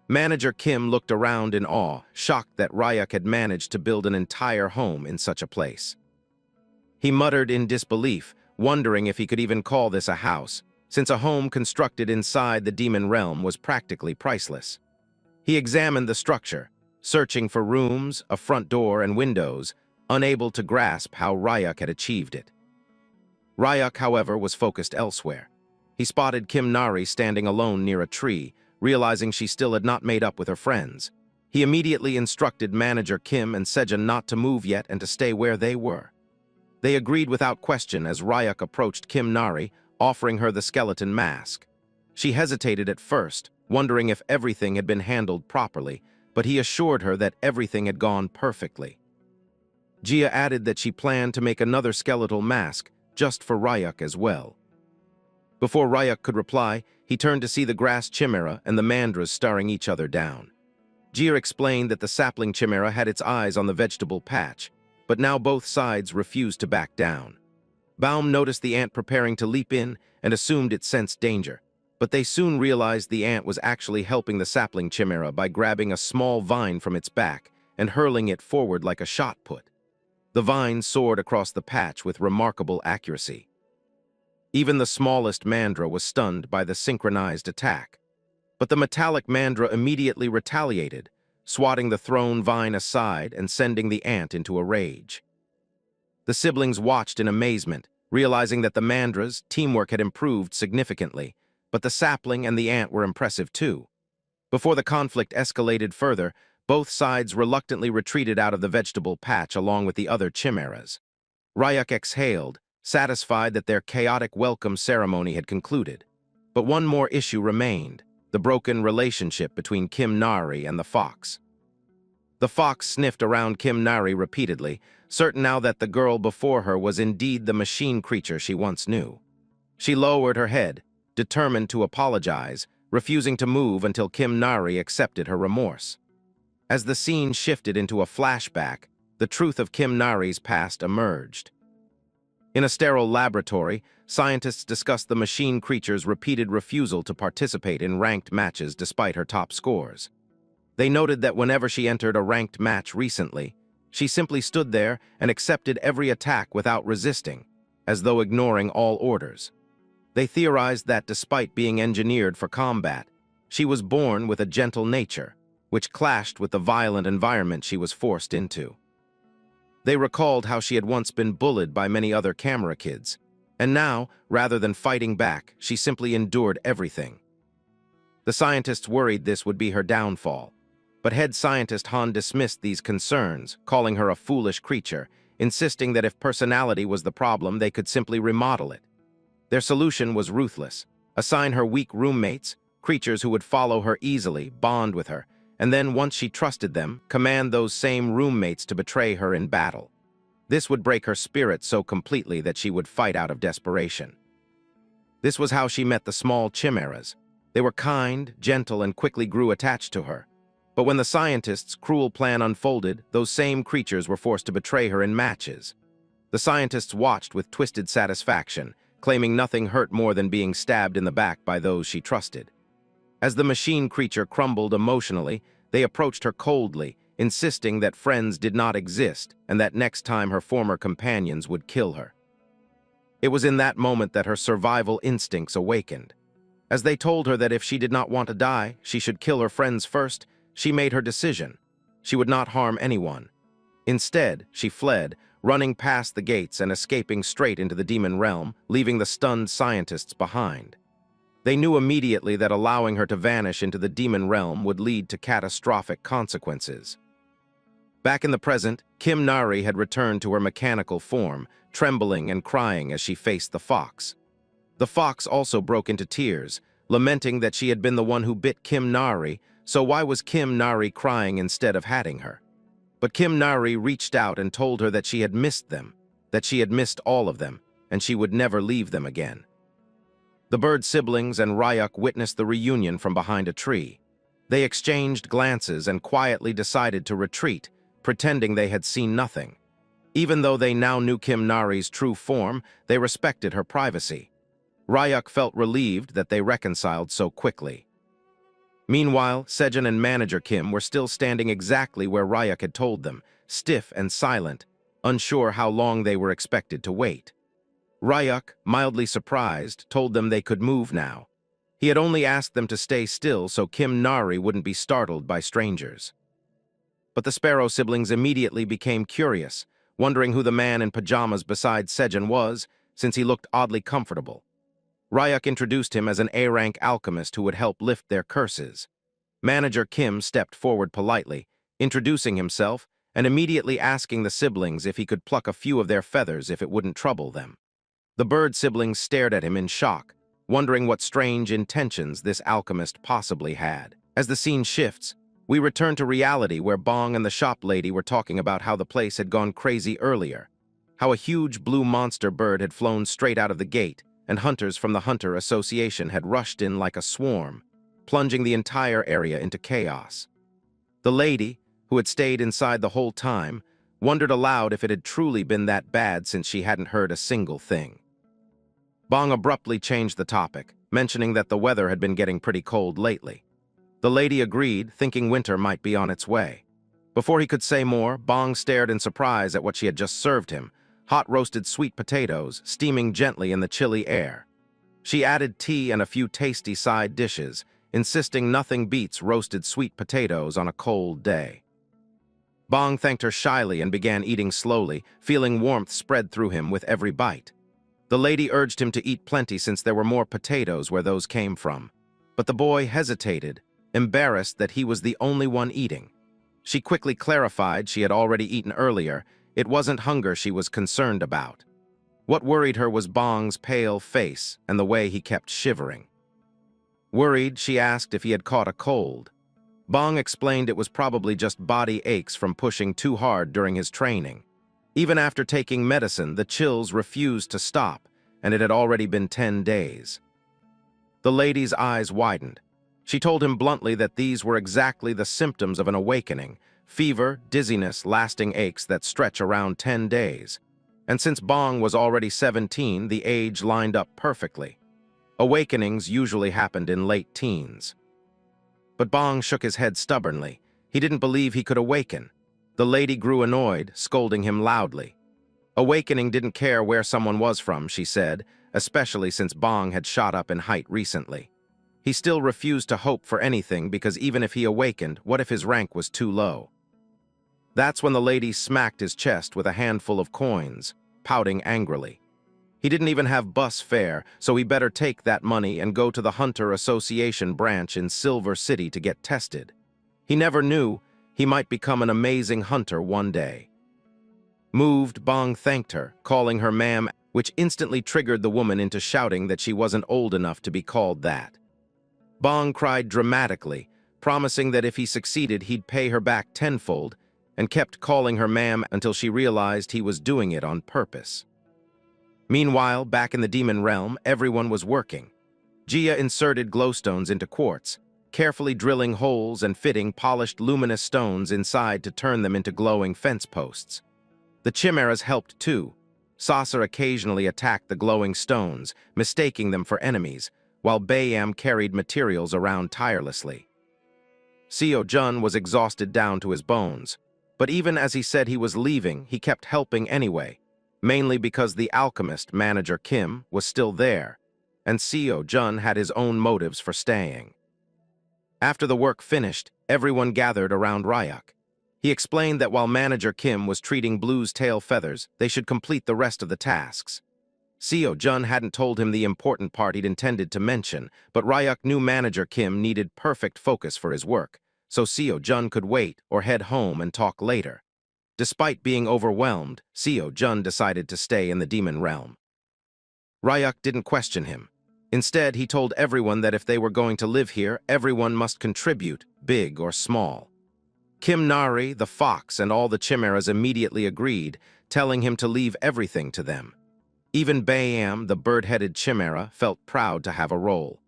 Manager Kim looked around in awe, shocked that Ryuk had managed to build an entire home in such a place. He muttered in disbelief, wondering if he could even call this a house, since a home constructed inside the demon realm was practically priceless. He examined the structure, searching for rooms, a front door, and windows, unable to grasp how Ryuk had achieved it. Ryuk, however, was focused elsewhere. He spotted Kim Nari standing alone near a tree, realizing she still had not made up with her friends. He immediately instructed manager Kim and Sejun not to move yet and to stay where they were. They agreed without question as Ryuk approached Kim Nari, offering her the skeleton mask. She hesitated at first, wondering if everything had been handled properly, but he assured her that everything had gone perfectly. Gia added that she planned to make another skeletal mask, just for Ryuk as well. Before Ryuk could reply, he turned to see the grass chimera and the mandras staring each other down. Gia explained that the sapling chimera had its eyes on the vegetable patch, but now both sides refused to back down. Baum noticed the ant preparing to leap in and assumed it sensed danger, but they soon realized the ant was actually helping the sapling chimera by grabbing a small vine from its back and hurling it forward like a shot put. The vine soared across the patch with remarkable accuracy. Even the smallest mandra was stunned by the synchronized attack. But the metallic mandra immediately retaliated, swatting the thrown vine aside and sending the ant into a rage. The siblings watched in amazement, realizing that the mandra's teamwork had improved significantly, but the sapling and the ant were impressive too. Before the conflict escalated further, both sides reluctantly retreated out of the vegetable patch along with the other chimeras. Ryuk exhaled, satisfied that their chaotic welcome ceremony had concluded. But one more issue remained: the broken relationship between Kim Nari and the fox. The fox sniffed around Kim Nari repeatedly, certain now that the girl before her was indeed the machine creature she once knew. She lowered her head, determined to apologize, refusing to move until Kim Nari accepted her remorse. As the scene shifted into a flashback, the truth of Kim Nari's past emerged. In a sterile laboratory, scientists discussed the machine creature's repeated refusal to participate in ranked matches despite her top scores. They noted that whenever she entered a ranked match recently, she simply stood there and accepted every attack without resisting, as though ignoring all orders. They theorized that despite being engineered for combat, she was born with a gentle nature, which clashed with the violent environment she was forced into. They recalled how she had once been bullied by many other camera kids, and now, rather than fighting back, she simply endured everything. The scientists worried this would be her downfall, but head scientist Han dismissed these concerns, calling her a foolish creature, insisting that if personality was the problem, they could simply remodel it. Their solution was ruthless: assign her weak roommates, creatures who would follow her easily, bond with her, and then, once she trusted them, command those same roommates to betray her in battle. This would break her spirit so completely that she would fight out of desperation. This was how she met the small chimeras. They were kind, gentle, and quickly grew attached to her. But when the scientists' cruel plan unfolded, those same creatures were forced to betray her in matches. The scientists watched with twisted satisfaction, claiming nothing hurt more than being stabbed in the back by those she trusted. As the machine creature crumbled emotionally, they approached her coldly, insisting that friends did not exist and that next time her former companions would kill her. It was in that moment that her survival instincts awakened. As they told her that if she did not want to die, she should kill her friends first, she made her decision. She would not harm anyone. Instead, she fled, running past the gates and escaping straight into the demon realm, leaving the stunned scientists behind. They knew immediately that allowing her to vanish into the demon realm would lead to catastrophic consequences. Back in the present, Kim Nari had returned to her mechanical form, trembling and crying as she faced the fox. The fox also broke into tears, lamenting that she had been the one who bit Kim Nari, so why was Kim Nari crying instead of hatting her? But Kim Nari reached out and told her that she had missed them, that she had missed all of them, and she would never leave them again. The bird siblings and Ryuk witnessed the reunion from behind a tree. They exchanged glances and quietly decided to retreat, pretending they had seen nothing. Even though they now knew Kim Nari's true form, they respected her privacy. Ryuk felt relieved that they reconciled so quickly. Meanwhile, Sejun and manager Kim were still standing exactly where Ryuk had told them, stiff and silent, unsure how long they were expected to wait. Ryuk, mildly surprised, told them they could move now. He had only asked them to stay still so Kim Nari wouldn't be startled by strangers. But the Sparrow siblings immediately became curious, wondering who the man in pajamas beside Sejin was, since he looked oddly comfortable. Ryuk introduced him as an A-rank alchemist who would help lift their curses. Manager Kim stepped forward politely, introducing himself and immediately asking the siblings if he could pluck a few of their feathers if it wouldn't trouble them. The bird siblings stared at him in shock, wondering what strange intentions this alchemist possibly had. As the scene shifts, we return to reality where Bong and the shop lady were talking about how the place had gone crazy earlier, how a huge blue monster bird had flown straight out of the gate, and hunters from the Hunter Association had rushed in like a swarm, plunging the entire area into chaos. The lady, who had stayed inside the whole time, wondered aloud if it had truly been that bad since she hadn't heard a single thing. Bong abruptly changed the topic, mentioning that the weather had been getting pretty cold lately. The lady agreed, thinking winter might be on its way. Before he could say more, Bong stared in surprise at what she had just served him, hot roasted sweet potatoes steaming gently in the chilly air. She added tea and a few tasty side dishes, insisting nothing beats roasted sweet potatoes on a cold day. Bong thanked her shyly and began eating slowly, feeling warmth spread through him with every bite. The lady urged him to eat plenty since there were more potatoes where those came from. But the boy hesitated, embarrassed that he was the only one eating. She quickly clarified she had already eaten earlier. It wasn't hunger she was concerned about. What worried her was Bong's pale face and the way he kept shivering. Worried, she asked if he had caught a cold. Bong explained it was probably just body aches from pushing too hard during his training. Even after taking medicine, the chills refused to stop, and it had already been 10 days. The lady's eyes widened. She told him bluntly that these were exactly the symptoms of an awakening: fever, dizziness, lasting aches that stretch around 10 days. And since Bong was already 17, the age lined up perfectly. Awakenings usually happened in late teens. But Bong shook his head stubbornly. He didn't believe he could awaken. The lady grew annoyed, scolding him loudly. Awakening didn't care where someone was from, she said, especially since Bong had shot up in height recently. He still refused to hope for anything because even if he awakened, what if his rank was too low? That's when the lady smacked his chest with a handful of coins, pouting angrily. He didn't even have bus fare, so he better take that money and go to the Hunter Association branch in Silver City to get tested. He never knew he might become an amazing hunter one day. Moved, Bong thanked her, calling her ma'am, which instantly triggered the woman into shouting that she wasn't old enough to be called that. Bong cried dramatically, promising that if he succeeded he'd pay her back tenfold, and kept calling her ma'am until she realized he was doing it on purpose. Meanwhile, back in the demon realm, everyone was working. Gia inserted glowstones into quartz, carefully drilling holes and fitting polished luminous stones inside to turn them into glowing fence posts. The chimeras helped too. Sasa occasionally attacked the glowing stones, mistaking them for enemies, while Bayam carried materials around tirelessly. Seo Jun was exhausted down to his bones, but even as he said he was leaving, he kept helping anyway, mainly because the alchemist, Manager Kim, was still there, and Seo Jun had his own motives for staying. After the work finished, everyone gathered around Ryuk. He explained that while Manager Kim was treating Blue's tail feathers, they should complete the rest of the tasks. Seo Jun hadn't told him the important part he'd intended to mention, but Ryuk knew Manager Kim needed perfect focus for his work, so Seo Jun could wait or head home and talk later. Despite being overwhelmed, Seo Jun decided to stay in the demon realm. Ryuk didn't question him. Instead, he told everyone that if they were going to live here, everyone must contribute, big or small. Kim Nari, the fox, and all the chimeras immediately agreed, telling him to leave everything to them. Even Bayam, the bird-headed chimera, felt proud to have a role.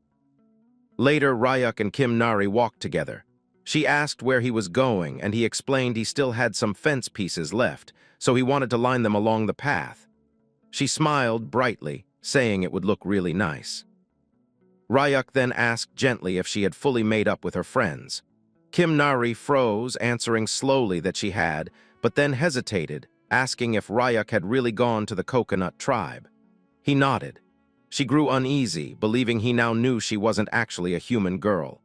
Later, Ryuk and Kim Nari walked together. She asked where he was going, and he explained he still had some fence pieces left, so he wanted to line them along the path. She smiled brightly, saying it would look really nice. Ryuk then asked gently if she had fully made up with her friends. Kim Nari froze, answering slowly that she had, but then hesitated, asking if Ryuk had really gone to the coconut tribe. He nodded. She grew uneasy, believing he now knew she wasn't actually a human girl.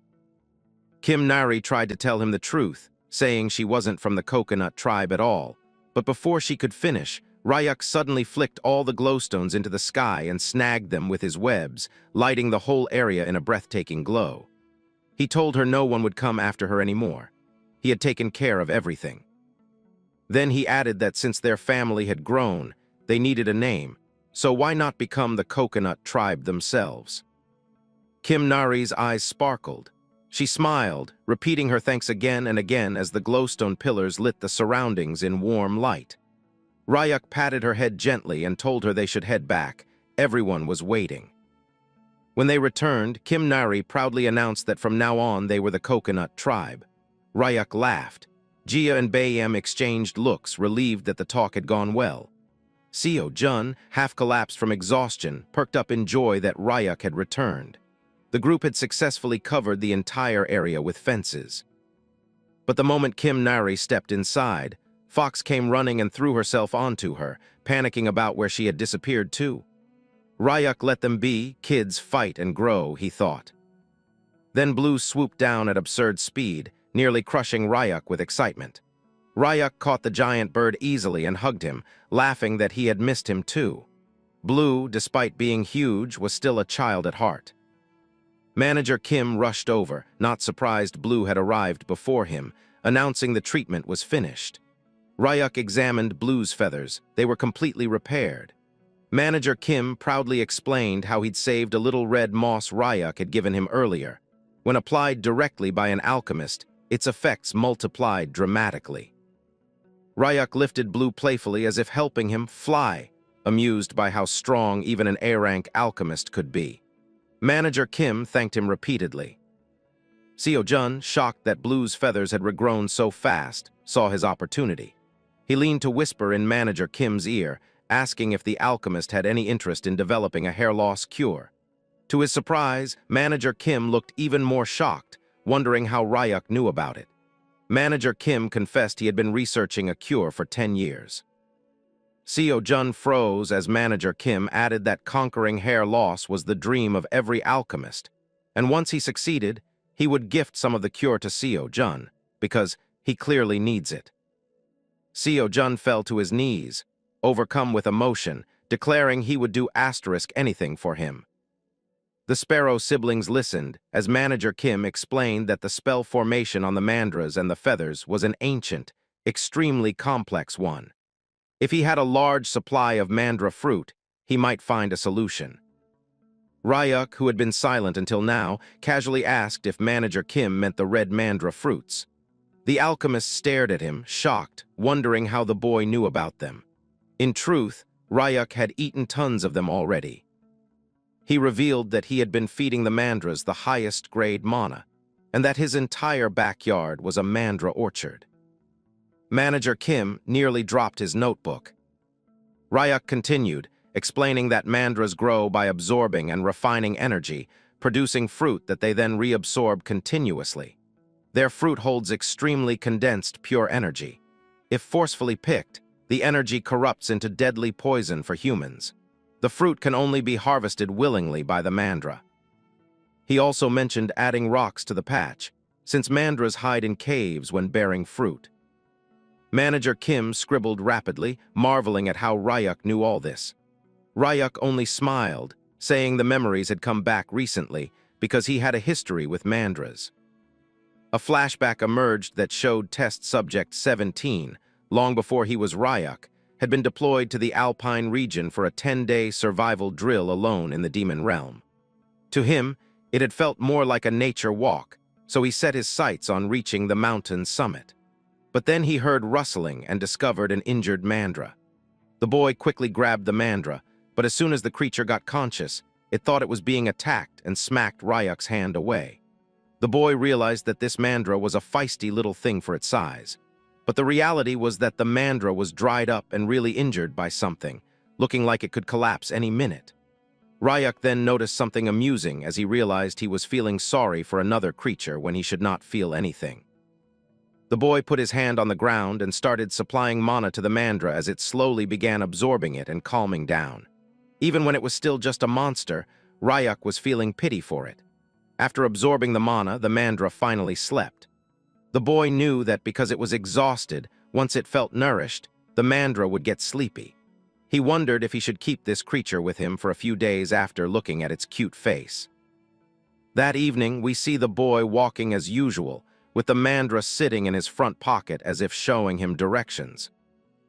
Kim Nari tried to tell him the truth, saying she wasn't from the coconut tribe at all, But before she could finish, Rayuk suddenly flicked all the glowstones into the sky and snagged them with his webs, lighting the whole area in a breathtaking glow. He told her no one would come after her anymore. He had taken care of everything. Then he added that since their family had grown, they needed a name, so why not become the Coconut Tribe themselves? Kim Nari's eyes sparkled. She smiled, repeating her thanks again and again as the glowstone pillars lit the surroundings in warm light. Rayuk patted her head gently and told her they should head back. Everyone was waiting. When they returned, Kim Nari proudly announced that from now on they were the Coconut Tribe. Rayuk laughed. Jia and Bayem exchanged looks, relieved that the talk had gone well. Seo Jun, half collapsed from exhaustion, perked up in joy that Rayuk had returned. The group had successfully covered the entire area with fences. But the moment Kim Nari stepped inside, Fox came running and threw herself onto her, panicking about where she had disappeared too. Rayuk let them be, kids fight and grow, he thought. Then Blue swooped down at absurd speed, nearly crushing Rayuk with excitement. Rayuk caught the giant bird easily and hugged him, laughing that he had missed him too. Blue, despite being huge, was still a child at heart. Manager Kim rushed over, not surprised Blue had arrived before him, announcing the treatment was finished. Rayuk examined Blue's feathers. They were completely repaired. Manager Kim proudly explained how he'd saved a little red moss Rayuk had given him earlier. When applied directly by an alchemist, its effects multiplied dramatically. Rayuk lifted Blue playfully as if helping him fly, amused by how strong even an A-rank alchemist could be. Manager Kim thanked him repeatedly. Seo Jun, shocked that Blue's feathers had regrown so fast, saw his opportunity. He leaned to whisper in Manager Kim's ear, asking if the alchemist had any interest in developing a hair loss cure. To his surprise, Manager Kim looked even more shocked, wondering how Rayuk knew about it. Manager Kim confessed he had been researching a cure for 10 years. Seo Jun froze as Manager Kim added that conquering hair loss was the dream of every alchemist, and once he succeeded, he would gift some of the cure to Seo Jun, because he clearly needs it. Seo Jun fell to his knees, overcome with emotion, declaring he would do anything for him. The Sparrow siblings listened as Manager Kim explained that the spell formation on the mandras and the feathers was an ancient, extremely complex one. If he had a large supply of mandra fruit, he might find a solution. Rayuk, who had been silent until now, casually asked if Manager Kim meant the red mandra fruits. The alchemist stared at him, shocked, wondering how the boy knew about them. In truth, Rayuk had eaten tons of them already. He revealed that he had been feeding the mandras the highest grade mana, and that his entire backyard was a mandra orchard. Manager Kim nearly dropped his notebook. Rayuk continued, explaining that mandras grow by absorbing and refining energy, producing fruit that they then reabsorb continuously. Their fruit holds extremely condensed pure energy. If forcefully picked, the energy corrupts into deadly poison for humans. The fruit can only be harvested willingly by the mandra. He also mentioned adding rocks to the patch, since mandras hide in caves when bearing fruit. Manager Kim scribbled rapidly, marveling at how Rayuk knew all this. Rayuk only smiled, saying the memories had come back recently because he had a history with mandras. A flashback emerged that showed test subject 17, long before he was Rayuk, had been deployed to the Alpine region for a 10-day survival drill alone in the demon realm. To him, it had felt more like a nature walk, so he set his sights on reaching the mountain's summit. But then he heard rustling and discovered an injured mandra. The boy quickly grabbed the mandra, but as soon as the creature got conscious, it thought it was being attacked and smacked Ryuk's hand away. The boy realized that this mandra was a feisty little thing for its size. But the reality was that the mandra was dried up and really injured by something, looking like it could collapse any minute. Rayuk then noticed something amusing as he realized he was feeling sorry for another creature when he should not feel anything. The boy put his hand on the ground and started supplying mana to the mandra as it slowly began absorbing it and calming down. Even when it was still just a monster, Rayuk was feeling pity for it. After absorbing the mana, the mandra finally slept. The boy knew that because it was exhausted, once it felt nourished, the Mandra would get sleepy. He wondered if he should keep this creature with him for a few days after looking at its cute face. That evening, we see the boy walking as usual, with the Mandra sitting in his front pocket as if showing him directions.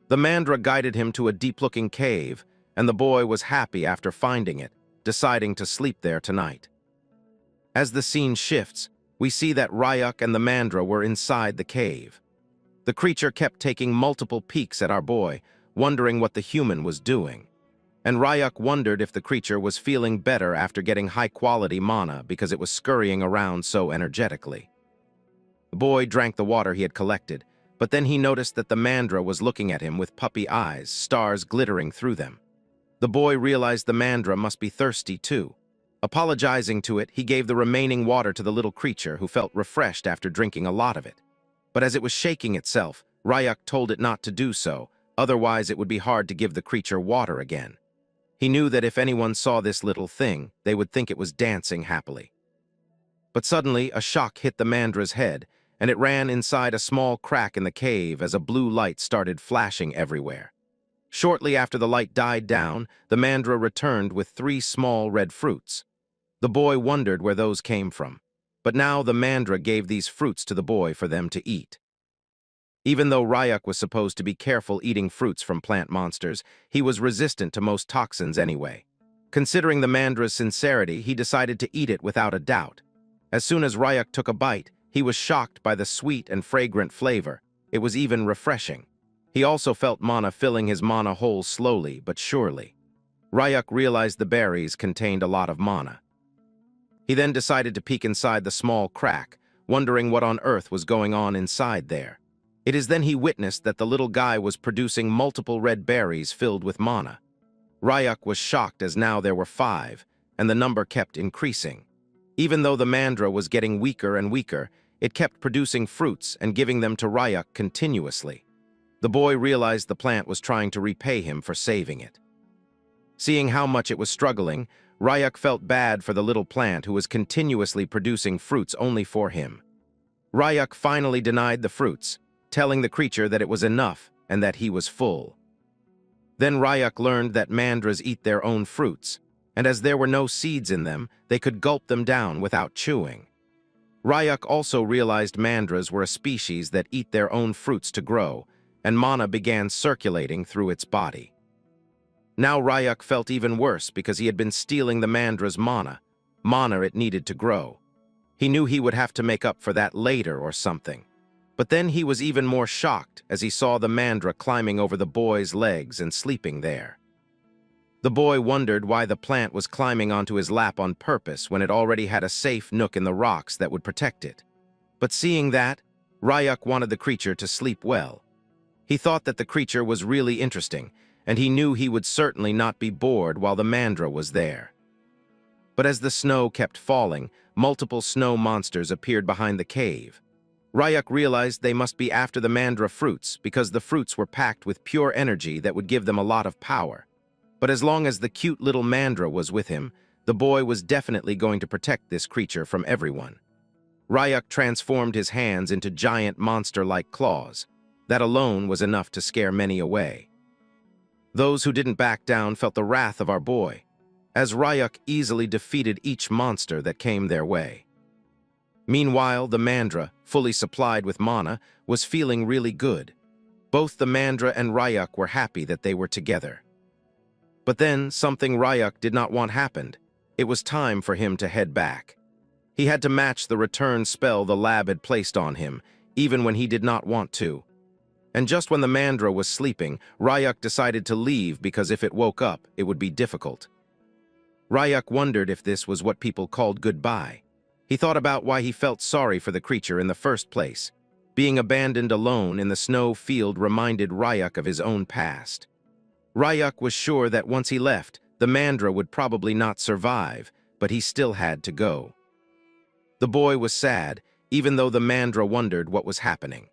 The Mandra guided him to a deep-looking cave, and the boy was happy after finding it, deciding to sleep there tonight. As the scene shifts, we see that Ryuk and the Mandra were inside the cave. The creature kept taking multiple peeks at our boy, wondering what the human was doing. And Ryuk wondered if the creature was feeling better after getting high-quality mana because it was scurrying around so energetically. The boy drank the water he had collected, but then he noticed that the Mandra was looking at him with puppy eyes, stars glittering through them. The boy realized the Mandra must be thirsty too. Apologizing to it, he gave the remaining water to the little creature, who felt refreshed after drinking a lot of it. But as it was shaking itself, Ryuk told it not to do so, otherwise it would be hard to give the creature water again. He knew that if anyone saw this little thing, they would think it was dancing happily. But suddenly, a shock hit the Mandra's head, and it ran inside a small crack in the cave as a blue light started flashing everywhere. Shortly after the light died down, the Mandra returned with 3 small red fruits. The boy wondered where those came from, but now the Mandra gave these fruits to the boy for them to eat. Even though Ryuk was supposed to be careful eating fruits from plant monsters, he was resistant to most toxins anyway. Considering the Mandra's sincerity, he decided to eat it without a doubt. As soon as Ryuk took a bite, he was shocked by the sweet and fragrant flavor. It was even refreshing. He also felt mana filling his mana hole slowly but surely. Ryuk realized the berries contained a lot of mana. He then decided to peek inside the small crack, wondering what on earth was going on inside there. It is then he witnessed that the little guy was producing multiple red berries filled with mana. Ryuk was shocked as now there were 5, and the number kept increasing. Even though the Mandra was getting weaker and weaker, it kept producing fruits and giving them to Ryuk continuously. The boy realized the plant was trying to repay him for saving it. Seeing how much it was struggling, Ryuk felt bad for the little plant who was continuously producing fruits only for him. Ryuk finally denied the fruits, telling the creature that it was enough and that he was full. Then Ryuk learned that Mandras eat their own fruits, and as there were no seeds in them, they could gulp them down without chewing. Ryuk also realized Mandras were a species that eat their own fruits to grow, and mana began circulating through its body. Now Ryuk felt even worse because he had been stealing the Mandra's mana it needed to grow. He knew he would have to make up for that later or something. But then he was even more shocked as he saw the Mandra climbing over the boy's legs and sleeping there. The boy wondered why the plant was climbing onto his lap on purpose when it already had a safe nook in the rocks that would protect it. But seeing that, Ryuk wanted the creature to sleep well. He thought that the creature was really interesting, and he knew he would certainly not be bored while the Mandra was there. But as the snow kept falling, multiple snow monsters appeared behind the cave. Ryuk realized they must be after the Mandra fruits because the fruits were packed with pure energy that would give them a lot of power. But as long as the cute little Mandra was with him, the boy was definitely going to protect this creature from everyone. Ryuk transformed his hands into giant monster-like claws. That alone was enough to scare many away. Those who didn't back down felt the wrath of our boy, as Ryuk easily defeated each monster that came their way. Meanwhile, the Mandra, fully supplied with mana, was feeling really good. Both the Mandra and Ryuk were happy that they were together. But then, something Ryuk did not want happened. It was time for him to head back. He had to match the return spell the lab had placed on him, even when he did not want to. And just when the Mandra was sleeping, Ryuk decided to leave because if it woke up, it would be difficult. Ryuk wondered if this was what people called goodbye. He thought about why he felt sorry for the creature in the first place. Being abandoned alone in the snow field reminded Ryuk of his own past. Ryuk was sure that once he left, the Mandra would probably not survive, but he still had to go. The boy was sad, even though the Mandra wondered what was happening.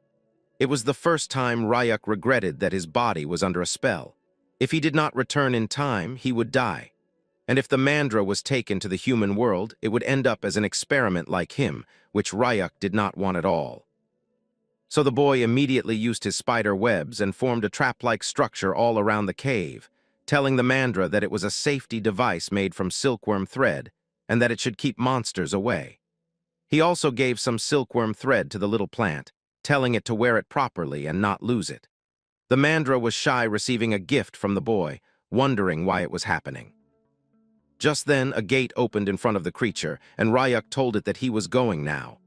It was the first time Ryuk regretted that his body was under a spell. If he did not return in time, he would die. And if the Mandra was taken to the human world, it would end up as an experiment like him, which Ryuk did not want at all. So the boy immediately used his spider webs and formed a trap-like structure all around the cave, telling the mandra that it was a safety device made from silkworm thread and that it should keep monsters away. He also gave some silkworm thread to the little plant, telling it to wear it properly and not lose it. The mandra was shy receiving a gift from the boy, wondering why it was happening. Just then, a gate opened in front of the creature, and Ryuk told it that he was going now.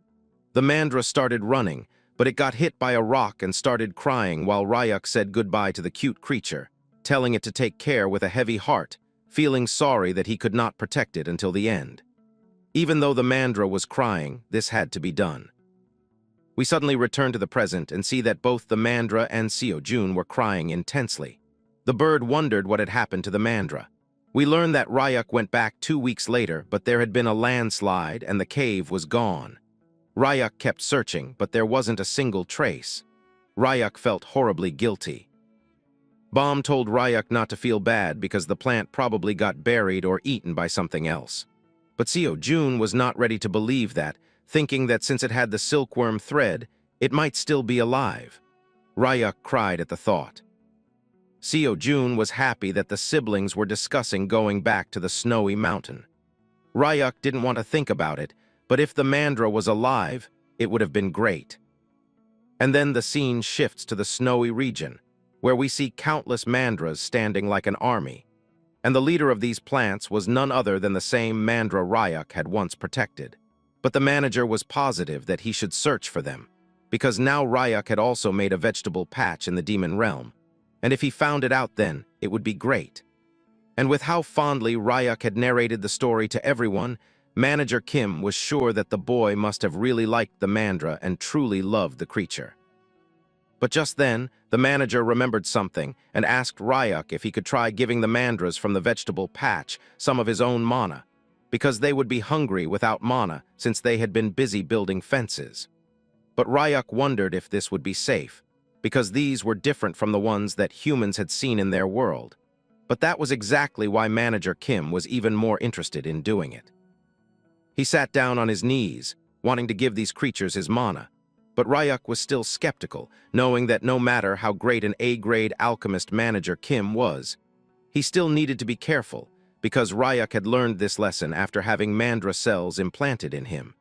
The mandra started running, but it got hit by a rock and started crying while Ryuk said goodbye to the cute creature, telling it to take care with a heavy heart, feeling sorry that he could not protect it until the end. Even though the mandra was crying, this had to be done. We suddenly return to the present and see that both the mandra and Seo-jun were crying intensely. The bird wondered what had happened to the mandra. We learned that Ryuk went back 2 weeks later, but there had been a landslide and the cave was gone. Ryuk kept searching, but there wasn't a single trace. Ryuk felt horribly guilty. Bomb told Ryuk not to feel bad because the plant probably got buried or eaten by something else. But Seo-jun was not ready to believe that, thinking that since it had the silkworm thread, it might still be alive. Ryuk cried at the thought. Seo-jun was happy that the siblings were discussing going back to the snowy mountain. Ryuk didn't want to think about it, but if the mandra was alive, it would have been great. And then the scene shifts to the snowy region, where we see countless mandras standing like an army. And the leader of these plants was none other than the same mandra Ryuk had once protected. But the manager was positive that he should search for them, because now Ryuk had also made a vegetable patch in the demon realm, and if he found it out then, it would be great. And with how fondly Ryuk had narrated the story to everyone, Manager Kim was sure that the boy must have really liked the mandra and truly loved the creature. But just then, the manager remembered something and asked Ryuk if he could try giving the mandras from the vegetable patch some of his own mana, because they would be hungry without mana since they had been busy building fences. But Ryuk wondered if this would be safe, because these were different from the ones that humans had seen in their world. But that was exactly why Manager Kim was even more interested in doing it. He sat down on his knees, wanting to give these creatures his mana, but Ryuk was still skeptical, knowing that no matter how great an A-grade alchemist Manager Kim was, he still needed to be careful, because Ryuk had learned this lesson after having mandra cells implanted in him.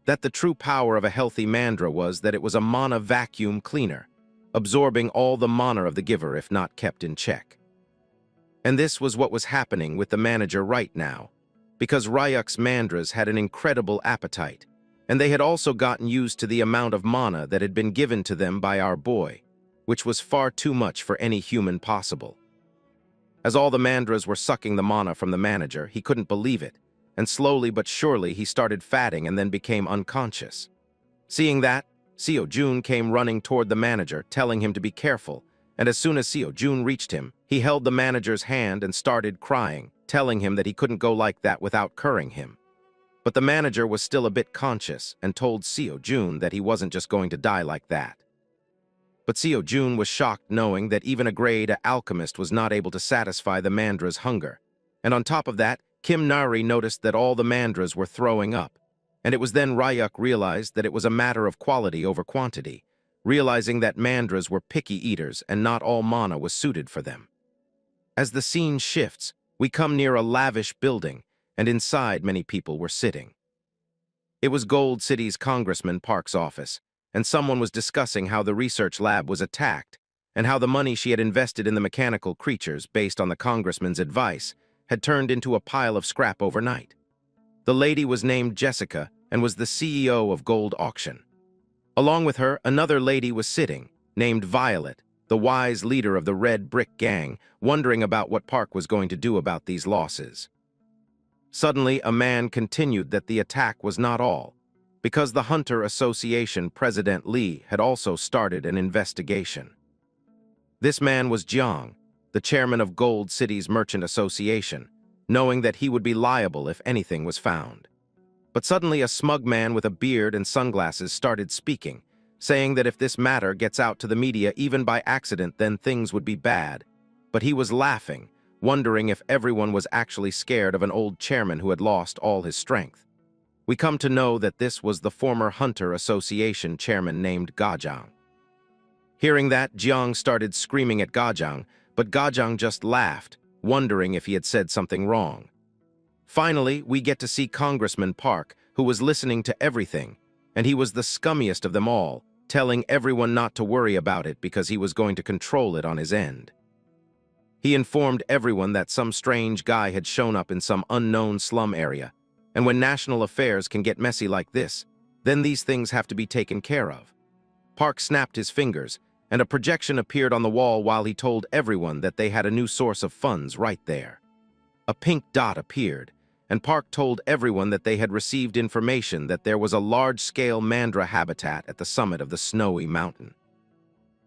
That the true power of a healthy mandra was that it was a mana vacuum cleaner, absorbing all the mana of the giver if not kept in check. And this was what was happening with the manager right now, because Ryuk's mandras had an incredible appetite, and they had also gotten used to the amount of mana that had been given to them by our boy, which was far too much for any human possible. As all the mandras were sucking the mana from the manager, he couldn't believe it, and slowly but surely he started fatting and then became unconscious. Seeing that, Seo-jun came running toward the manager, telling him to be careful, and as soon as Seo-jun reached him, he held the manager's hand and started crying, telling him that he couldn't go like that without curing him. But the manager was still a bit conscious and told Seo-jun that he wasn't just going to die like that. But Seo-jun was shocked knowing that even a grade alchemist was not able to satisfy the mandra's hunger. And on top of that, Kim Nari noticed that all the mandras were throwing up, and it was then Ryuk realized that it was a matter of quality over quantity, realizing that mandras were picky eaters and not all mana was suited for them. As the scene shifts, we come near a lavish building, and inside many people were sitting. It was Gold City's Congressman Park's office, and someone was discussing how the research lab was attacked, and how the money she had invested in the mechanical creatures based on the congressman's advice had turned into a pile of scrap overnight. The lady was named Jessica and was the CEO of Gold Auction. Along with her, another lady was sitting, named Violet, the wise leader of the Red Brick Gang, wondering about what Park was going to do about these losses. Suddenly, a man continued that the attack was not all, because the Hunter Association President Lee had also started an investigation. This man was Jiang, the chairman of Gold City's Merchant Association, knowing that he would be liable if anything was found. But suddenly a smug man with a beard and sunglasses started speaking, saying that if this matter gets out to the media even by accident, then things would be bad. But he was laughing, wondering if everyone was actually scared of an old chairman who had lost all his strength. We come to know that this was the former Hunter Association chairman named Gajang. Hearing that, Jiang started screaming at Gajang, but Gajang just laughed, wondering if he had said something wrong. Finally, we get to see Congressman Park, who was listening to everything, and he was the scummiest of them all, telling everyone not to worry about it because he was going to control it on his end. He informed everyone that some strange guy had shown up in some unknown slum area, and when national affairs can get messy like this, then these things have to be taken care of. Park snapped his fingers, and a projection appeared on the wall while he told everyone that they had a new source of funds right there. A pink dot appeared, and Park told everyone that they had received information that there was a large-scale mandra habitat at the summit of the snowy mountain.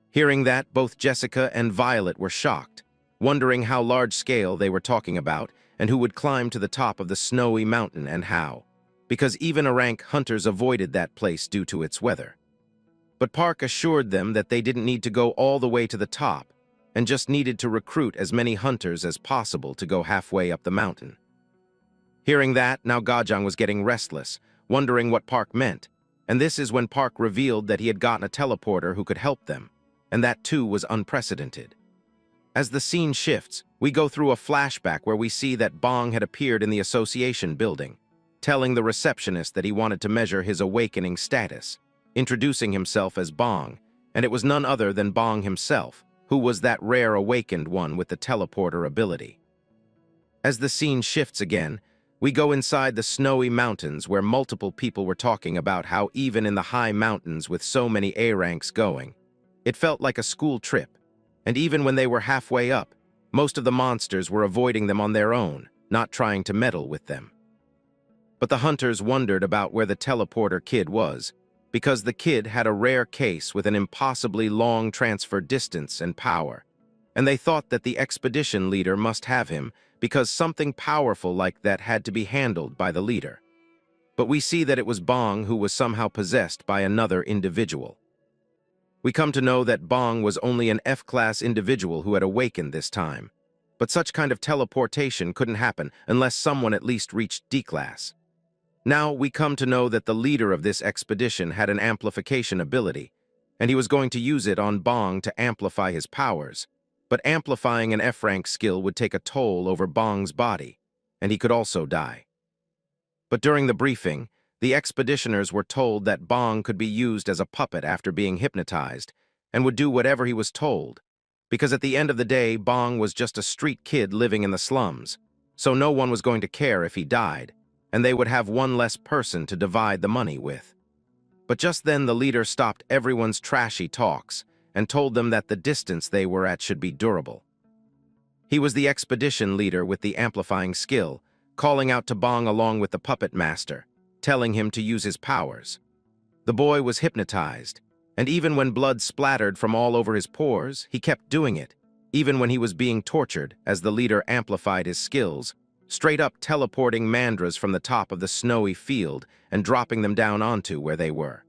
Hearing that, both Jessica and Violet were shocked, wondering how large-scale they were talking about and who would climb to the top of the snowy mountain and how, because even Arank hunters avoided that place due to its weather. But Park assured them that they didn't need to go all the way to the top and just needed to recruit as many hunters as possible to go halfway up the mountain. Hearing that, now Gajang was getting restless, wondering what Park meant, and this is when Park revealed that he had gotten a teleporter who could help them, and that too was unprecedented. As the scene shifts, we go through a flashback where we see that Bong had appeared in the association building, telling the receptionist that he wanted to measure his awakening status, introducing himself as Bong, and it was none other than Bong himself, who was that rare awakened one with the teleporter ability. As the scene shifts again, we go inside the snowy mountains where multiple people were talking about how even in the high mountains with so many A ranks going, it felt like a school trip, and even when they were halfway up, most of the monsters were avoiding them on their own, not trying to meddle with them. But the hunters wondered about where the teleporter kid was, because the kid had a rare case with an impossibly long transfer distance and power, and they thought that the expedition leader must have him because something powerful like that had to be handled by the leader. But we see that it was Bong who was somehow possessed by another individual. We come to know that Bong was only an F-class individual who had awakened this time, but such kind of teleportation couldn't happen unless someone at least reached D-class. Now we come to know that the leader of this expedition had an amplification ability, and he was going to use it on Bong to amplify his powers, but amplifying an F-rank skill would take a toll over Bong's body, and he could also die. But during the briefing, the expeditioners were told that Bong could be used as a puppet after being hypnotized, and would do whatever he was told, because at the end of the day, Bong was just a street kid living in the slums, so no one was going to care if he died, and they would have one less person to divide the money with. But just then the leader stopped everyone's trashy talks and told them that the distance they were at should be durable. He was the expedition leader with the amplifying skill, calling out to Bong along with the puppet master, telling him to use his powers. The boy was hypnotized, and even when blood splattered from all over his pores, he kept doing it, even when he was being tortured as the leader amplified his skills, straight up teleporting mandras from the top of the snowy field and dropping them down onto where they were.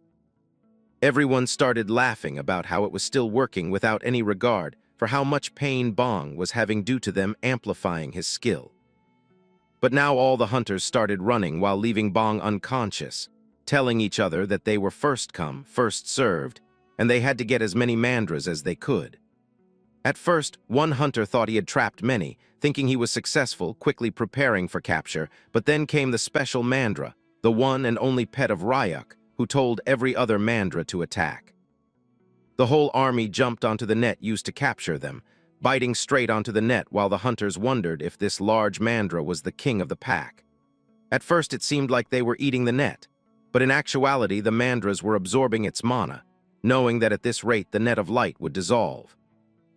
Everyone started laughing about how it was still working without any regard for how much pain Bong was having due to them amplifying his skill. But now all the hunters started running while leaving Bong unconscious, telling each other that they were first come, first served, and they had to get as many mandras as they could. At first, one hunter thought he had trapped many, thinking he was successful, quickly preparing for capture, but then came the special mandra, the one and only pet of Ryuk, who told every other mandra to attack. The whole army jumped onto the net used to capture them, biting straight onto the net while the hunters wondered if this large mandra was the king of the pack. At first it seemed like they were eating the net, but in actuality the mandras were absorbing its mana, knowing that at this rate the net of light would dissolve.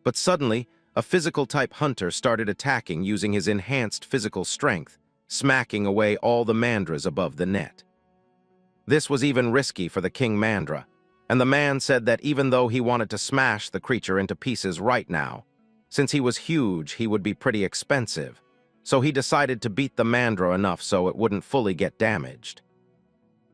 But suddenly, a physical-type hunter started attacking using his enhanced physical strength, smacking away all the mandras above the net. This was even risky for the King Mandra, and the man said that even though he wanted to smash the creature into pieces right now, since he was huge, he would be pretty expensive, so he decided to beat the Mandra enough so it wouldn't fully get damaged.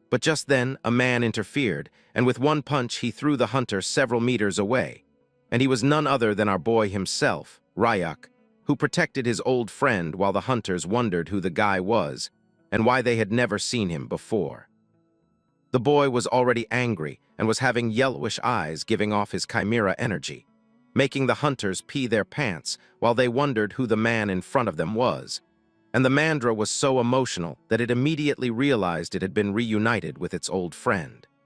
But just then, a man interfered, and with one punch he threw the hunter several meters away, and he was none other than our boy himself, Ryuk, who protected his old friend while the hunters wondered who the guy was and why they had never seen him before. The boy was already angry and was having yellowish eyes giving off his chimera energy, making the hunters pee their pants while they wondered who the man in front of them was. And the mandra was so emotional that it immediately realized it had been reunited with its old friend.